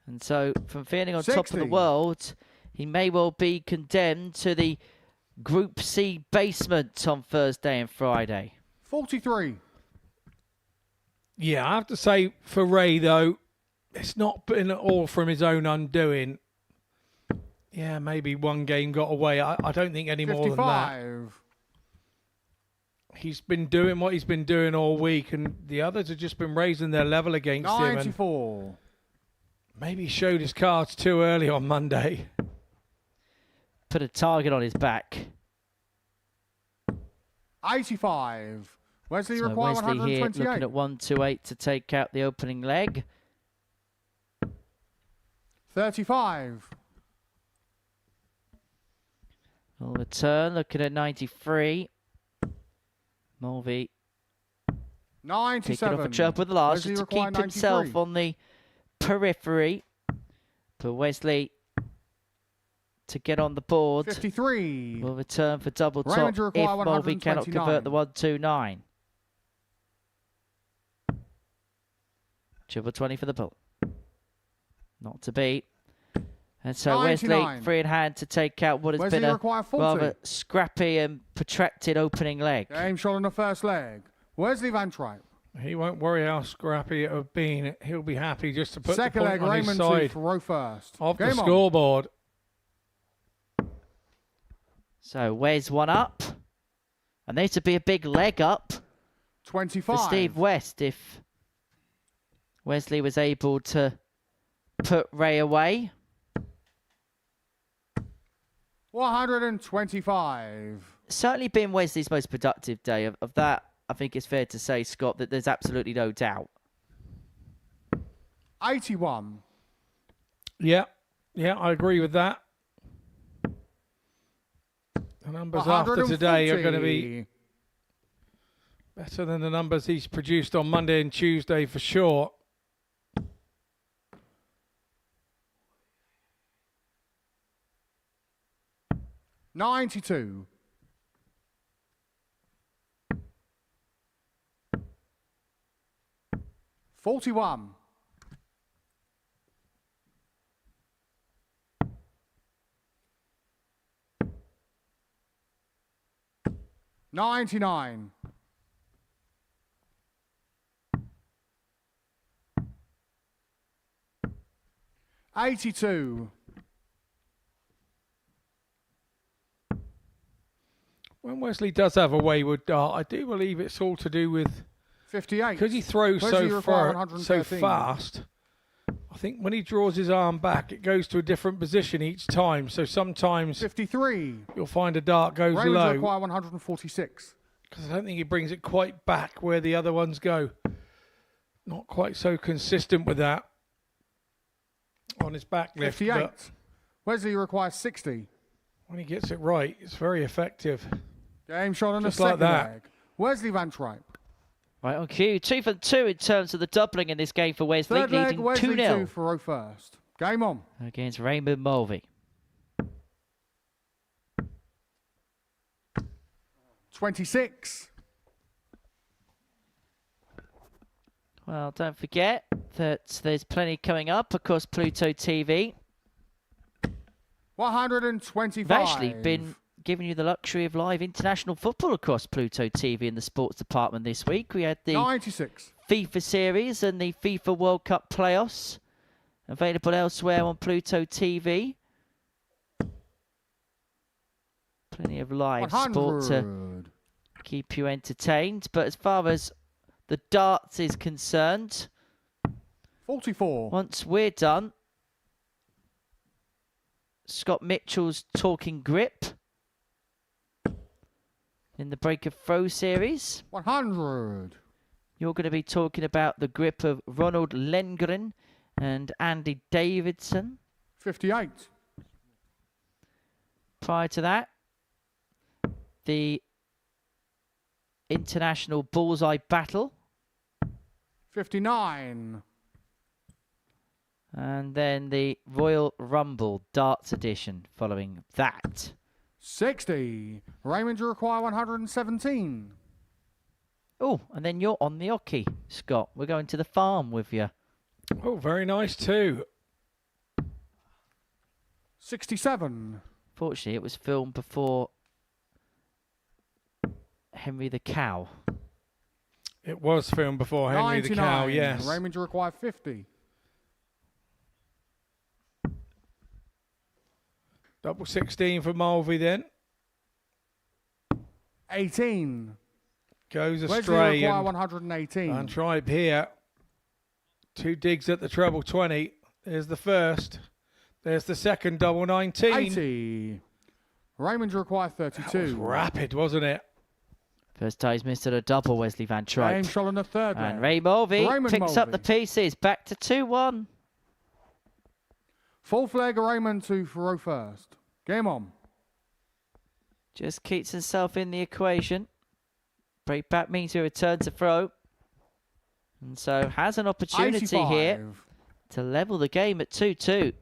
And so, from feeling on 60. top of the world, he may well be condemned to the Group C basement on Thursday and Friday. 43. Yeah, I have to say for Ray, though, it's not been all from his own undoing. Yeah, maybe one game got away. I don't think any more than that. He's been doing what he's been doing all week, and the others have just been raising their level against 94. him. And maybe he showed his cards too early on Monday. Put a target on his back. 85. Wesley So requires Wesley here 128. looking at 128 to take out the opening leg. 35. On the turn, looking at 93. Mulvy 97. kicking off a chirp with the last Wesley just to require keep himself 93. on the periphery. But Wesley to get on the board 53. will return for double top Raymond if require Mulvy cannot 129. convert the 129. Triple 20 for the pull. Not to beat. And so 99. Wesley free in hand to take out what has Wesley been a require 40. rather scrappy and protracted opening leg. Game shot on the first leg. Wesley Van Tripe. He won't worry how scrappy it have been. He'll be happy just to put Second the leg, point on his Raymond side to row first. of the Game on. scoreboard. So Wes one up. And this would be a big leg up 25. for Steve West if Wesley was able to put Ray away. 125. Certainly been Wesley's most productive day. Of that, I think it's fair to say, Scott, that there's absolutely no doubt. 81. Yeah, I agree with that. The numbers after today are going to be better than the numbers he's produced on Monday and Tuesday for sure. $92. $41. $99. $82. When Wesley does have a wayward dart, I do believe it's all to do with 58. because he throws Wesley so require far, so 113. fast. I think when he draws his arm back, it goes to a different position each time. So sometimes 53. you'll find a dart goes Raymond low require 146. because I don't think he brings it quite back where the other ones go. Not quite so consistent with that on his back lift. 58. But Wesley requires 60. when he gets it right, it's very effective. Game shot on Just the like second that. leg. Wesley Van Tripe. Right on cue. 2 for 2 in terms of the doubling in this game for Wesley, Third leg, leading Wesley 2-0 2 for row first. Game on. against Raymond Mulvy. 26. Well, don't forget that there's plenty coming up across Pluto TV. 125. We've actually been giving you the luxury of live international football across Pluto TV in the sports department this week. We had the 96. FIFA series and the FIFA World Cup playoffs available elsewhere on Pluto TV. Plenty of live 100. sport to keep you entertained. But as far as the darts is concerned, 44. once we're done, Scott Mitchell's talking grip in the break of throw series. 100. You're going to be talking about the grip of Ronald Lengren and Andy Davidson. 58. Prior to that, the International Bullseye Battle. 59. And then the Royal Rumble Darts Edition following that. 60. Raymond, you require 117. Oh, and then you're on the hockey, Scott. We're going to the farm with you. Oh, very nice too. 67. Fortunately, it was filmed before Henry the Cow. It was filmed before Henry 99. the Cow, yes. Raymond, you require 50. Double 16 for Mulvy then. 18. Goes Wesley astray. require And 118. Tripe here. 2 digs at the treble 20. There's the first. There's the second double 19. 80. Raymond, you require 32. That was rapid, wasn't it? First time he's missed at a double, Wesley Van Tripe. James Scholl in the third And leg. Ray Mulvey Raymond picks up the Mulvey. pieces. Back to 2-1. Fourth leg, Raymond to throw first. Game on. Just keeps himself in the equation. Break back means a return to throw. And so has an opportunity 85. here to level the game at 2-2.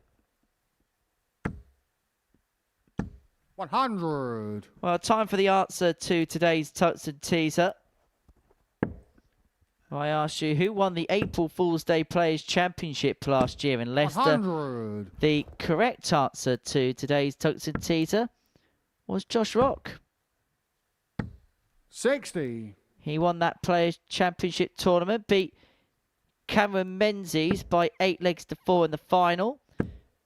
100. Well, time for the answer to today's Tungsten Teaser. I asked you who won the April Fool's Day Players' Championship last year in Leicester. 100. The correct answer to today's Tungsten Teaser was Josh Rock. 60. He won that Players' Championship tournament, beat Cameron Menzies by 8 legs to 4 in the final,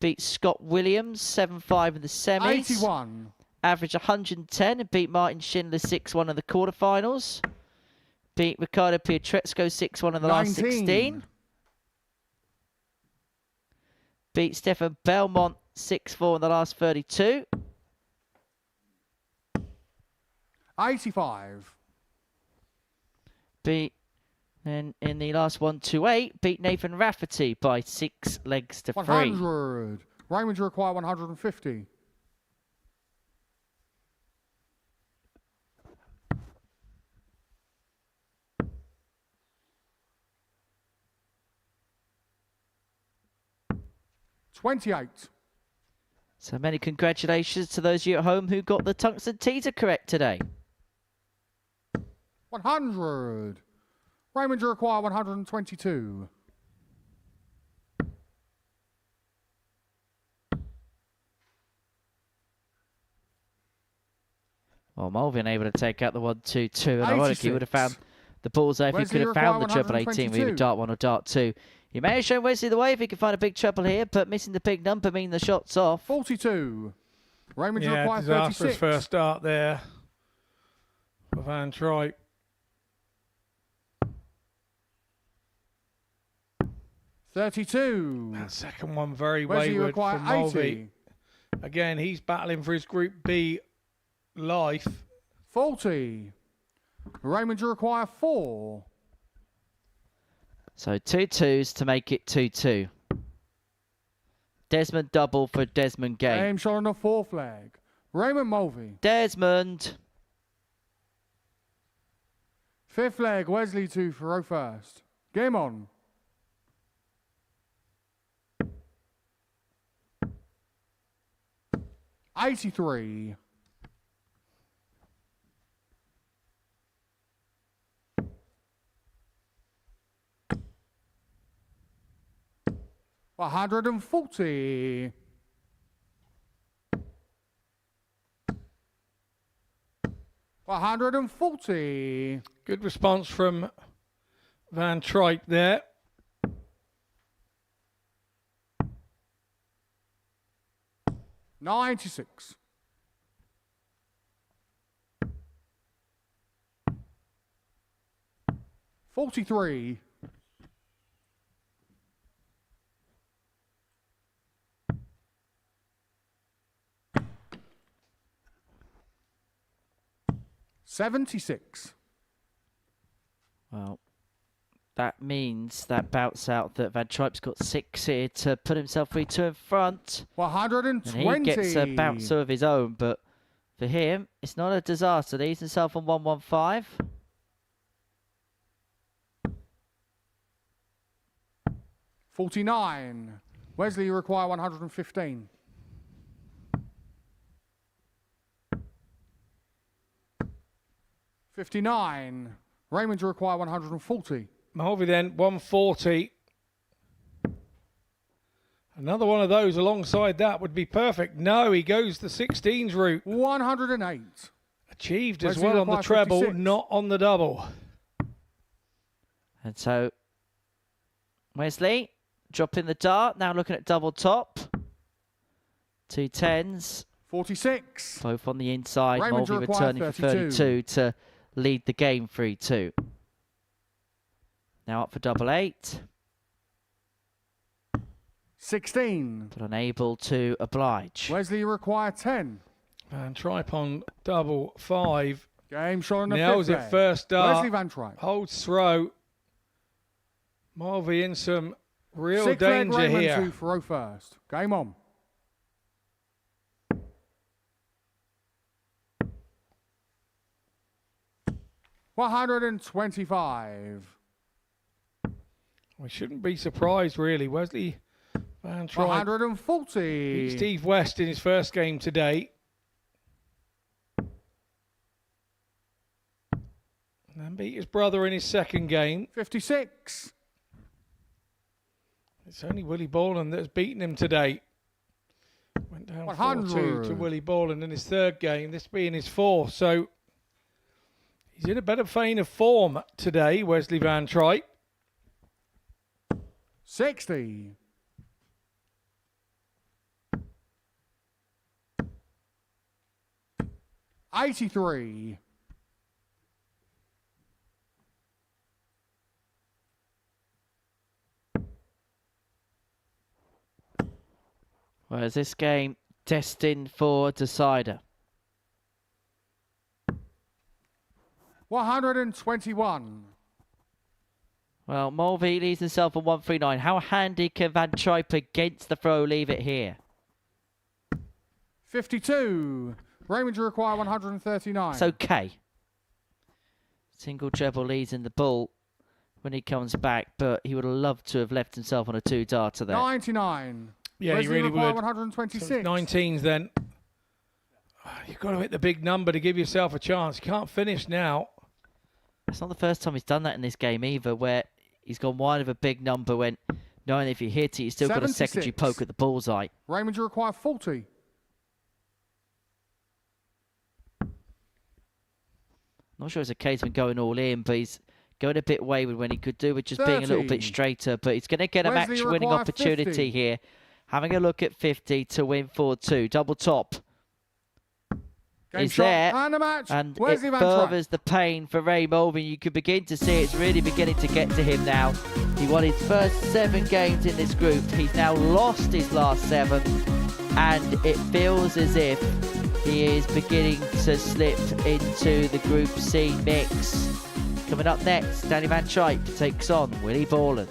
beat Scott Williams 7-5 in the semis, 81. averaged 110 and beat Martin Schindler 6-1 in the quarterfinals, beat Ricardo Pietrezco 6-1 in the last 16, beat Stefan Belmont 6-4 in the last 32, 85. beat, and in the last 1-2-8, beat Nathan Rafferty by 6 legs to 3. 100. Raymond, you require 150. $28. So many congratulations to those of you at home who got the Tungsten Teaser correct today. 100. Raymond, you require 122. Well, Mulvey able to take out the 1-2-2, and ironically would have found the bullseye if he Wesley could have found the require treble 18 with either 122. dart 1 or dart 2. He may have shown Wesley the way if he could find a big treble here, but missing the big number means the shot's off. 42. Raymond, you Yeah, require disastrous 36. first start there for Van Tripe. 32. That second one very Wesley, you wayward require from Mulvey. 80. Again, he's battling for his Group B life. 40. Raymond, you require 4. So 2-2s to make it 2-2. Desmond double for Desmond Gay. James Scholl on the fourth leg. Raymond Mulvey. Desmond. Fifth leg, Wesley to throw first. Game on. $83. 140. $140. Good response from Van Tripe there. $96. $43. $76. Well, that means that bounce out that Van Tripe's got 6 here to put himself 3-2 in front. 120. And he gets a bouncer of his own, but for him, it's not a disaster. He's himself on 115. $49. Wesley, you require 115. $59. Raymond, you require 140. Mulvy then, 140. Another one of those alongside that would be perfect. No, he goes the 16s route. 108. Achieved as Wesley well on the requires treble, 56. not on the double. And so, Wesley dropping the dart, now looking at double top. 2 10s. 46. Both on the inside. Raymond Mulvy required returning for 32 to lead the game 3-2. Now up for double 8. 16. But unable to oblige. Wesley, you require 10. Van Tripe on double 5. Game shot on the Nails fifth it leg. first dart. Wesley Van Tripe. Holds throw. Mulvy in some real Sixth leg, danger Raymond here. 2 for first. Game on. $125. We shouldn't be surprised, really. Wesley Van Tripe 140. beat Steve West in his first game today. And then beat his brother in his second game. 56. It's only Willie Boland that's beaten him today. Went down 4-2 to 100. Willie Boland in his third game, this being his fourth. So he's in a better vein of form today, Wesley Van Tripe. 60. $83. Whereas this game destined for a decider. 121. Well, Mulvy leaves himself on 139. How handy can Van Tripe against the throw leave it here? 52. Raymond, you require 139. It's okay. Single treble leads in the bull when he comes back, but he would have loved to have left himself on a 2-darter there. 99. Yeah, Wesley he really require would. 126. So 19s then. You've got to hit the big number to give yourself a chance. You can't finish now. It's not the first time he's done that in this game either, where he's gone wide of a big number when knowing if you hit it, you've still got a 76. secondary poke at the bullseye. Raymond, you require 40. Not sure it's a case of going all in, but he's going a bit wayward when he could do with just being a little bit 30. straighter. But he's going to get a Wesley match-winning require opportunity 50. here. Having a look at 50 to win 4-2. Double top Game is shot there, and a match. and Wesley it Van Tripe. furthers the pain for Ray Mulvy. You can begin to see it's really beginning to get to him now. He won his first 7 games in this group. He's now lost his last 7, and it feels as if he is beginning to slip into the Group C mix. Coming up next, Danny Van Tripe takes on Willie Boland.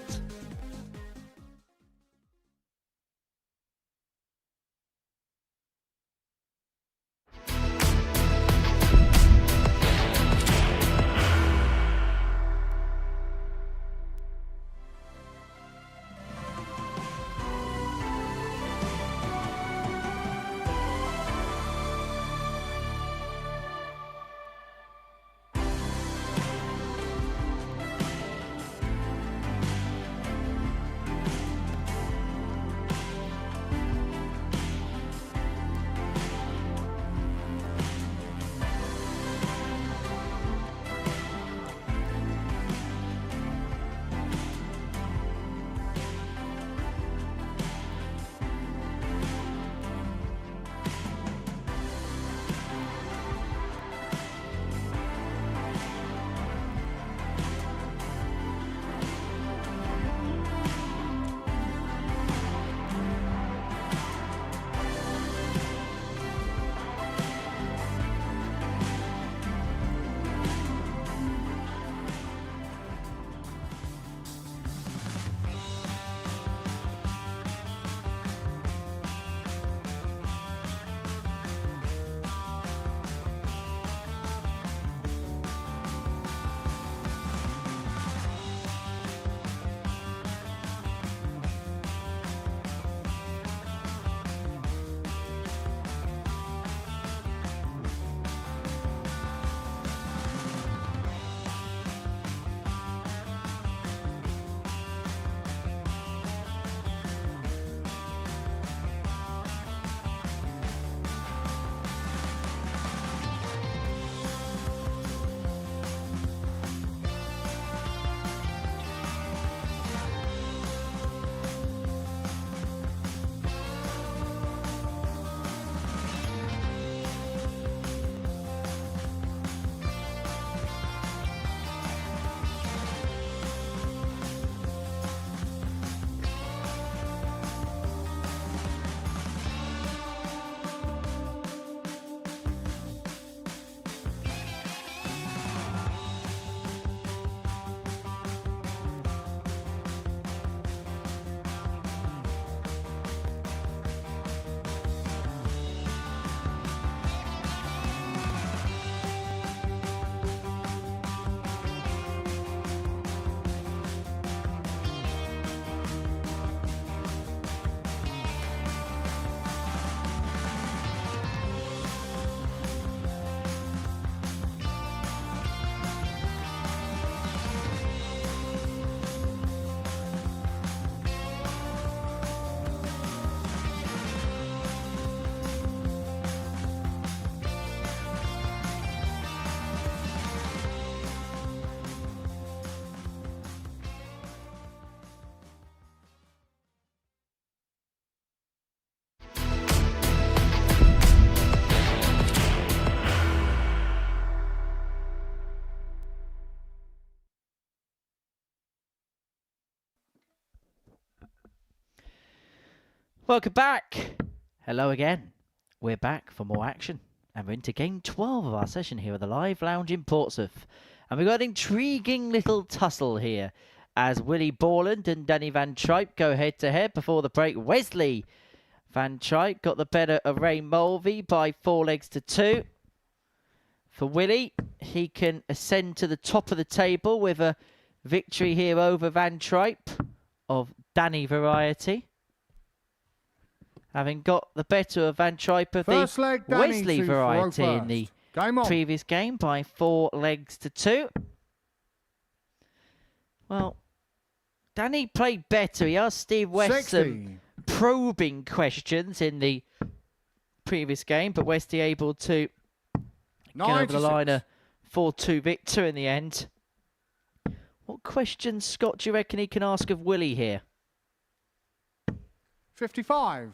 Welcome back. Hello again. We're back for more action. And we're into game 12 of our session here at the Live Lounge in Portsmouth. And we've got an intriguing little tussle here as Willie Boland and Danny Van Tripe go head-to-head before the break. Wesley Van Tripe got the better of Ray Mulvy by 4 legs to 2. For Willie, he can ascend to the top of the table with a victory here over Van Tripe of Danny variety. Having got the better of Van Tripe of First the leg, Danny Wesley to variety throw in the first. previous game by 4 legs to 2. Well, Danny played better. He asked Steve West some probing questions in the previous game, but Westy able to get over the line, a 4-2 victor in the end. What questions, Scott, do you reckon he can ask of Willie here? 55.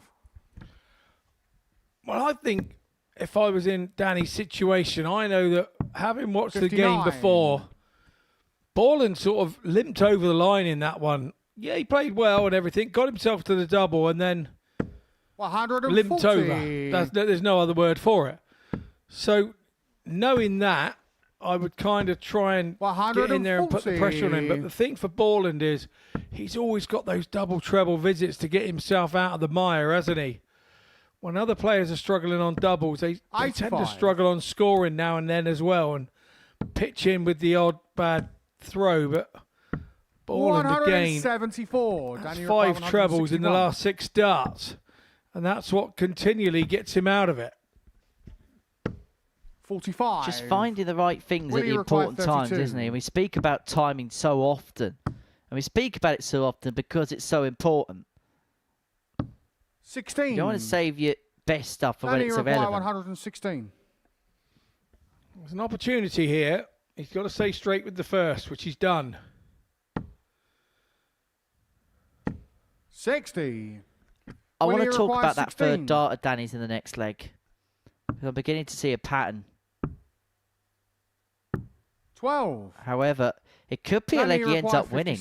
Well, I think if I was in Danny's situation, I know that having watched 59. the game before, Boland sort of limped over the line in that one. Yeah, he played well and everything, got himself to the double and then 140. limped over. There's no other word for it. So knowing that, I would kind of try and get in there and put the pressure on him. But the thing for Boland is he's always got those double treble visits to get himself out of the mire, hasn't he? When other players are struggling on doubles, they tend to struggle on scoring now and then as well and pitch in with the odd bad throw. But Boland again, 174. that's 5 trebles in the last 6 starts. And that's what continually gets him out of it. 45. Just finding the right things at the important times, isn't he? And we speak about timing so often. And we speak about it so often because it's so important. 16. You don't want to save your best stuff for when it's irrelevant. 116. There's an opportunity here. He's got to stay straight with the first, which he's done. 60. I want to talk about that third dart of Danny's in the next leg. I'm beginning to see a pattern. 12. However, it could be a leg he ends up winning.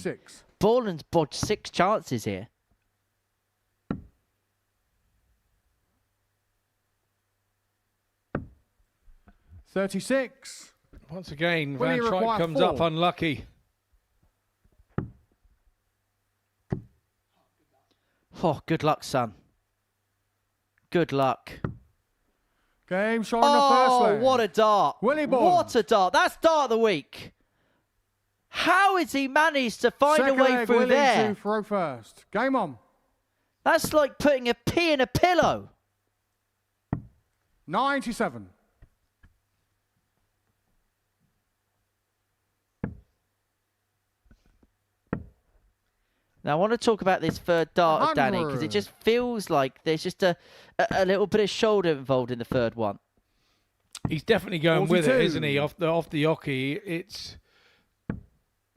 Boland's bodged 6 chances here. 36. Once again, Van Tripe comes up unlucky. Oh, good luck, son. Good luck. Game shot in the first leg. Oh, what a dart. Willie Boland. What a dart. That's dart of the week. How has he managed to find a way through there? To throw first. Game on. That's like putting a pea in a pillow. 97. Now, I want to talk about this third dart of Danny because it just feels like there's just a little bit of shoulder involved in the third one. He's definitely going 42. with it, isn't he? Off the yockey, it's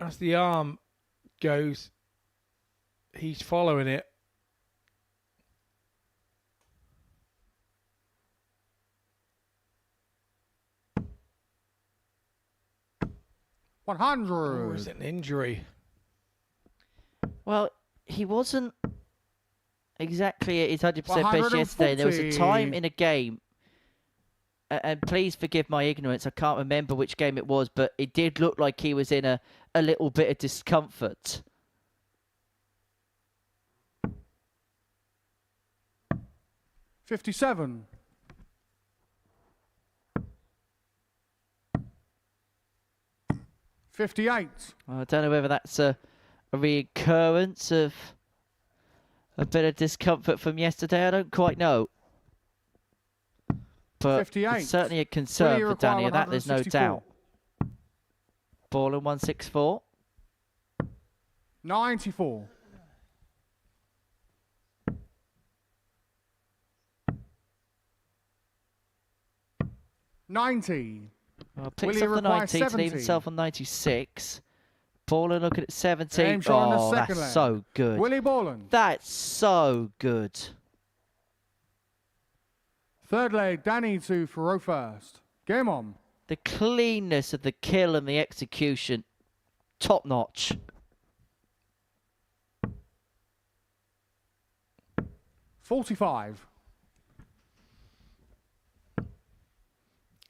as the arm goes, he's following it. Or is it an injury? Well, he wasn't exactly at his 100% best yesterday. There was a time in a game, and please forgive my ignorance, I can't remember which game it was, but it did look like he was in a little bit of discomfort. $57. $58. I don't know whether that's a reoccurrence of a bit of discomfort from yesterday. I don't quite know. But 58. it's certainly a concern for Danny, and that there's no doubt. Boland 164. 94. $90. Well, picks up the 90 to leave himself on 96. Boland looking at 17. Oh, that's so good. Willie Boland. That's so good. Third leg, Danny to throw first. Game on. The cleanness of the kill and the execution, top notch. 45.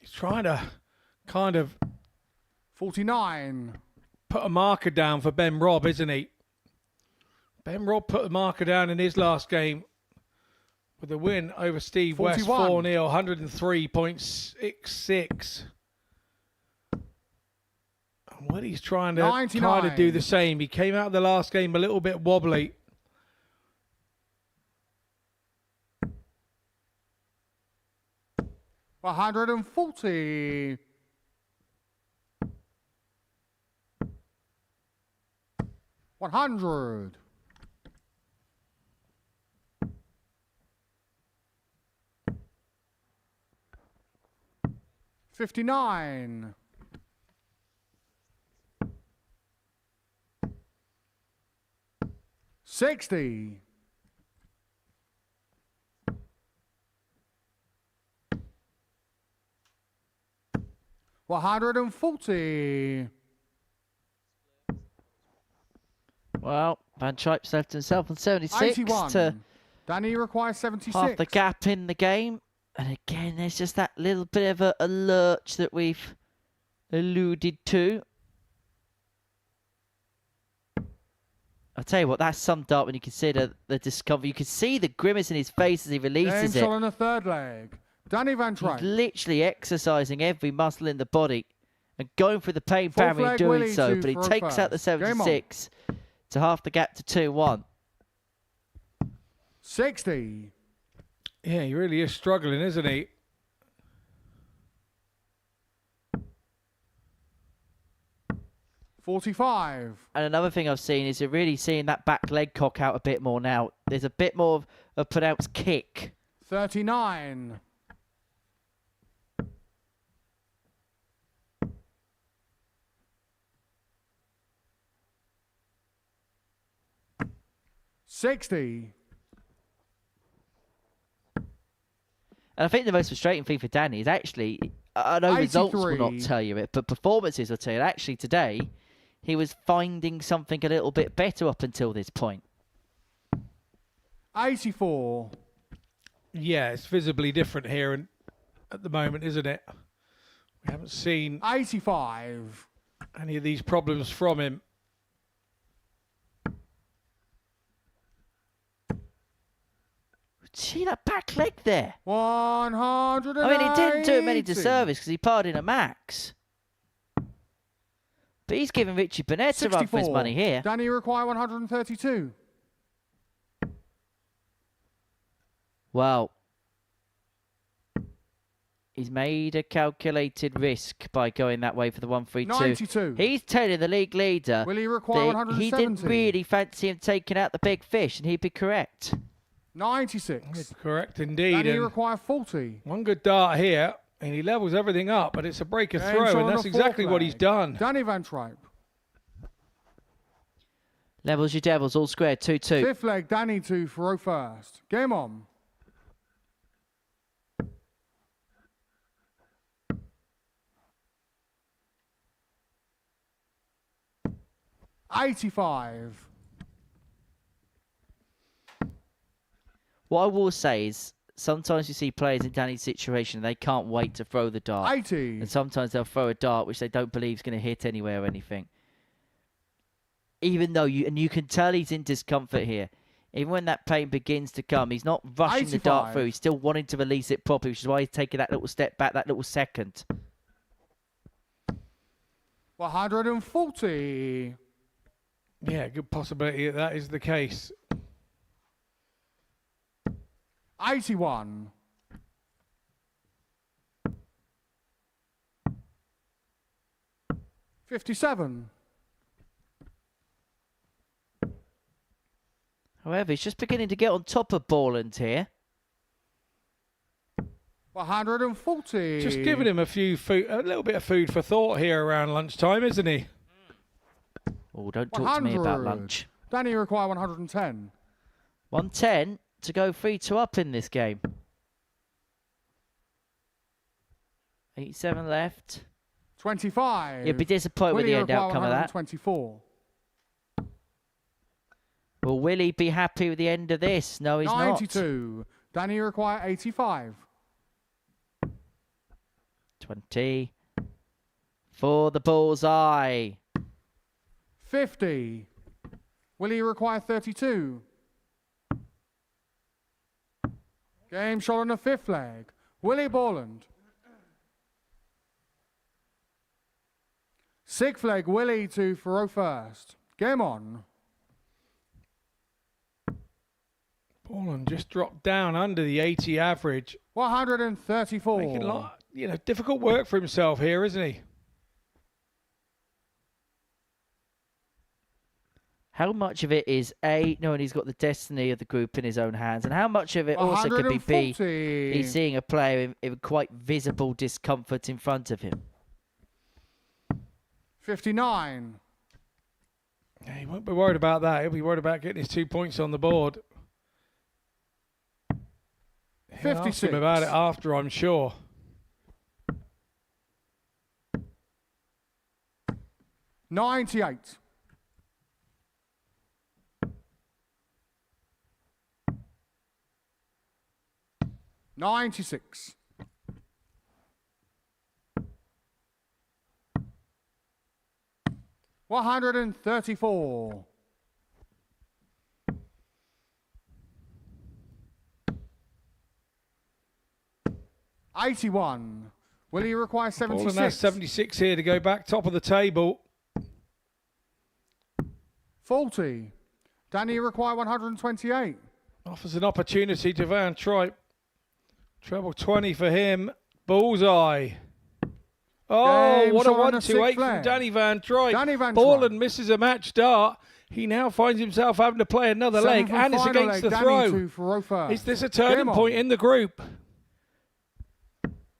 He's trying to kind of 49. put a marker down for Ben Robb, isn't he? Ben Robb put a marker down in his last game with a win over Steve 41. West 4-0, 103.66. And Willie's trying to 99. kind of do the same. He came out of the last game a little bit wobbly. $140. 100. 59. 60. 140. Well, Van Tripe's left himself on 76 81. to Danny requires 76. half the gap in the game. And again, there's just that little bit of a lurch that we've alluded to. I'll tell you what, that's summed up when you consider the discomfort. You can see the grimace in his face as he releases it. on the third leg. Danny Van Tripe. He's literally exercising every muscle in the body and going through the pain barrier in doing Willie so. to But he throw takes out the first. Game on. 76 to half the gap to 2-1. 60. Yeah, he really is struggling, isn't he? $45. And another thing I've seen is you're really seeing that back leg cock out a bit more now. There's a bit more of a pronounced kick. 39. 60. And I think the most frustrating thing for Danny is actually, I know results will not 83. tell you it, but performances will tell you. Actually, today, he was finding something a little bit better up until this point. 84. Yeah, it's visibly different here and at the moment, isn't it? We haven't seen 85. any of these problems from him. See that back leg there? 180. I mean, he didn't do him any disservice because he parred in a max. But he's giving Richie Burnett a run for his money here. Danny require 132. Well, he's made a calculated risk by going that way for the 132. 92. He's telling the league leader Will he require that he 170? didn't really fancy him taking out the big fish, and he'd be correct. 96. Correct indeed. Danny And require 40. one good dart here, and he levels everything up, but it's a breaker James throw, on and the that's exactly fourth what he's leg. done. Danny Van Tripe. Levels your Devils, all square, 2-2. Fifth leg, Danny to throw first. Game on. $85. What I will say is, sometimes you see players in Danny's situation and they can't wait to throw the dart. 80. And sometimes they'll throw a dart which they don't believe is going to hit anywhere or anything. Even though you can tell he's in discomfort here. Even when that pain begins to come, he's not rushing the dart 85. through. He's still wanting to release it properly, which is why he's taking that little step back, that little second. 140. Yeah, good possibility that is the case. 81. 57. However, he's just beginning to get on top of Boland here. 140. Just giving him a little bit of food for thought here around lunchtime, isn't he? Oh, don't talk to me about 100. lunch. Danny require 110. 110 to go 3-2 up in this game. 87 left. 25. You'd be disappointed with Willie the end require outcome of that. 124. Will Willie be happy with the end of this? No, he's 92. Danny, you require 85. 20. For the bullseye. 50. Willie, you require 32. Game shot on the 5th leg. Willie Boland. 6th leg, Willie to throw first. Game on. Boland just dropped down under the 80 average. 134. Making difficult work for himself here, isn't he? How much of it is A, knowing he's got the destiny of the group in his own hands, and how much of it also could be B, he's seeing a player in quite visible discomfort in front of him? 59. Yeah, he won't be worried about that. He'll be worried about getting his 2 points on the board. He'll ask 56. him about it after, I'm sure. 98. 96. 134. 81. Will he require 76? Boland has 76 here to go back top of the table. 40. Danny, you require 128. Offers an opportunity to Van Tripe. Treble 20 for him. Bullseye. Oh, Game what a shot on the 1-2-8 sixth from leg. Danny Van Tripe. Danny Van Boland Tripe. misses a match dart. He now finds himself having to play another leg, Seventh and it's final against leg, the Danny throw. to throw first. Is this a turning Game on. point in the group?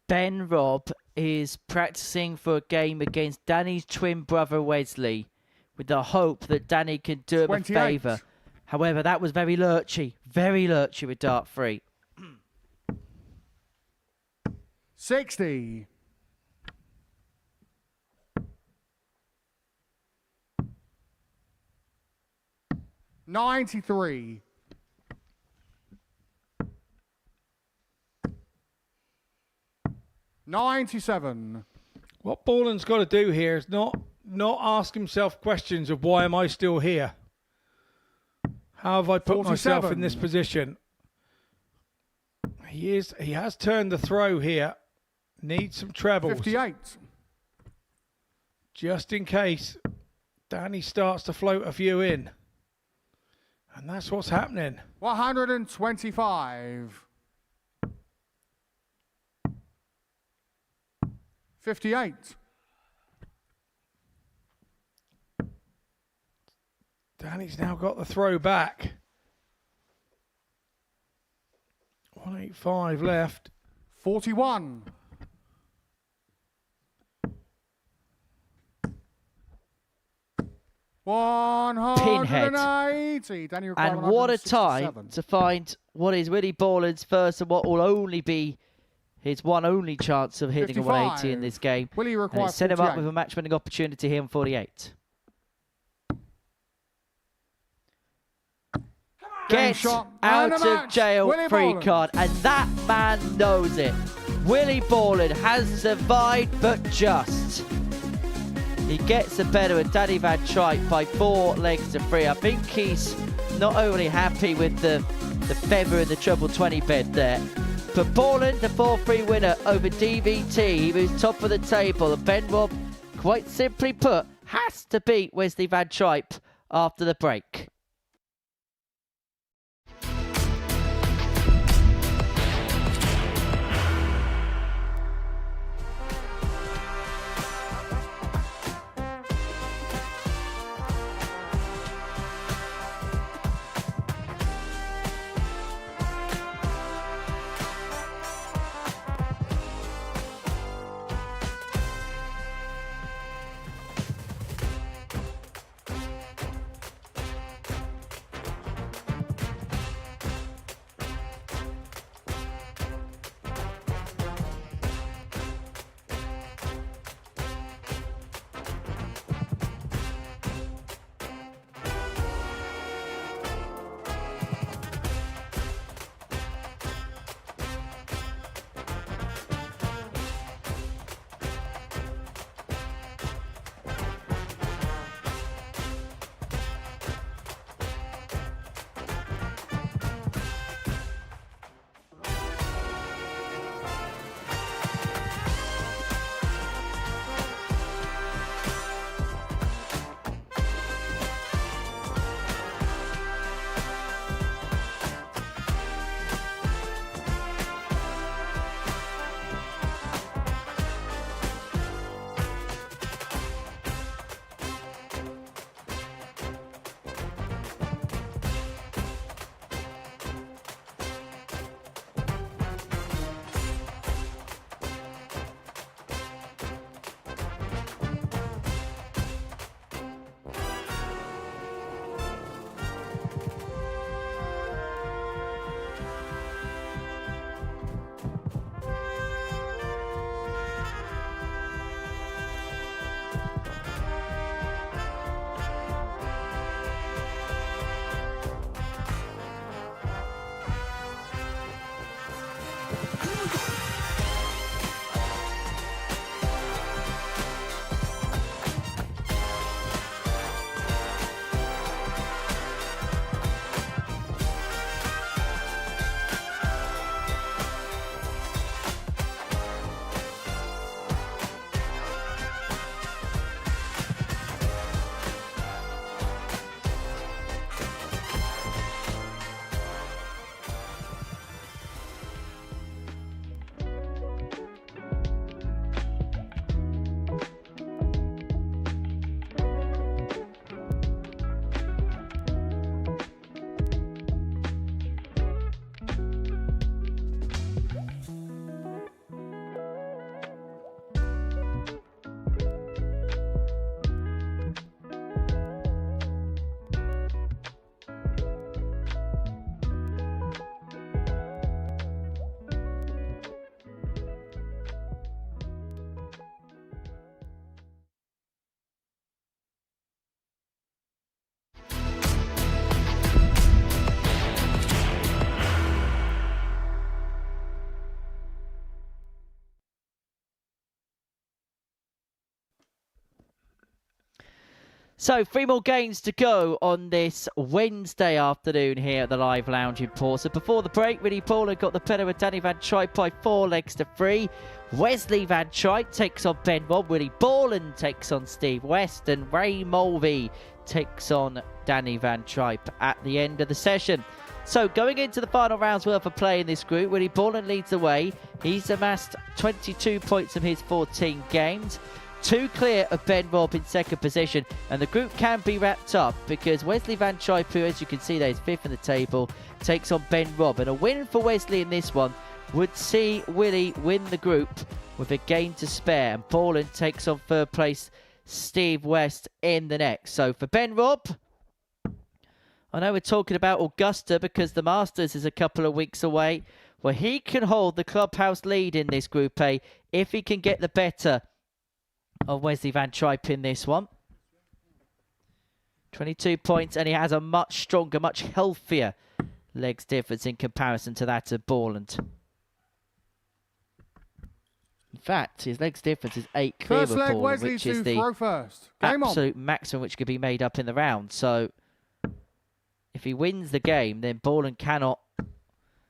Ben Robb is practicing for a game against Danny's twin brother Wesley with the hope that Danny can do him a 28. favour. However, that was very lurchy with dart 3. 60. 93. 97. What Boland's got to do here is not ask himself questions of why am I still here? How have I put myself in this 47. position? He has turned the throw here. Needs some trebles. 58. Just in case Danny starts to float a few in. And that's what's happening. 125. 58. Danny's now got the throw back. 185 left. 41. 180. Danny required And what a time 167. to find what is Willie Boland's first and what will only be his one only chance of hitting a 180 in this game. Willie And require it set him up 48. with a match-winning opportunity here on 48. Get shot out and a of match. jail Willie free Boland. card, and that man knows it. Willie Boland has survived, but just. He gets the better of Danny Van Tripe by 4 legs to 3. I think he's not overly happy with the feather in the treble 20 bed there. But Boland, the 4-3 winner over DVT. He moves top of the table, and Ben Robb, quite simply put, has to beat Wesley Van Tripe after the break. So, 3 more games to go on this Wednesday afternoon here at the Live Lounge in Portsmouth. Before the break, Willie Boland got the better with Danny Van Tripe by 4 legs to 3. Wesley Van Tripe takes on Ben Robb. Willie Boland takes on Steve West. And Ray Mulvy takes on Danny Van Tripe at the end of the session. So, going into the final rounds worth of play in this group, Willie Boland leads the way. He's amassed 22 points of his 14 games. 2 clear of Ben Robb in second position, and the group can be wrapped up because Wesley Van Tripe, who as you can see there is 5th in the table, takes on Ben Robb, and a win for Wesley in this one would see Willie win the group with a game to spare, and Boland takes on 3rd place Steve West in the next. So for Ben Robb, I know we're talking about Augusta because the Masters is a couple of weeks away. Well, he can hold the clubhouse lead in this Group A if he can get the better of Wesley Van Tripe in this one. 22 points, and he has a much stronger, much healthier legs difference in comparison to that of Boland. In fact, his legs difference is 8 clear of Boland, which is the absolute maximum which could be made up in the round. So if he wins the game, then Boland cannot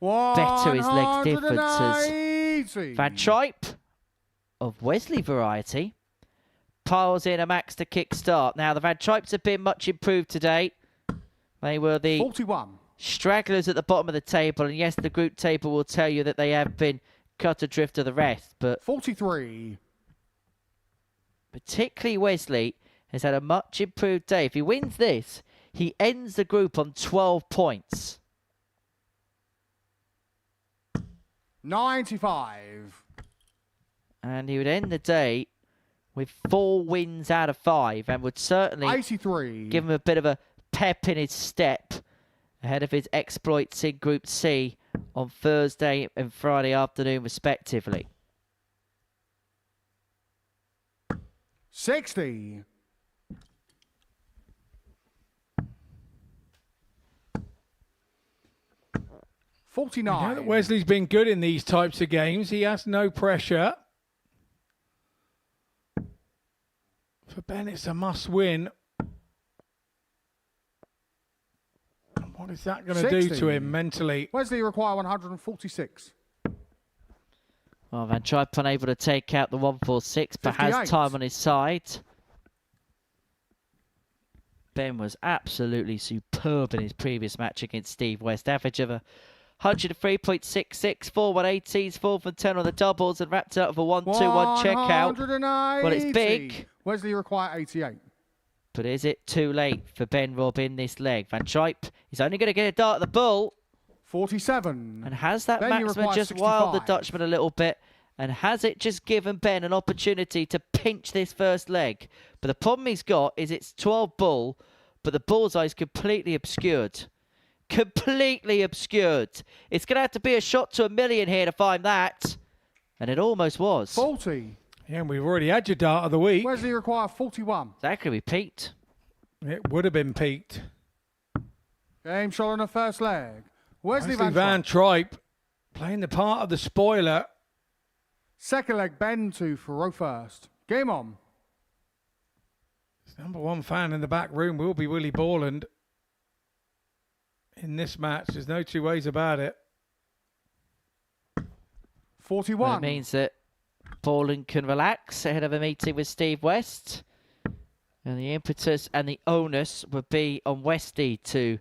better his legs difference as Van Tripe of Wesley variety piles in a max to kick start. Now, the Van Tripes have been much improved today. They were the 41 stragglers at the bottom of the table. And yes, the group table will tell you that they have been cut adrift of the rest. But 43. Particularly Wesley has had a much improved day. If he wins this, he ends the group on 12 points. 95. And he would end the day with 4 wins out of 5 and would certainly 83. Give him a bit of a pep in his step ahead of his exploits in Group C on Thursday and Friday afternoon respectively. 60. $49. Now that Wesley's been good in these types of games, he has no pressure. For Ben, it's a must-win. What is that going to do to him mentally? Wesley require 146. Well, Van Tripe unable to take out the 146, but 58. has time on his side. Ben was absolutely superb in his previous match against Steve West. Average of 103.66, 4 180s, 4 from 10 on the doubles, and wrapped it up with a 1-2-1 check out. Well, it's big. Wesley require 88. But is it too late for Ben Robb in this leg? Van Tripe, he's only going to get a dart at the bull. 47. And has that Ben, maximum just 65. wiled the Dutchman a little bit? And has it just given Ben an opportunity to pinch this first leg? But the problem he's got is it's 12 bull, but the bullseye is completely obscured. Completely obscured. It's going to have to be a shot to a million here to find that. And it almost was. 40. Yeah, and we've already had your dart of the week. Wesley require 41. That could be peaked. It would have been peaked. Game shot on the first leg. Wesley Van Tripe Playing the part of the spoiler. Second leg, Ben to throw first. Game on. His number one fan in the back room will be Willie Boland. In this match, there's no two ways about it. 41. Well, it means that Boland can relax ahead of a meeting with Steve West. And the impetus and the onus would be on Westy to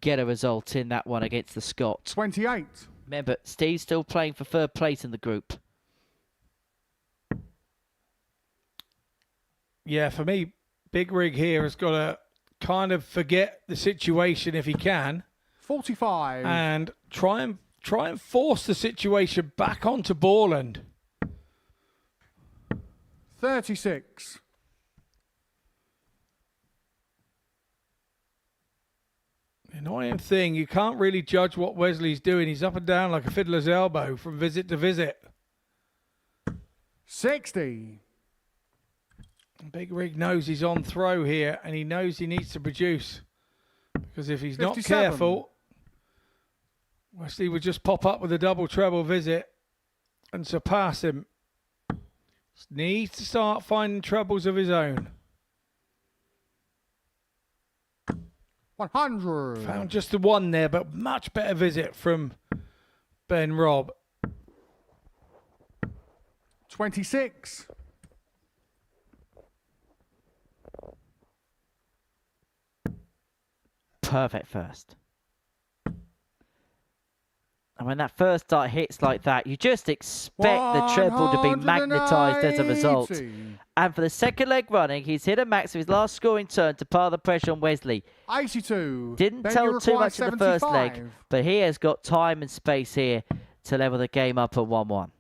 get a result in that one against the Scot. 28. Remember, Steve's still playing for third place in the group. Yeah, for me, Big Rig here has got to kind of forget the situation if he can. 45. And try and force the situation back onto Boland. 36. The annoying thing, you can't really judge what Wesley's doing. He's up and down like a fiddler's elbow from visit to visit. 60. Big Rig knows he's on throw here, and he knows he needs to produce. Because if he's 57. not careful, Wesley would just pop up with a double treble visit and surpass him. Needs to start finding trebles of his own. 100. Found just the one there, but much better visit from Ben Robb. 26. Perfect first. And when that first dart hits like that, you just expect the treble to be magnetised as a result. 180. And for the second leg running, he's hit a max of his last scoring turn to pile the pressure on Wesley. 82. Didn't Then tell you too require much in the first leg, 75. but he has got time and space here to level the game up at 1-1.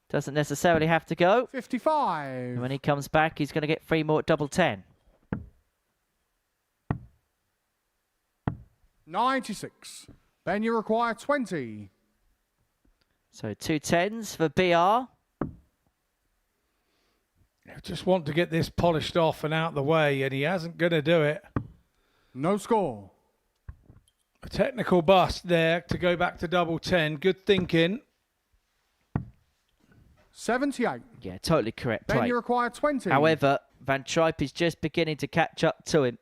Doesn't necessarily have to go. 55. And when he comes back, he's going to get 3 more at double 10. 96. Then you require 20. So 2 10s for BR. I just want to get this polished off and out the way, and he hasn't going to do it. No score. A technical bust there to go back to double 10. Good thinking. 78. Yeah, totally correct Then play. you require 20. However, Van Tripe is just beginning to catch up to him.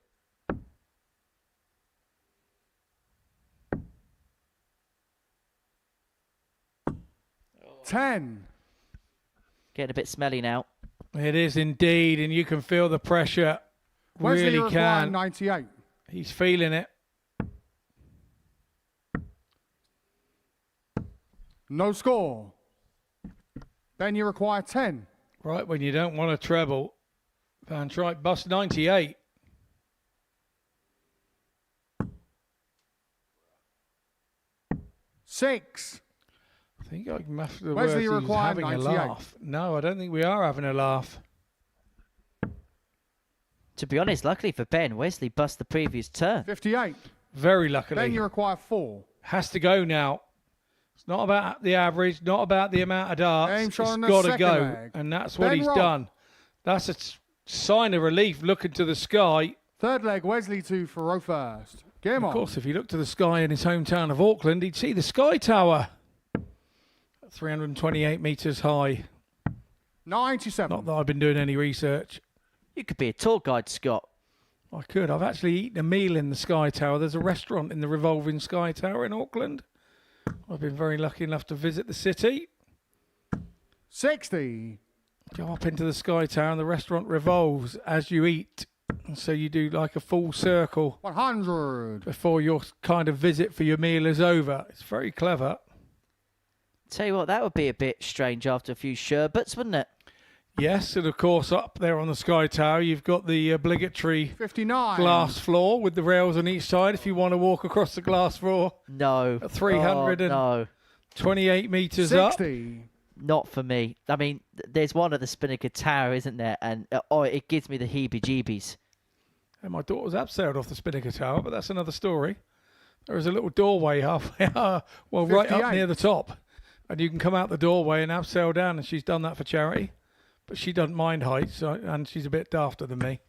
$10. Getting a bit smelly now. It is indeed, and you can feel the pressure. Wesley Really requiring can. 98. He's feeling it. No score. Then you require 10. Right when you don't want a treble. Van Tripe bust 98. $6. I think I can master the Wesley words he's required having a 98. laugh. No, I don't think we are having a laugh. To be honest, luckily for Ben, Wesley bust the previous turn. 58. Very luckily. Then you require 4. Has to go now. It's not about the average, not about the amount of darts. Aim It's shot on the got to second go. leg. And that's what Ben he's Robb. done. That's a sign of relief looking to the sky. Third leg, Wesley to throw first. Game Of on. course, if he looked to the sky in his hometown of Auckland, he'd see the Sky Tower. 328 metres high. 97. Not that I've been doing any research. You could be a tour guide, Scott. I could. I've actually eaten a meal in the Sky Tower. There's a restaurant in the revolving Sky Tower in Auckland. I've been very lucky enough to visit the city. 60. Go up into the Sky Tower and the restaurant revolves as you eat. And so you do like a full circle 100. before your kind of visit for your meal is over. It's very clever. Tell you what, that would be a bit strange after a few sherbets, wouldn't it? Yes, and of course up there on the Sky Tower you've got the obligatory 59. glass floor with the rails on each side if you want to walk across the glass floor. No. At 328 no. metres up. 60. Not for me. I mean, there's one at the Spinnaker Tower, isn't there? And it gives me the heebie-jeebies. And my daughter's abseiled off the Spinnaker Tower, but that's another story. There is a little doorway halfway, right up 58. near the top. And you can come out the doorway and abseil down, and she's done that for charity. But she doesn't mind heights, and she's a bit dafter than me.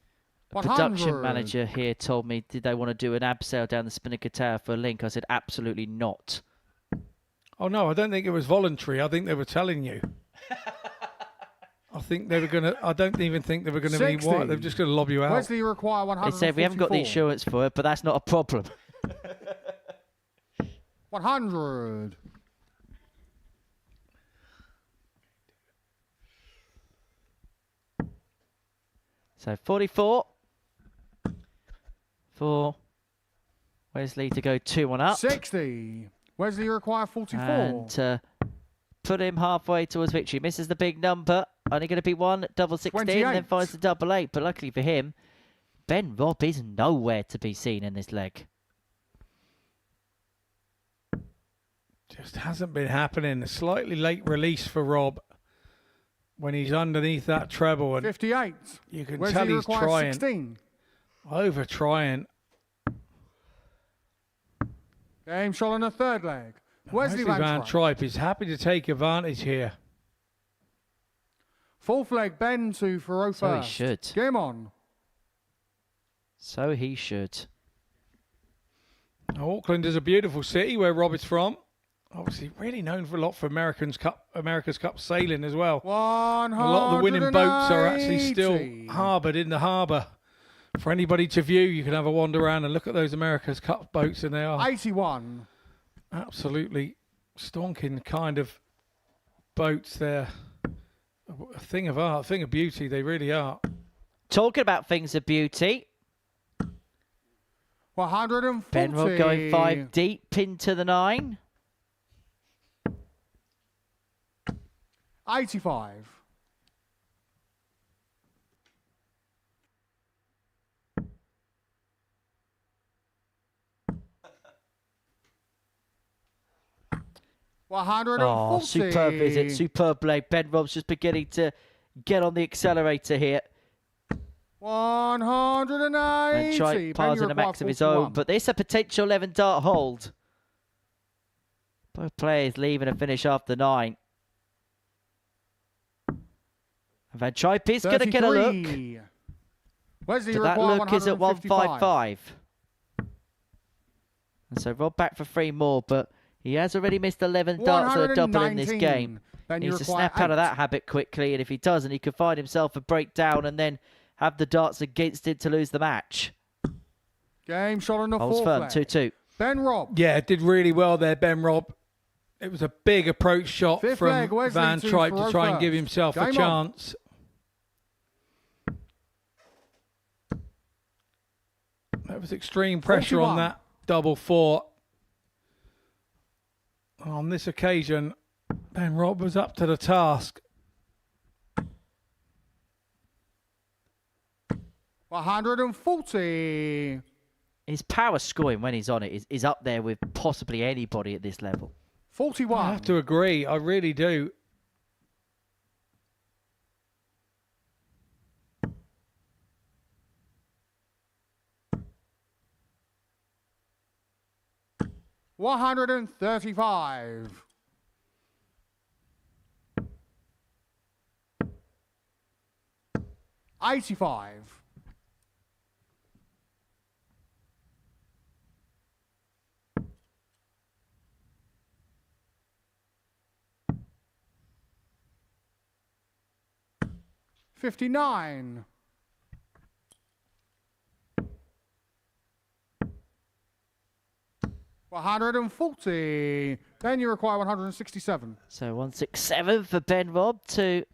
production 100. manager here told me, did they want to do an abseil down the Spinnaker Tower for a link? I said, absolutely not. Oh, no, I don't think it was voluntary. I think they were telling you. I think they were going to... I don't even think they were going to be... What? They're just going to lob you out. Wesley require 144. They said, we haven't got the insurance for it, but that's not a problem. 100. So 44 for Wesley to go 2-1 up. 60. Wesley require 44. And put him halfway towards victory. Misses the big number. Only going to be one double 16 and 28. then finds the double 8. But luckily for him, Ben Robb is nowhere to be seen in this leg. Just hasn't been happening. A slightly late release for Rob when he's underneath that treble. And 58. you can Wesley tell he's requires trying. 16. Over trying. Game shot on the third leg. Wesley Van Tripe is happy to take advantage here. Fourth leg, Ben to Faro first. So he should. Game on. So he should. Now, Auckland is a beautiful city where Rob is from. Obviously, really known for a lot for America's Cup sailing as well. 180. A lot of the winning boats are actually still harboured in the harbour. For anybody to view, you can have a wander around and look at those America's Cup boats, and they are 81. absolutely stonking kind of boats. They're a thing of art, a thing of beauty. They really are. Talking about things of beauty, 140. Ben Robb going 5 deep into the 9. 85. Oh, superb visit, superb leg. Ben Robb's just beginning to get on the accelerator here. 180. And Tripe piles in a max of his own, but there's a potential 11 dart hold. Both players leaving a finish after 9. And Van Tripe is going to get a look. Wesley But that look is at 155. 155. And so Rob back for 3 more, but he has already missed 11 darts at a double in this game. Then He needs to snap out of that habit quickly, and if he doesn't, he could find himself a breakdown and then have the darts against it to lose the match. Game shot on the Holds fourth firm, leg. 2-2. Ben Robb. Yeah, did really well there, Ben Robb. It was a big approach shot Fifth from leg, Wesley Van to Tripe to Faro try and give first. himself a Game on. chance. There was extreme pressure 41. on that double 4. On this occasion, Ben Robb was up to the task. 140. His power scoring when he's on it is up there with possibly anybody at this level. 41. I have to agree, I really do. $135. 85. 59. 140. Then you require 167. So 167 for Ben Robb to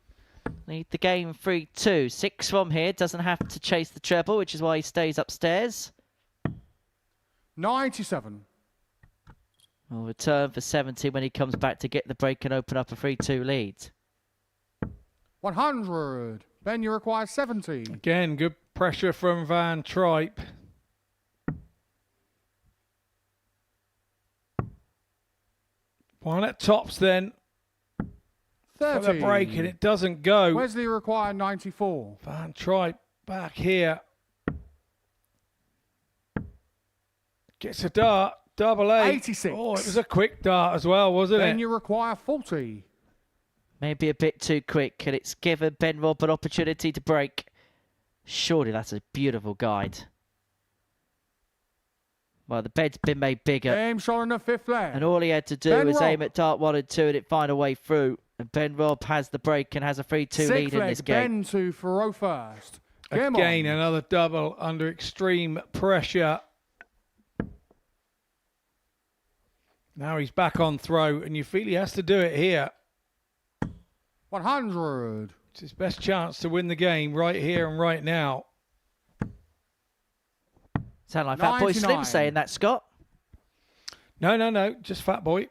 lead the game 3-2. 6 from here, doesn't have to chase the treble, which is why he stays upstairs. 97. Will return for 70 when he comes back to get the break and open up a 3-2 lead. 100. Then you require 70. Again, good pressure from Van Tripe. One at tops then. 30. For the break, and it doesn't go. Wesley require 94. Van Tripe back here. Gets a dart. Double 8. 86. Oh, it was a quick dart as well, wasn't Then it? you require 40. Maybe a bit too quick, and it's given Ben Robb an opportunity to break. Surely that's a beautiful guide. Well, the bed's been made bigger. Game shot on the 5th leg. And all he had to do Ben was Robb. aim at dart 1 and 2 and it find a way through. And Ben Robb has the break and has a 3-2 lead in this game. Ben to Thoreau first. Game Again, on. another double under extreme pressure. Now he's back on throw, and you feel he has to do it here. 100. It's his best chance to win the game right here and right now. Sound like Fat Boy Slim 99. saying that, Scott. No, just Fat Boy.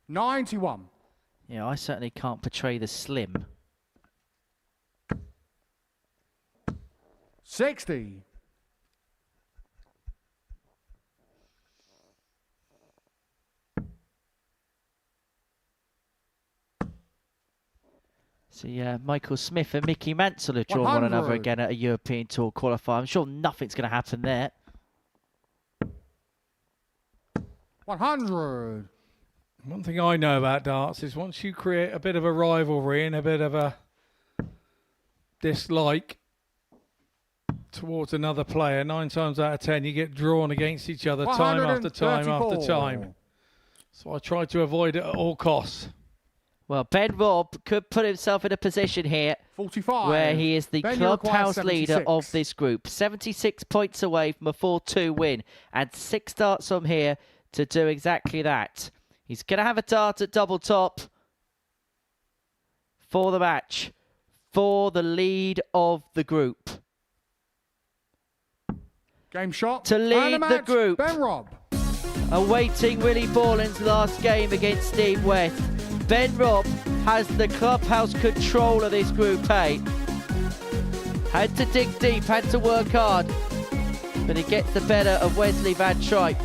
$91. Yeah, I certainly can't portray the Slim. 60. See, Michael Smith and Mickey Mansell have drawn one another 100. again at a European Tour qualifier. I'm sure nothing's going to happen there. 100. One thing I know about darts is once you create a bit of a rivalry and a bit of a dislike towards another player, 9 times out of 10 you get drawn against each other time after time after time. So I try to avoid it at all costs. Well, Ben Robb could put himself in a position here 45. where he is the Ben, you require clubhouse leader 76. of this group. 76 points away from a 4-2 win and 6 darts from here to do exactly that. He's going to have a dart at double top for the match, for the lead of the group. Game shot. To lead And the match, group. Ben Robb. Awaiting Willie Borland's last game against Steve West. Ben Robb has the clubhouse control of this Group A. Had to dig deep, had to work hard, but he gets the better of Wesley Van Tripe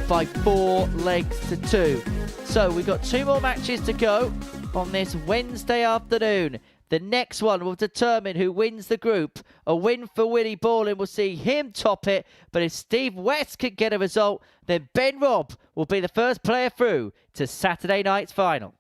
by 4 legs to 2. So we've got 2 more matches to go on this Wednesday afternoon. The next one will determine who wins the group. A win for Willie Borland will see him top it, but if Steve West can get a result, then Ben Robb will be the first player through to Saturday night's final.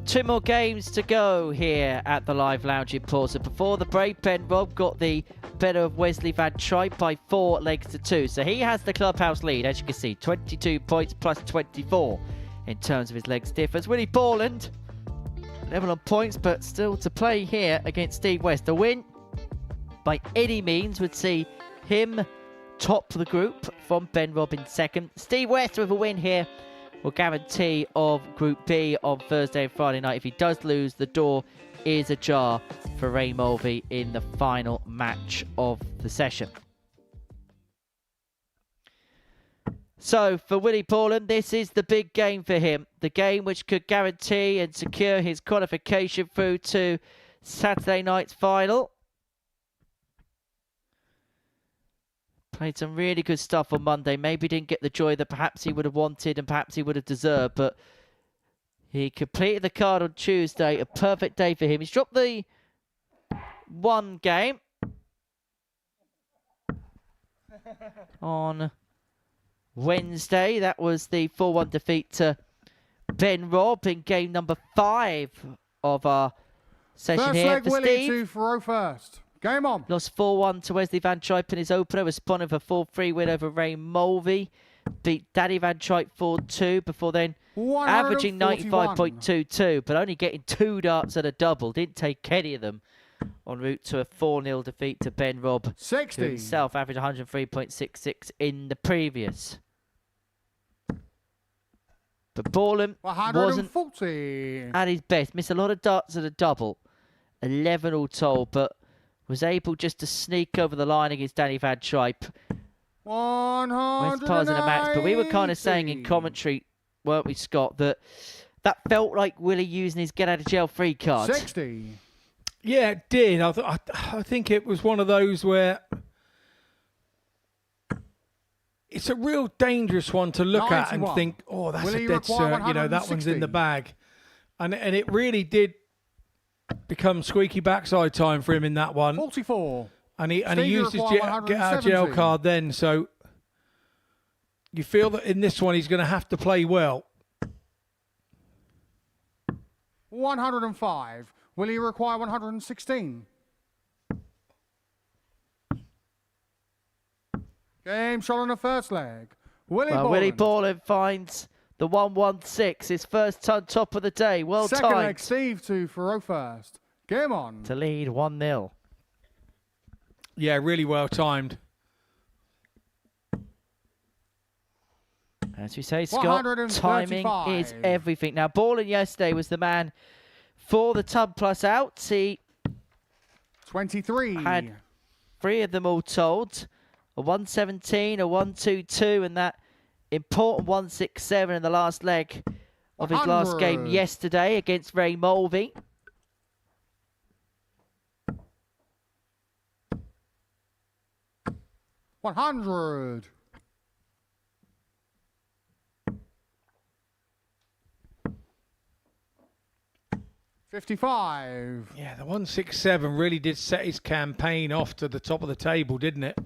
2 more games to go here at the Live Lounge in Portsmouth. Before the break, Ben Rob got the better of Wesley Van Tripe by 4 legs to 2. So he has the clubhouse lead, as you can see, 22 points plus 24 in terms of his legs difference. Willie Boland, level on points, but still to play here against Steve West. A win by any means would see him top the group from Ben Rob in second. Steve West with a win here will guarantee of Group B on Thursday and Friday night. If he does lose, the door is ajar for Ray Mulvey in the final match of the session. So for Willie Boland, this is the big game for him. The game which could guarantee and secure his qualification through to Saturday night's final. Played some really good stuff on Monday. Maybe didn't get the joy that perhaps he would have wanted and perhaps he would have deserved. But he completed the card on Tuesday. A perfect day for him. He's dropped the 1 game on Wednesday. That was the 4-1 defeat to Ben Rob in game number 5 of our session First here. leg, For Willie Steve, to Faro first. Game on. lost 4-1 to Wesley Van Tripe in his opener, responding for 4-3 win over Ray Mulvey. Beat Daddy Van Tripe 4-2 before then averaging 95.22, but only getting 2 darts at a double. Didn't take any of them en route to a 4-0 defeat to Ben Rob, 60. who himself averaged 103.66 in the previous. But Boland wasn't 140. at his best. Missed a lot of darts at a double. 11 all told, but was able just to sneak over the line against Danny Van Tripe. 180. West Pars in a match, but we were kind of saying in commentary, weren't we, Scott, that felt like Willie using his get out of jail free card. 60. Yeah, it did. I think it was one of those where it's a real dangerous one to look at and 91. think, oh, that's Willie a dead require cert. You know, that one's in the 160. bag. And it really did become squeaky backside time for him in that one. 44. And he Steve, used his require get out of jail 170. card then. So you feel that in this one he's going to have to play well. 105. Will he require 116? Game shot on the first leg. Willie Boland finds the 116, his first ton top of the day. Well Second leg, timed Steve to Faro first. Game on. to lead 1-0. Yeah, really well timed. As we say, Scott, timing 135. is everything. Now, Boland yesterday was the man for the tub plus out. He 23. had 3 of them all told. A 117, a 122, and that important 167 in the last leg of his last game 100. yesterday against Ray Mulvey. $100. $55. Yeah, the 167 really did set his campaign off to the top of the table, didn't it?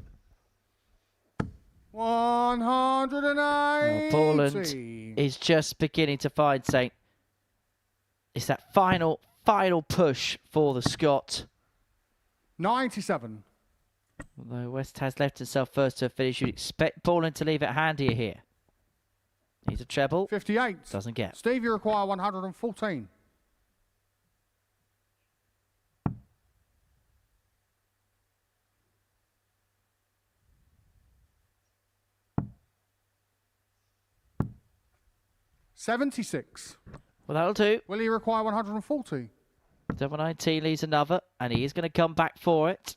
180. Boland is just beginning to find Saint. It's that final push for the Scot. 97. Although West has left himself first to a finish, you'd expect Boland to leave it handier here. He's a treble. 58. Doesn't get. Steve, you require 114. $76. Well, that'll do. Will he require 140? 719 leaves another, and he is going to come back for it.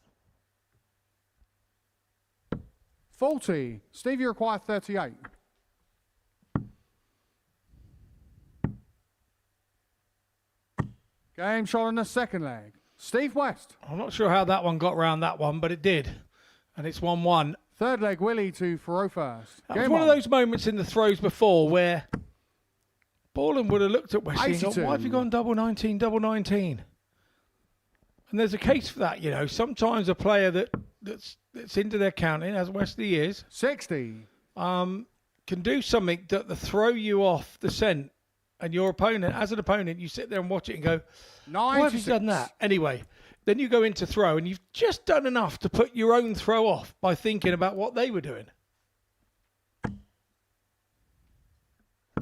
40. Steve, you require 38. Game shot in the second leg. Steve West. I'm not sure how that one got round that one, but it did. And it's 1-1. Third leg, Willie to Faro first. That was Game one on. of those moments in the throws before where Boland would have looked at Wesley and 82. gone, why have you gone double 19, double 19? And there's a case for that, you know. Sometimes a player that's into their counting, as Wesley is, 60. can do something that throw you off the scent And your opponent, as an opponent, you sit there and watch it and go, why have you done that? Anyway, then you go into throw and you've just done enough to put your own throw off by thinking about what they were doing.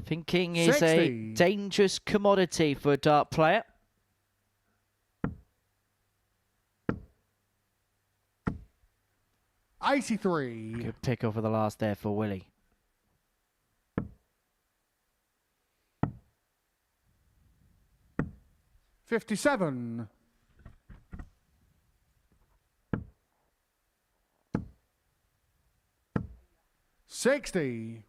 Thinking is 60. a dangerous commodity for a dart player. $83. Good pick over the last there for Willie. $57. $60.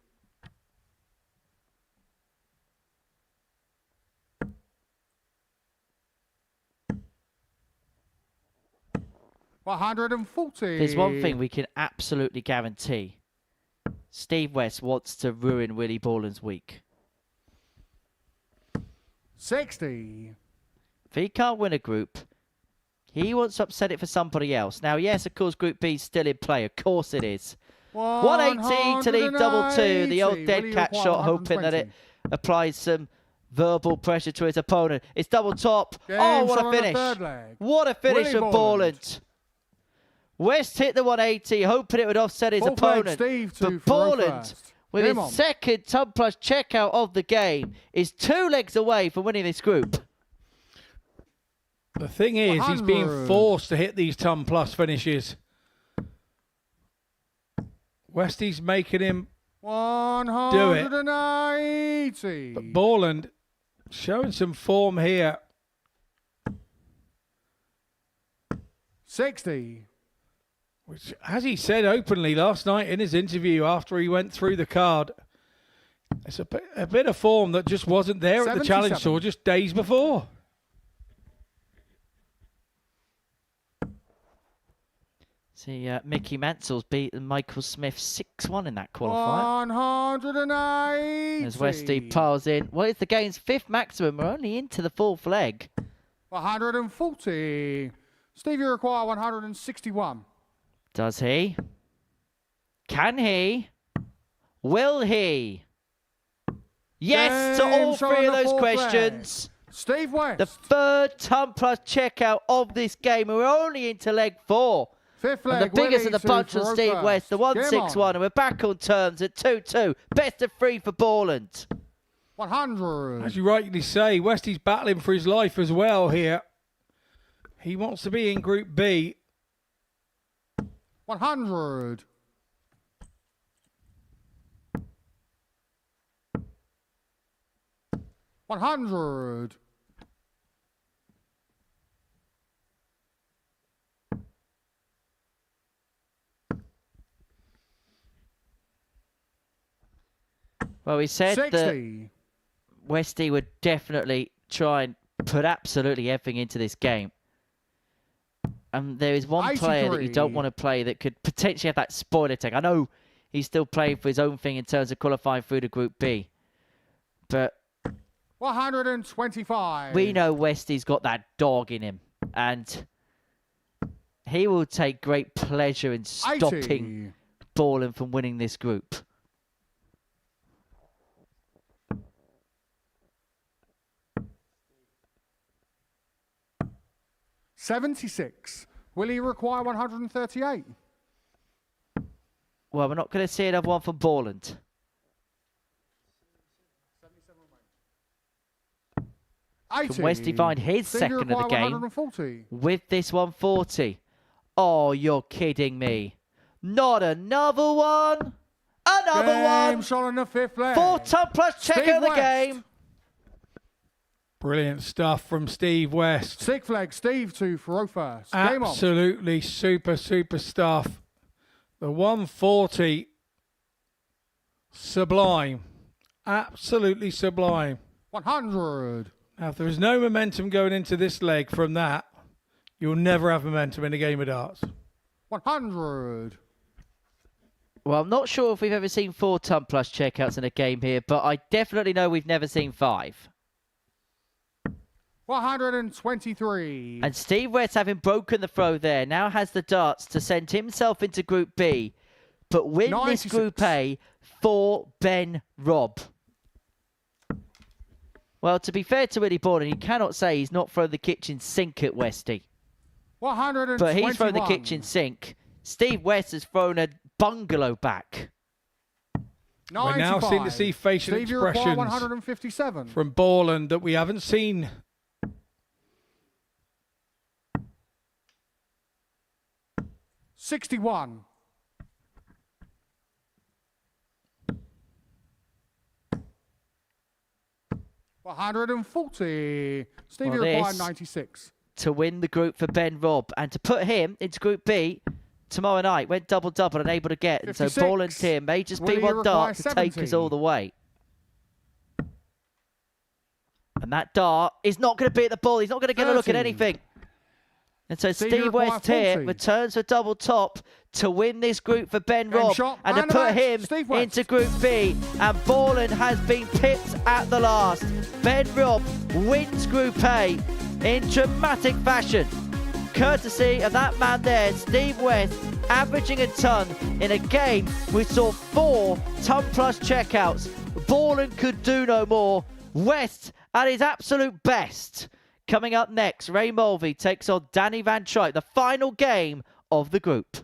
$140. There's one thing we can absolutely guarantee. Steve West wants to ruin Willie Boland's week. 60. If he can't win a group, he wants to upset it for somebody else. Now, yes, of course, Group B's still in play. Of course it is. 180 to leave double two. The old dead cat shot, hoping that it applies some verbal pressure to his opponent. It's double top. Oh, what a finish. What a finish from Boland. West hit the 180, hoping it would offset his opponent. But Boland, with his second ton plus checkout of the game, is 2 legs away from winning this group. The thing is, he's being forced to hit these ton plus finishes. Westy's making him 180. But Boland showing some form here. 60. Which, as he said openly last night in his interview after he went through the card, it's a bit of form that just wasn't there at the Challenge Tour just days before. See, Mickey Mansell's beaten Michael Smith 6-1 in that qualifier. 180. As Westy piles in. Well, it's the game's 5th maximum. We're only into the 4th leg. 140. Steve, you require 161. Does he? Can he? Will he? Yes to all 3 of those questions. Steve West. The 3rd ton plus checkout of this game. We're only into leg 4. 5th leg. And the biggest of the bunch on Steve West, the 161, and we're back on terms at 2-2. Best of 3 for Boland. 100. As you rightly say, Westy's battling for his life as well here. He wants to be in Group B. 100. 100. Well, we said 60. that Westy would definitely try and put absolutely everything into this game. And there is one player that you don't want to play that could potentially have that spoiler tag. I know he's still playing for his own thing in terms of qualifying through to Group B. But 125. We know Westy's got that dog in him. And he will take great pleasure in stopping Boland from winning this group. $76. Will he require 138? Well, we're not going to see another one from Boland. Can Westy find his second of the game with this 140? Oh, you're kidding me. Not another one. Another one. Shot on the 5th leg. 4 ton plus check of the game. Brilliant stuff from Steve West. 6th leg, Steve to throw first. Absolutely super stuff. The 140, sublime. Absolutely sublime. 100. Now, if there is no momentum going into this leg from that, you'll never have momentum in a game of darts. 100. Well, I'm not sure if we've ever seen 4 ton plus checkouts in a game here, but I definitely know we've never seen 5. 123. And Steve West, having broken the throw there, now has the darts to send himself into Group B, but win 96. This Group A for Ben Robb. Well, to be fair to Willie Boland, he cannot say he's not thrown the kitchen sink at Westy. 121. But he's thrown the kitchen sink. Steve West has thrown a bungalow back. We're now seeing to see facial Steve, you require expressions 157. from Boland that we haven't seen. $61. $140. Steve, Well, you require this- 96. To win the group for Ben Robb and to put him into Group B tomorrow night. Went double-double and able to get. And so 56. Boland's here may just be Will you one require dart to take 70? us all the way. And that dart is not going to be at the ball. He's not going to give a look at 30. anything. And so Steve, you Steve require West here 40. returns for double top to win this group for Ben Robb shot and to and a put match. him Steve West. into Group B. And Boland has been pipped at the last. Ben Robb wins Group A in dramatic fashion, courtesy of that man there, Steve West, averaging a ton in a game we saw 4 ton-plus checkouts. Boland could do no more. West at his absolute best. Coming up next, Ray Mulvey takes on Danny Van Tripe, the final game of the group.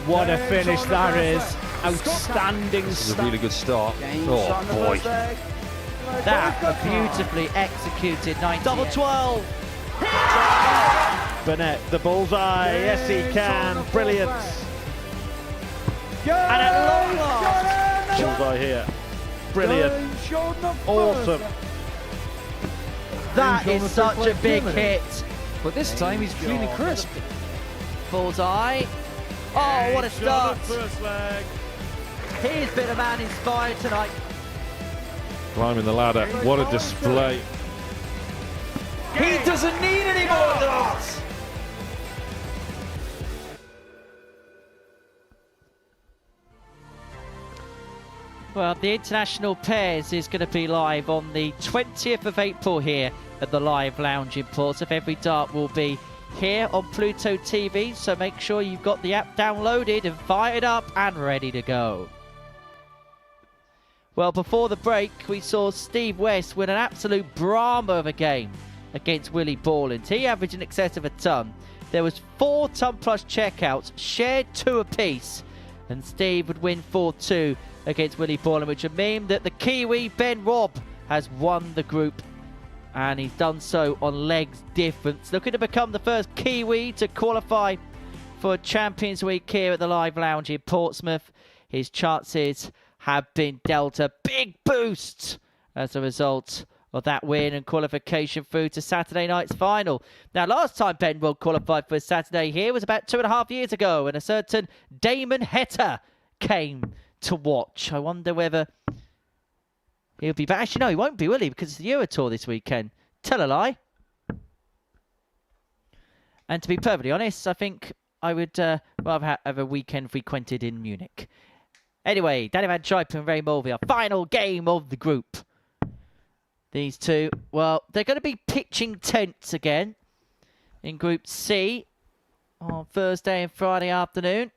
What a finish that is. Outstanding This is a start. really good start. Game Oh shot in the boy. first leg. That a beautifully executed 90. Double 12. Burnett, the bullseye. Yes, he can. Brilliant. And at long last, Bullseye here. Brilliant. Awesome. that is such a big hit. But this time he's clean and crisp. Bullseye. Oh, what a start. First leg. He's been a man inspired tonight. Climbing the ladder. What a display. He doesn't need any more darts. Well, the international pairs is going to be live on the 20th of April here at the Live Lounge in Portsmouth. Every dart will be here on Pluto TV, so make sure you've got the app downloaded and fired up and ready to go. Well, before the break, we saw Steve West win an absolute Brahma of a game against Willie Boland. He averaged in excess of a ton. There was 4 ton plus checkouts, shared 2 apiece, and Steve would win 4-2 against Willie Boland, which would mean that the Kiwi Ben Robb has won the group, and he's done so on legs difference, looking to become the first Kiwi to qualify for Champions Week here at the Live Lounge in Portsmouth. His chances have been dealt a big boost as a result of that win and qualification through to Saturday night's final. Now, last time Ben Robb qualified for Saturday here was about 2.5 years ago, and a certain Damon Heta came to watch. I wonder whether he'll be back. Actually, no, he won't be, will he? Because it's the Euro Tour this weekend. Tell a lie. And to be perfectly honest, I think I would rather have a weekend frequented in Munich. Anyway, Danny Van Tripe and Ray Mulvey, our final game of the group. These two, well, they're going to be pitching tents again in Group C on Thursday and Friday afternoon.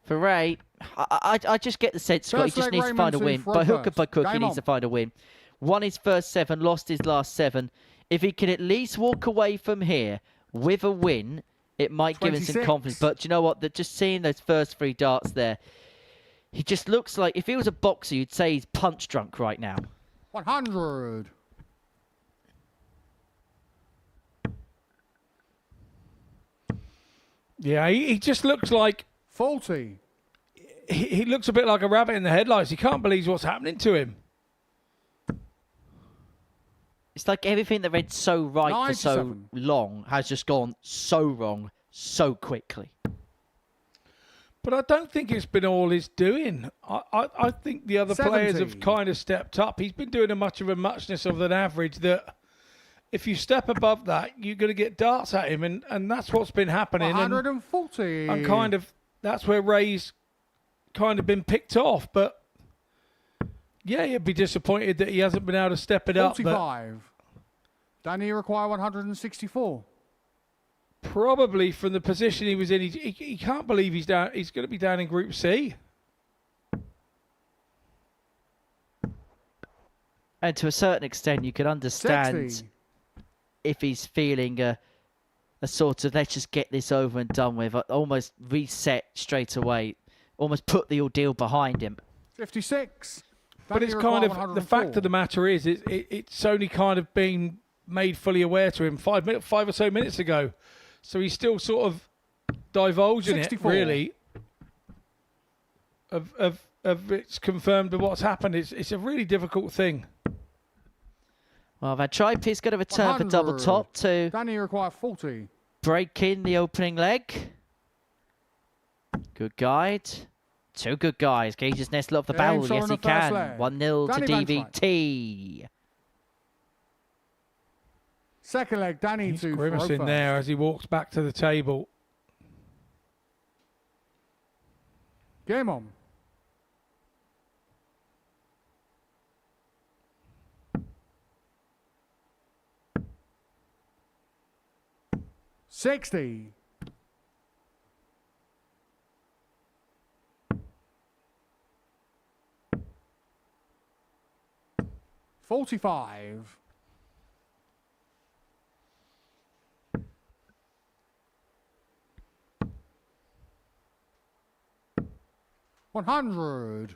For Ray, I just get the sense, Scott, he just needs to find a win. By hook or by crook, he needs to find a win. Won his first 7, lost his last 7. If he can at least walk away from here with a win, it might give him some confidence. But you know what? Just seeing those first 3 darts there, he just looks like, if he was a boxer, you'd say he's punch drunk right now. 100. Yeah, he just looks like 40. he looks a bit like a rabbit in the headlights. He can't believe what's happening to him. It's like everything that went so right for so 97. long has just gone so wrong so quickly. But I don't think it's been all his doing. I think the other players have 70. kind of stepped up. He's been doing a much of a muchness of an average that if you step above that, you're going to get darts at him. And that's what's been happening. 140. And kind of, that's where Ray's kind of been picked off. But yeah, you'd be disappointed that he hasn't been able to step it up. 45. Danny require 164. Probably from the position he was in, he can't believe he's down. He's going to be down in Group C. And to a certain extent, you can understand 60. if he's feeling a sort of, let's just get this over and done with, almost reset straight away, almost put the ordeal behind him. 56. But it's kind of, the fact of the matter is, it's only kind of been made fully aware to him 5 or so minutes ago. So he's still sort of divulging 64. it, really. Of it's confirmed of what's happened. It's a really difficult thing. Well, Van Tripe is going to return for 100. double top to Danny require 40. break in the opening leg. Good guide. 2 good guys. Can he just nestle off the Yeah, barrel? so Yes, in he the first can. leg. 1-0 to Danny Van Tripe. DVT. Second leg, Danny He's to grimacing Rofer. there as he walks back to the table. Game on. $60. $45. 100.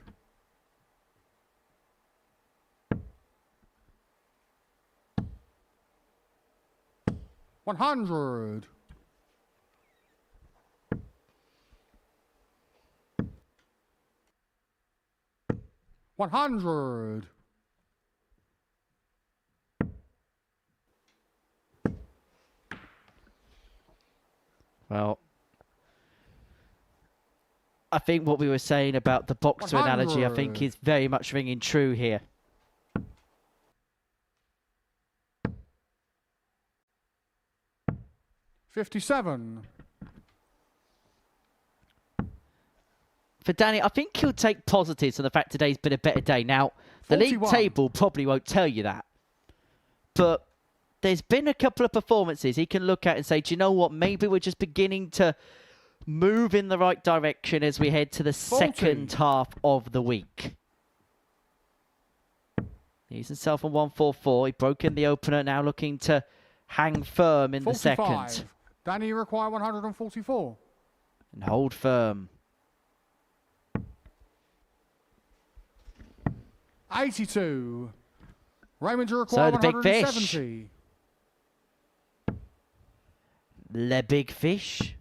100. 100. Well, I think what we were saying about the boxer analogy, I think 100. is very much ringing true here. $57. For Danny, I think he'll take positives on the fact today's been a better day. Now, the league 41. table probably won't tell you that. But there's been a couple of performances he can look at and say, do you know what? Maybe we're just beginning to move in the right direction as we head to the 40. second half of the week. He's himself on 144. He broke in the opener, now looking to hang firm in 45. the second. Danny, you require 144. And hold firm. 82. Raymond, you require So the big fish. 170. Le Big Fish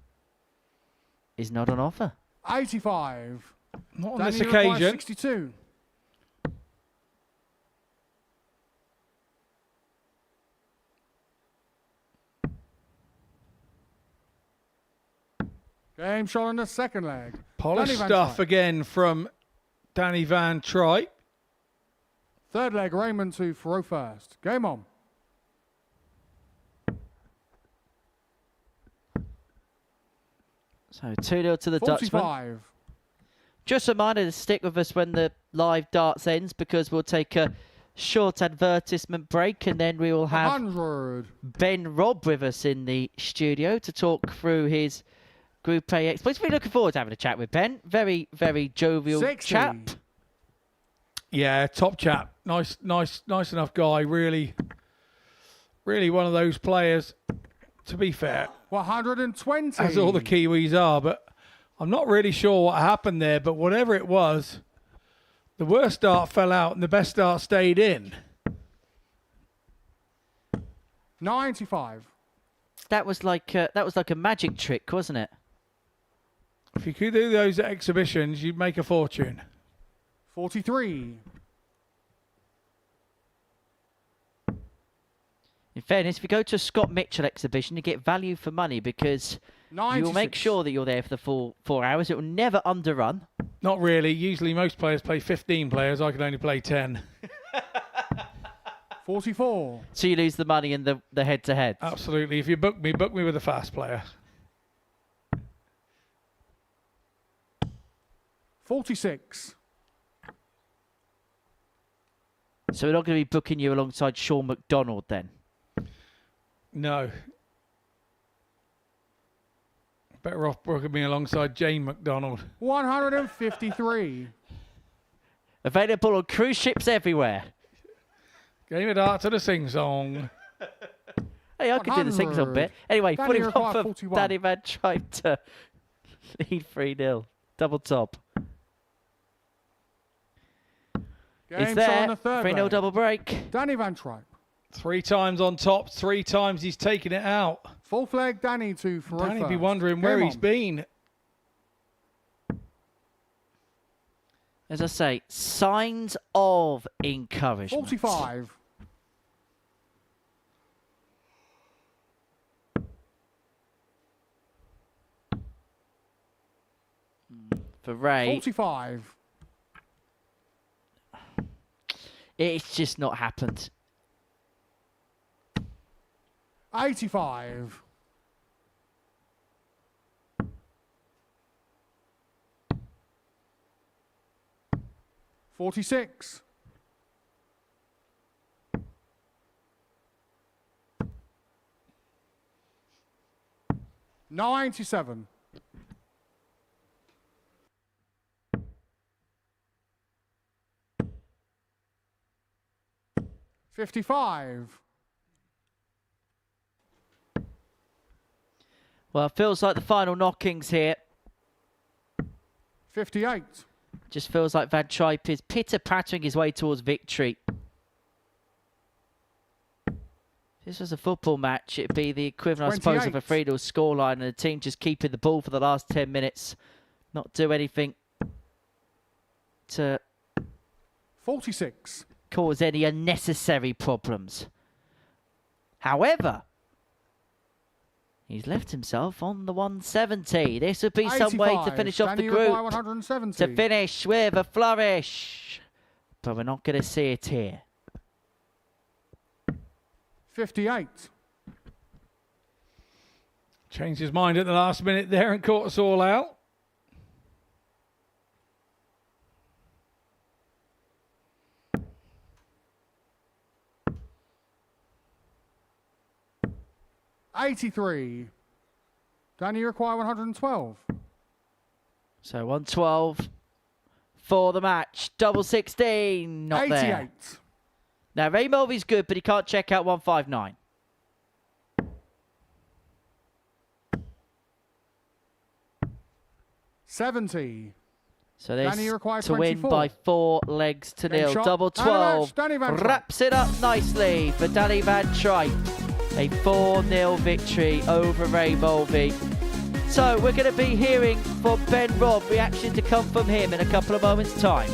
is not on offer. 85. Not on Danny, this you require occasion. 62. Game shot on the second leg. Polished Danny Van stuff Tripe. again from Danny Van Tripe. Third leg, Raymond to throw first. Game on. So 2-0 to the Dutchman. 45. Just a reminder to stick with us when the live darts ends, because we'll take a short advertisement break and then we will have 100. Ben Robb with us in the studio to talk through his Group A exploits. We're looking forward to having a chat with Ben. Very, very jovial 60. chap. Yeah, top chap. Nice enough guy. Really one of those players, to be fair, 120. as all the Kiwis are. But I'm not really sure what happened there. But whatever it was, the worst dart fell out and the best dart stayed in. 95. That was like a magic trick, wasn't it? If you could do those at exhibitions, you'd make a fortune. 43. In fairness, if you go to a Scott Mitchell exhibition, you get value for money because you will make 96. sure that you're there for the full 4 hours. It will never underrun. Not really. Usually most players play 15 players. I can only play 10. 44. So you lose the money in the head-to-head. Absolutely. If you book me with a fast player. 46. So we're not going to be booking you alongside Sean McDonald then? No. Better off booking me alongside Jane McDonald. 153. Available on cruise ships everywhere. Game of darts to the sing-song. Hey, I could do the sing-song bit. Anyway, Danny 41 require for 41. Danny Van Tripe to lead 3-0. Double top. Game It's shot there. on the third 3-0 leg. double break. Danny Van Tripe. 3 times on top, 3 times he's taken it out. Fourth leg, Danny to throw Danny be first. wondering where Game he's on. been. As I say, signs of encouragement. 45. For Ray, 45. it's just not happened. 85. 46. 97. 55. Well, it feels like the final knockings here. 58. Just feels like Van Tripe is pitter-pattering his way towards victory. If this was a football match, it'd be the equivalent, I suppose, of a 3-0 scoreline, and the team just keeping the ball for the last 10 minutes, not do anything to 46. cause any unnecessary problems. However, he's left himself on the 170. This would be some way to finish off the group. To finish with a flourish. But we're not going to see it here. 58. Changed his mind at the last minute there and caught us all out. $83. Danny, you require 112. So 112 for the match. Double 16. Not 88. there. Now, Ray Mulvy's good, but he can't check out 159. $70. So this Danny, you require to win 24. by 4 legs to nil. shot. Double And a match. 12. Danny Van Tripe. Wraps it up nicely for Danny Van Tripe. A 4-0 victory over Ray Mulvy. So we're going to be hearing from Ben Robb. Reaction to come from him in a couple of moments' time.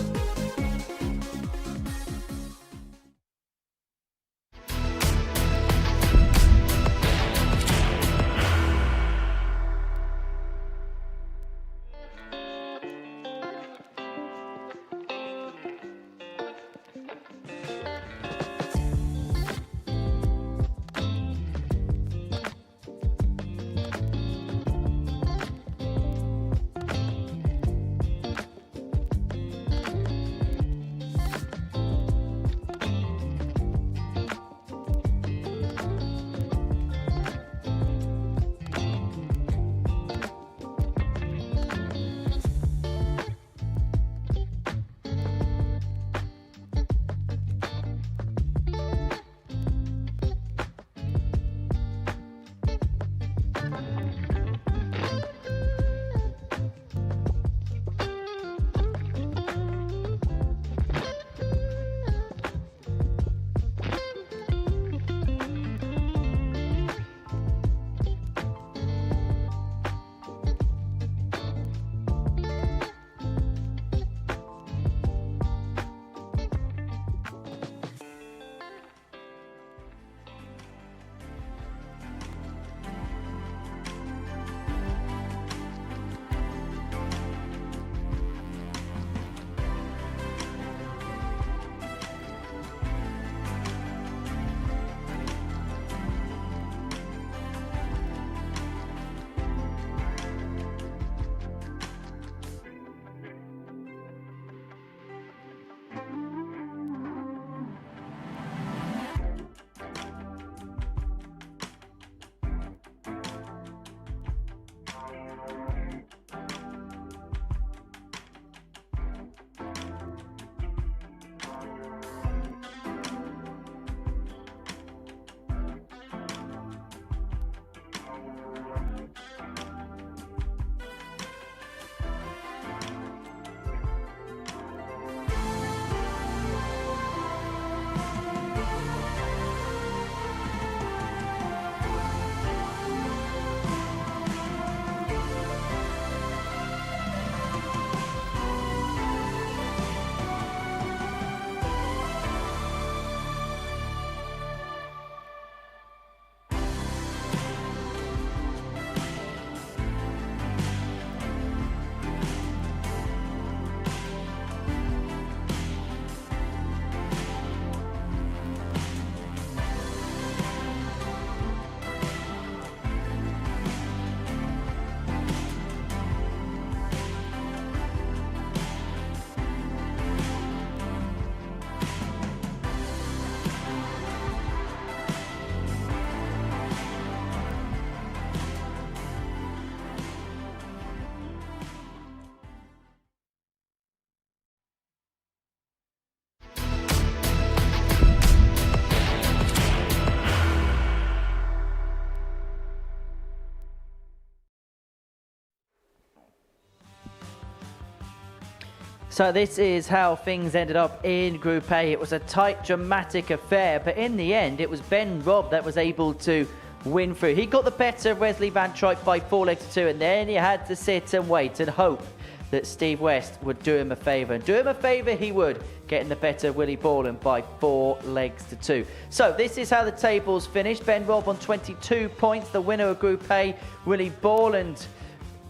So this is how things ended up in Group A. It was a tight, dramatic affair, but in the end, it was Ben Robb that was able to win through. He got the better of Wesley Van Tripe by 4 legs to 2, and then he had to sit and wait and hope that Steve West would do him a favour. And do him a favour he would, getting the better of Willie Boland by 4 legs to 2. So this is how the tables finished. Ben Robb on 22 points, the winner of Group A. Willie Boland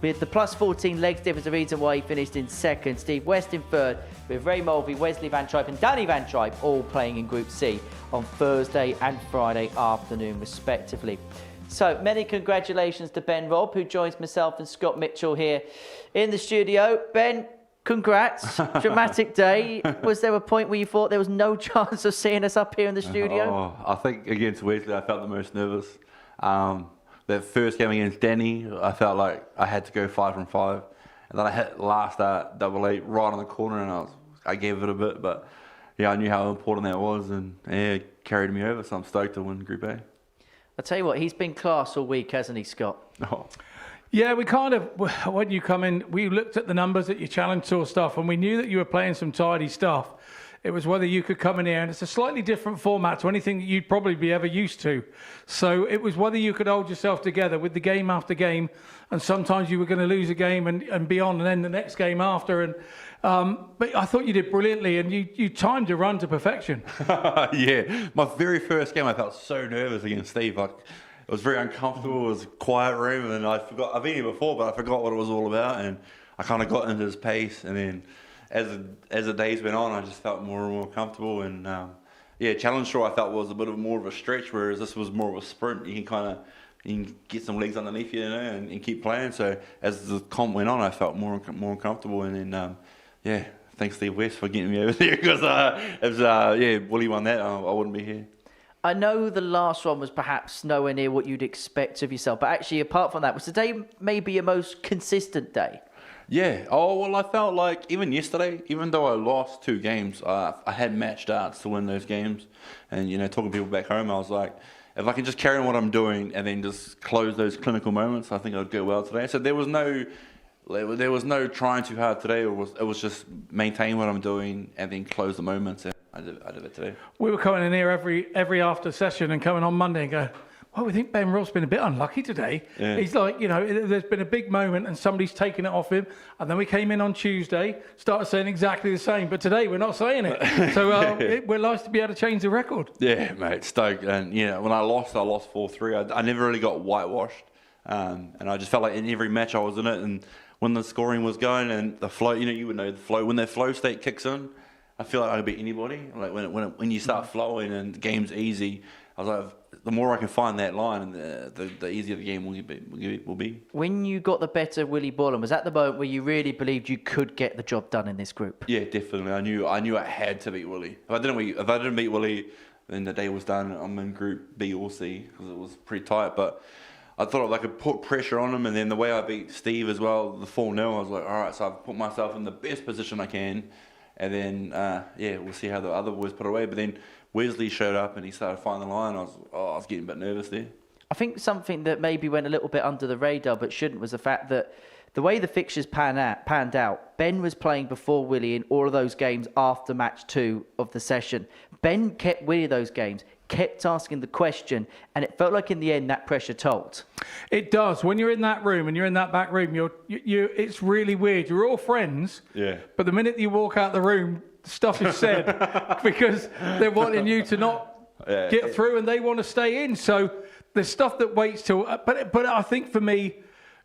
with the plus 14 legs difference, the reason why he finished in second. Steve West in third, with Ray Mulvey, Wesley Van Tripe and Danny Van Tripe all playing in Group C on Thursday and Friday afternoon respectively. So many congratulations to Ben Robb, who joins myself and Scott Mitchell here in the studio. Ben, congrats. Dramatic day. Was there a point where you thought there was no chance of seeing us up here in the studio? Oh, I think against Wesley, I felt the most nervous. That first game against Danny, I felt like I had to go 5 from 5. And then I hit last double 8 right on the corner, and I gave it a bit. But yeah, I knew how important that was, and yeah, it carried me over. So I'm stoked to win Group A. I'll tell you what, he's been class all week, hasn't he, Scott? Oh. Yeah, we kind of, when you come in, we looked at the numbers at your challenge tour stuff, and we knew that you were playing some tidy stuff. It was whether you could come in here, and it's a slightly different format to anything that you'd probably be ever used to. So it was whether you could hold yourself together with the game after game, and sometimes you were going to lose a game and be on, and then the next game after. And but I thought you did brilliantly, and you timed your run to perfection. Yeah, my very first game, I felt so nervous against Steve. Like, it was very uncomfortable. It was a quiet room, and I forgot. I've been here before, but I forgot what it was all about, and I kind of got into his pace. And then, as the days went on, I just felt more and more comfortable. And yeah, challenge tour I felt was a bit of more of a stretch, whereas this was more of a sprint. You can get some legs underneath you, and keep playing. So as the comp went on, I felt more comfortable, and then yeah, thanks Steve West for getting me over there, because if Willie won that, I wouldn't be here. I know the last one was perhaps nowhere near what you'd expect of yourself, but actually apart from that, was today maybe your most consistent day? Yeah. Oh, well, I felt like even yesterday, even though I lost 2 games, I had match darts to win those games. And, talking to people back home, I was like, if I can just carry on what I'm doing and then just close those clinical moments, I think I'd go well today. So there was no trying too hard today. It was just maintain what I'm doing and then close the moments. And I did it today. We were coming in here every after session and coming on Monday and go, well, we think Ben Robb's been a bit unlucky today. Yeah. He's like, there's been a big moment and somebody's taken it off him. And then we came in on Tuesday, started saying exactly the same. But today we're not saying it. So we're nice to be able to change the record. Yeah, mate, stoked. And, when I lost 4-3. I never really got whitewashed. And I just felt like in every match I was in it. And when the scoring was going and the flow, you would know the flow. When that flow state kicks in, I feel like I could beat anybody. Like when you start flowing and the game's easy, I was like, the more I can find that line, and the easier the game will be. When you got the better of Willie Boland, was that the moment where you really believed you could get the job done in this group? Yeah, definitely. I knew I had to beat Willie. If I didn't beat Willie, then the day was done. I'm in Group B or C because it was pretty tight. But I thought I could put pressure on him, and then the way I beat Steve as well, the 4-0, I was like, all right, so I've put myself in the best position I can, and then we'll see how the other boys put it away. But then Wesley showed up and he started finding the line. I was getting a bit nervous there. I think something that maybe went a little bit under the radar but shouldn't was the fact that the way the fixtures panned out, Ben was playing before Willie in all of those games after match 2 of the session. Ben kept Willie those games, kept asking the question, and it felt like in the end that pressure told. It does. When you're in that room and you're in that back room, it's really weird. You're all friends, yeah. But the minute you walk out the room, stuff is said because they're wanting you to not get through and they want to stay in. So there's stuff that waits till. But I think for me,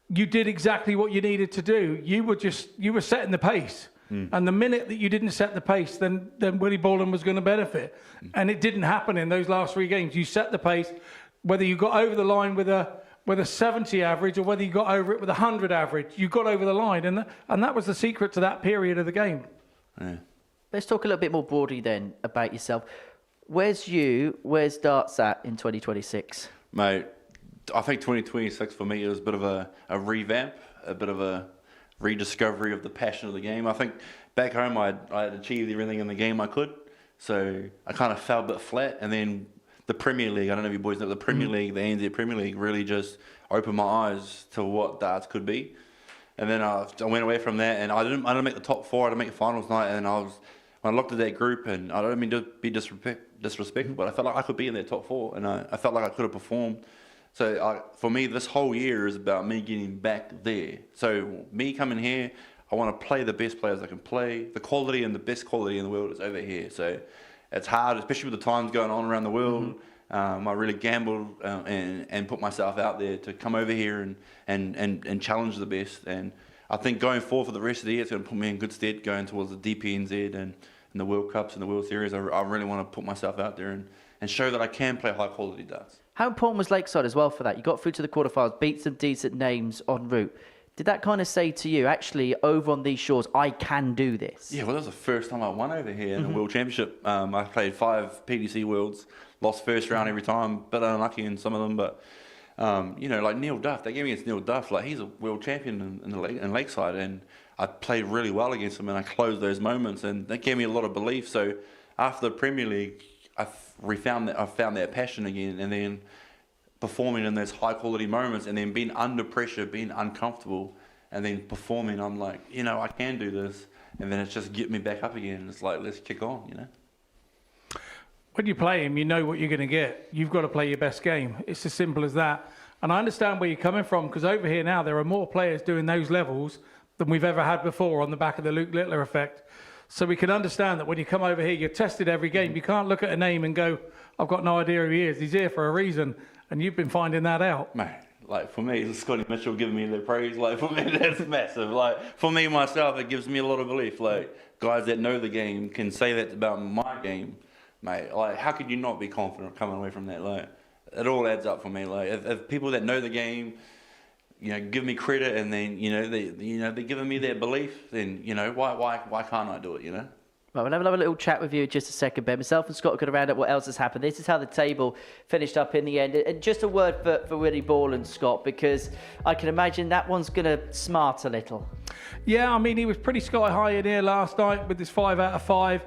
you did exactly what you needed to do. You were setting the pace. And the minute that you didn't set the pace, then Willie Boland was going to benefit. And it didn't happen in those last 3 games. You set the pace, whether you got over the line with a 70 average or whether you got over it with a 100 average, you got over the line. And that was the secret to that period of the game. Yeah. Let's talk a little bit more broadly then about yourself. Where's darts at in 2026? Mate, I think 2026 for me is a bit of a revamp, a bit of a rediscovery of the passion of the game. I think back home I had achieved everything in the game I could, so I kind of fell a bit flat. And then the Premier League, I don't know if you boys know, the Premier League, the ANZ Premier League really just opened my eyes to what darts could be. And then I went away from that, and I didn't make the top 4. I didn't make the finals night, and when I looked at that group, and I don't mean to be disrespectful, but I felt like I could be in that top 4, and I felt like I could have performed. So for me, this whole year is about me getting back there. So me coming here, I want to play the best players I can play. The quality and the best quality in the world is over here. So it's hard, especially with the times going on around the world. I really gambled and put myself out there to come over here and challenge the best. And I think going forward for the rest of the year, it's going to put me in good stead going towards the DPNZ and the World Cups and the World Series. I really want to put myself out there and show that I can play high quality darts. How important was Lakeside as well for that? You got through to the quarterfinals, beat some decent names en route. Did that kind of say to you, actually, over on these shores, I can do this? Yeah, well, that was the first time I won over here in the World Championship. I played 5 PDC Worlds, lost first round every time, bit unlucky in some of them, but like Neil Duff, they gave me against Neil Duff, like he's a world champion in Lakeside, and I played really well against him, and I closed those moments, and that gave me a lot of belief. So after the Premier League, I found that passion again, and then performing in those high quality moments, and then being under pressure, being uncomfortable, and then performing, I'm like, I can do this, and then it's just get me back up again. It's like, let's kick on, When you play him, you know what you're going to get. You've got to play your best game. It's as simple as that. And I understand where you're coming from, because over here now, there are more players doing those levels than we've ever had before on the back of the Luke Littler effect. So we can understand that when you come over here, you're tested every game. You can't look at a name and go, I've got no idea who he is. He's here for a reason. And you've been finding that out. Mate, like for me, Scotty Mitchell giving me the praise. Like for me, that's massive. Like for me, myself, it gives me a lot of belief. Like guys that know the game can say that about my game. Mate, like how could you not be confident coming away from that? Like it all adds up for me. Like if people that know the game, give me credit, and then they're giving me their belief, then why can't I do it? Right, we'll have a little chat with you in just a second, Ben. Myself and Scott are going to round up what else has happened. This is how the table finished up in the end. And just a word for Willie Boland, Scott, because I can imagine that one's going to smart a little. Yeah, I mean, he was pretty sky high in here last night with his 5 out of 5.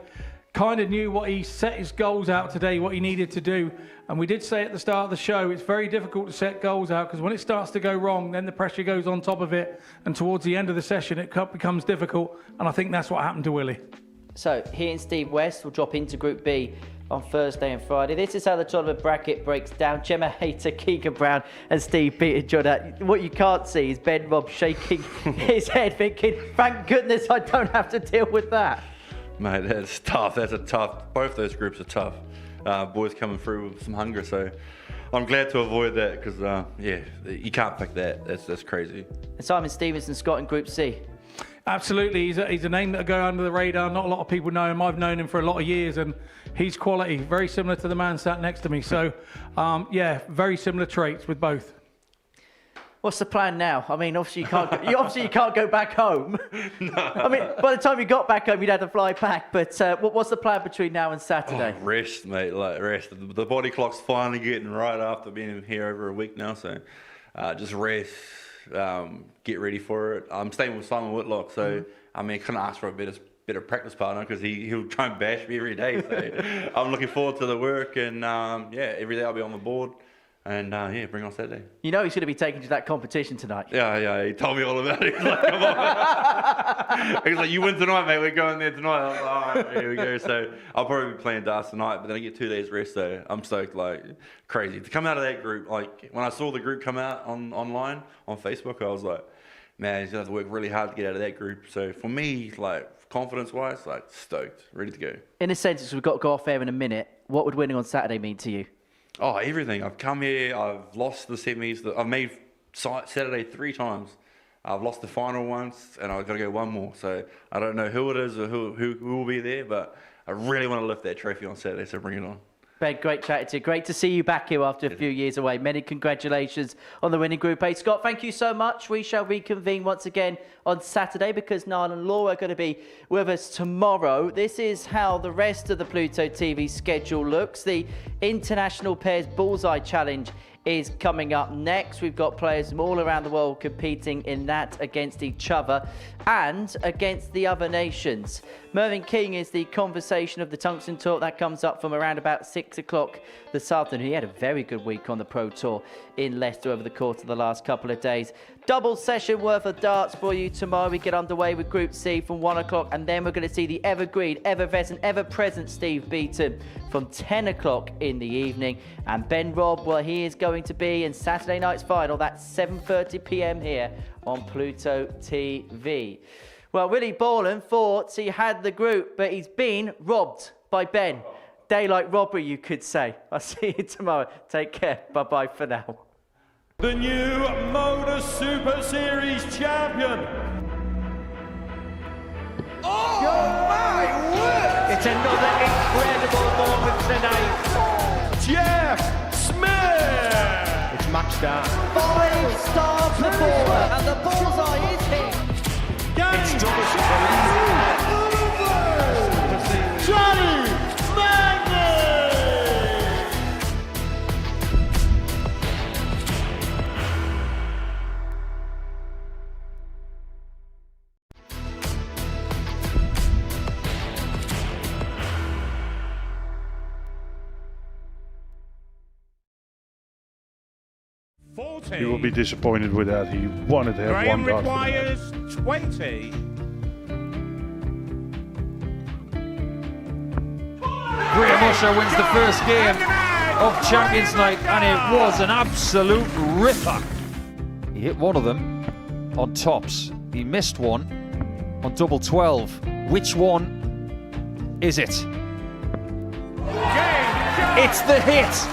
Kind of knew what he set his goals out today, what he needed to do. And we did say at the start of the show, it's very difficult to set goals out, because when it starts to go wrong, then the pressure goes on top of it. And towards the end of the session, it becomes difficult. And I think that's what happened to Willie. So he and Steve West will drop into Group B on Thursday and Friday. This is how the tournament bracket breaks down. Gemma Hayter, Keegan Brown and Steve Peter Jordan. What you can't see is Ben Robb shaking his head thinking, thank goodness I don't have to deal with that. Mate, that's tough. Both those groups are tough. Boys coming through with some hunger, so I'm glad to avoid that because, you can't pick that. That's crazy. And Simon Stevenson, Scott in Group C. Absolutely, he's a name that'll go under the radar. Not a lot of people know him. I've known him for a lot of years, and he's quality. Very similar to the man sat next to me. So, very similar traits with both. What's the plan now? I mean, obviously you can't go back home. No. I mean, by the time you got back home, you'd have to fly back. But what's the plan between now and Saturday? Rest, mate. Like rest. The body clock's finally getting right after being here over a week now. So, just rest. Get ready for it. I'm staying with Simon Whitlock, so I mean, I couldn't ask for a better practice partner because he'll try and bash me every day. So I'm looking forward to the work, and every day I'll be on the board, and bring on Saturday. You know he's going to be taking to that competition tonight. Yeah, he told me all about it. He's like, come on. He's like, you win tonight, mate. We're going there tonight. I was like, all right, here we go. So I'll probably be playing darts tonight, but then I get 2 days rest, so I'm stoked, like crazy to come out of that group. Like when I saw the group come out online on Facebook, I was like, man, he's gonna have to work really hard to get out of that group. So for me, like confidence-wise, like stoked, ready to go. In a sense, we've got to go off air in a minute. What would winning on Saturday mean to you? Oh, everything. I've come here. I've lost the semis. I've made Saturday 3 times. I've lost the final once, and I've got to go one more. So I don't know who it is or who will be there, but I really want to lift that trophy on Saturday. So bring it on. Ben, great chatting to you. Great to see you back here after a few years away. Many congratulations on the winning Group A. Scott, thank you so much. We shall reconvene once again on Saturday because Niall and Laura are going to be with us tomorrow. This is how the rest of the Pluto TV schedule looks. The International Pairs Bullseye Challenge is coming up next. We've got players from all around the world competing in that against each other and against the other nations. Mervyn King is the conversation of the Tungsten Talk. That comes up from around about 6 o'clock this afternoon. He had a very good week on the Pro Tour in Leicester over the course of the last couple of days. Double session worth of darts for you tomorrow. We get underway with Group C from 1 o'clock, and then we're going to see the evergreen, ever-present, ever-present Steve Beaton from 10 o'clock in the evening. And Ben Robb, well, he is going to be in Saturday night's final. That's 7:30 p.m. here on Pluto TV. Well, Willie Boland thought he had the group, but he's been robbed by Ben. Daylight robbery, you could say. I'll see you tomorrow. Take care. Bye-bye for now. The new Modus Super Series champion. Oh my word! It's another incredible moment tonight. Jeff Smith! It's match start. 5-star performer, and the bullseye is hit. It's Johnny Magnus! He will be disappointed with that. He wanted to have one dart. Requires 20. Graham Usher wins the first game of Champions Night, and it was an absolute ripper. He hit one of them on tops. He missed one on double 12. Which one is it? It's the hit.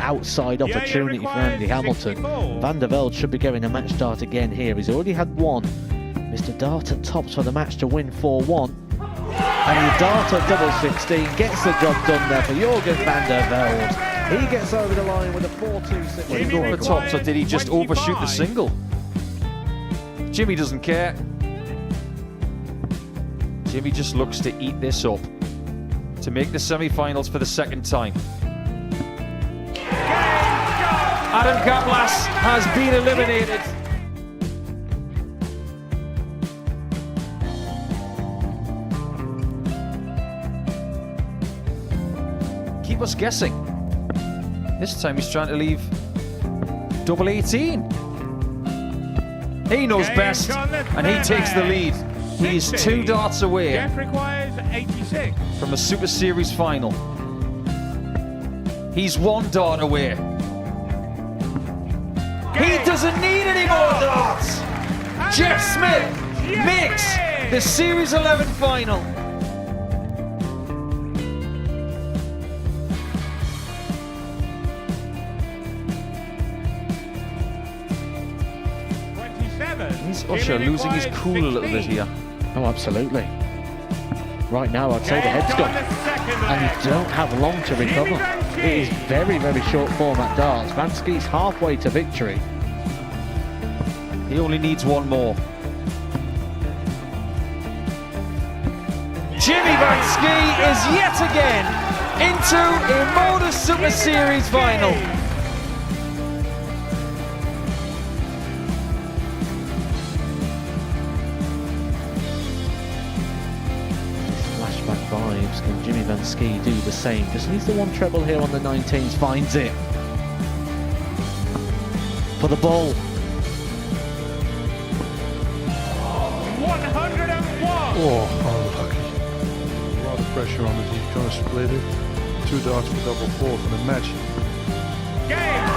Outside opportunity for Andy Hamilton. Van der Velde should be going a match start again here. He's already had one. Mr. Dart at tops for the match to win 4-1. And he Dart at double 16 gets the job done there for Jurgen van der Velde. He gets over the line with a 4-2-6. Did he go over the tops, or did he just overshoot the single? Jimmy doesn't care. Jimmy just looks to eat this up to make the semi-finals for the second time. Adam Kaplas has been eliminated. Keep us guessing. This time he's trying to leave double 18. He knows best, and he takes the lead. He's 2 darts away Jeff requires 86. from a Super Series final. He's 1 dart away. He doesn't need any more darts. Jeff Smith makes the Series 11 final. Is Usher losing his cool a little bit here? Oh, absolutely. Right now, I'd say the head's gone. And you don't have long to recover. It is very, very short form at darts. Vansky's halfway to victory. He only needs one more. Jimmy Vansky is yet again into a Modus Super Series final. Flashback vibes. Can Jimmy Vansky do the same? Just needs the one treble here on the 19s. Finds it. For the ball. 101. Oh, unlucky. A lot of pressure on it. He's going to split it. 2 darts for double 4 for the match. Game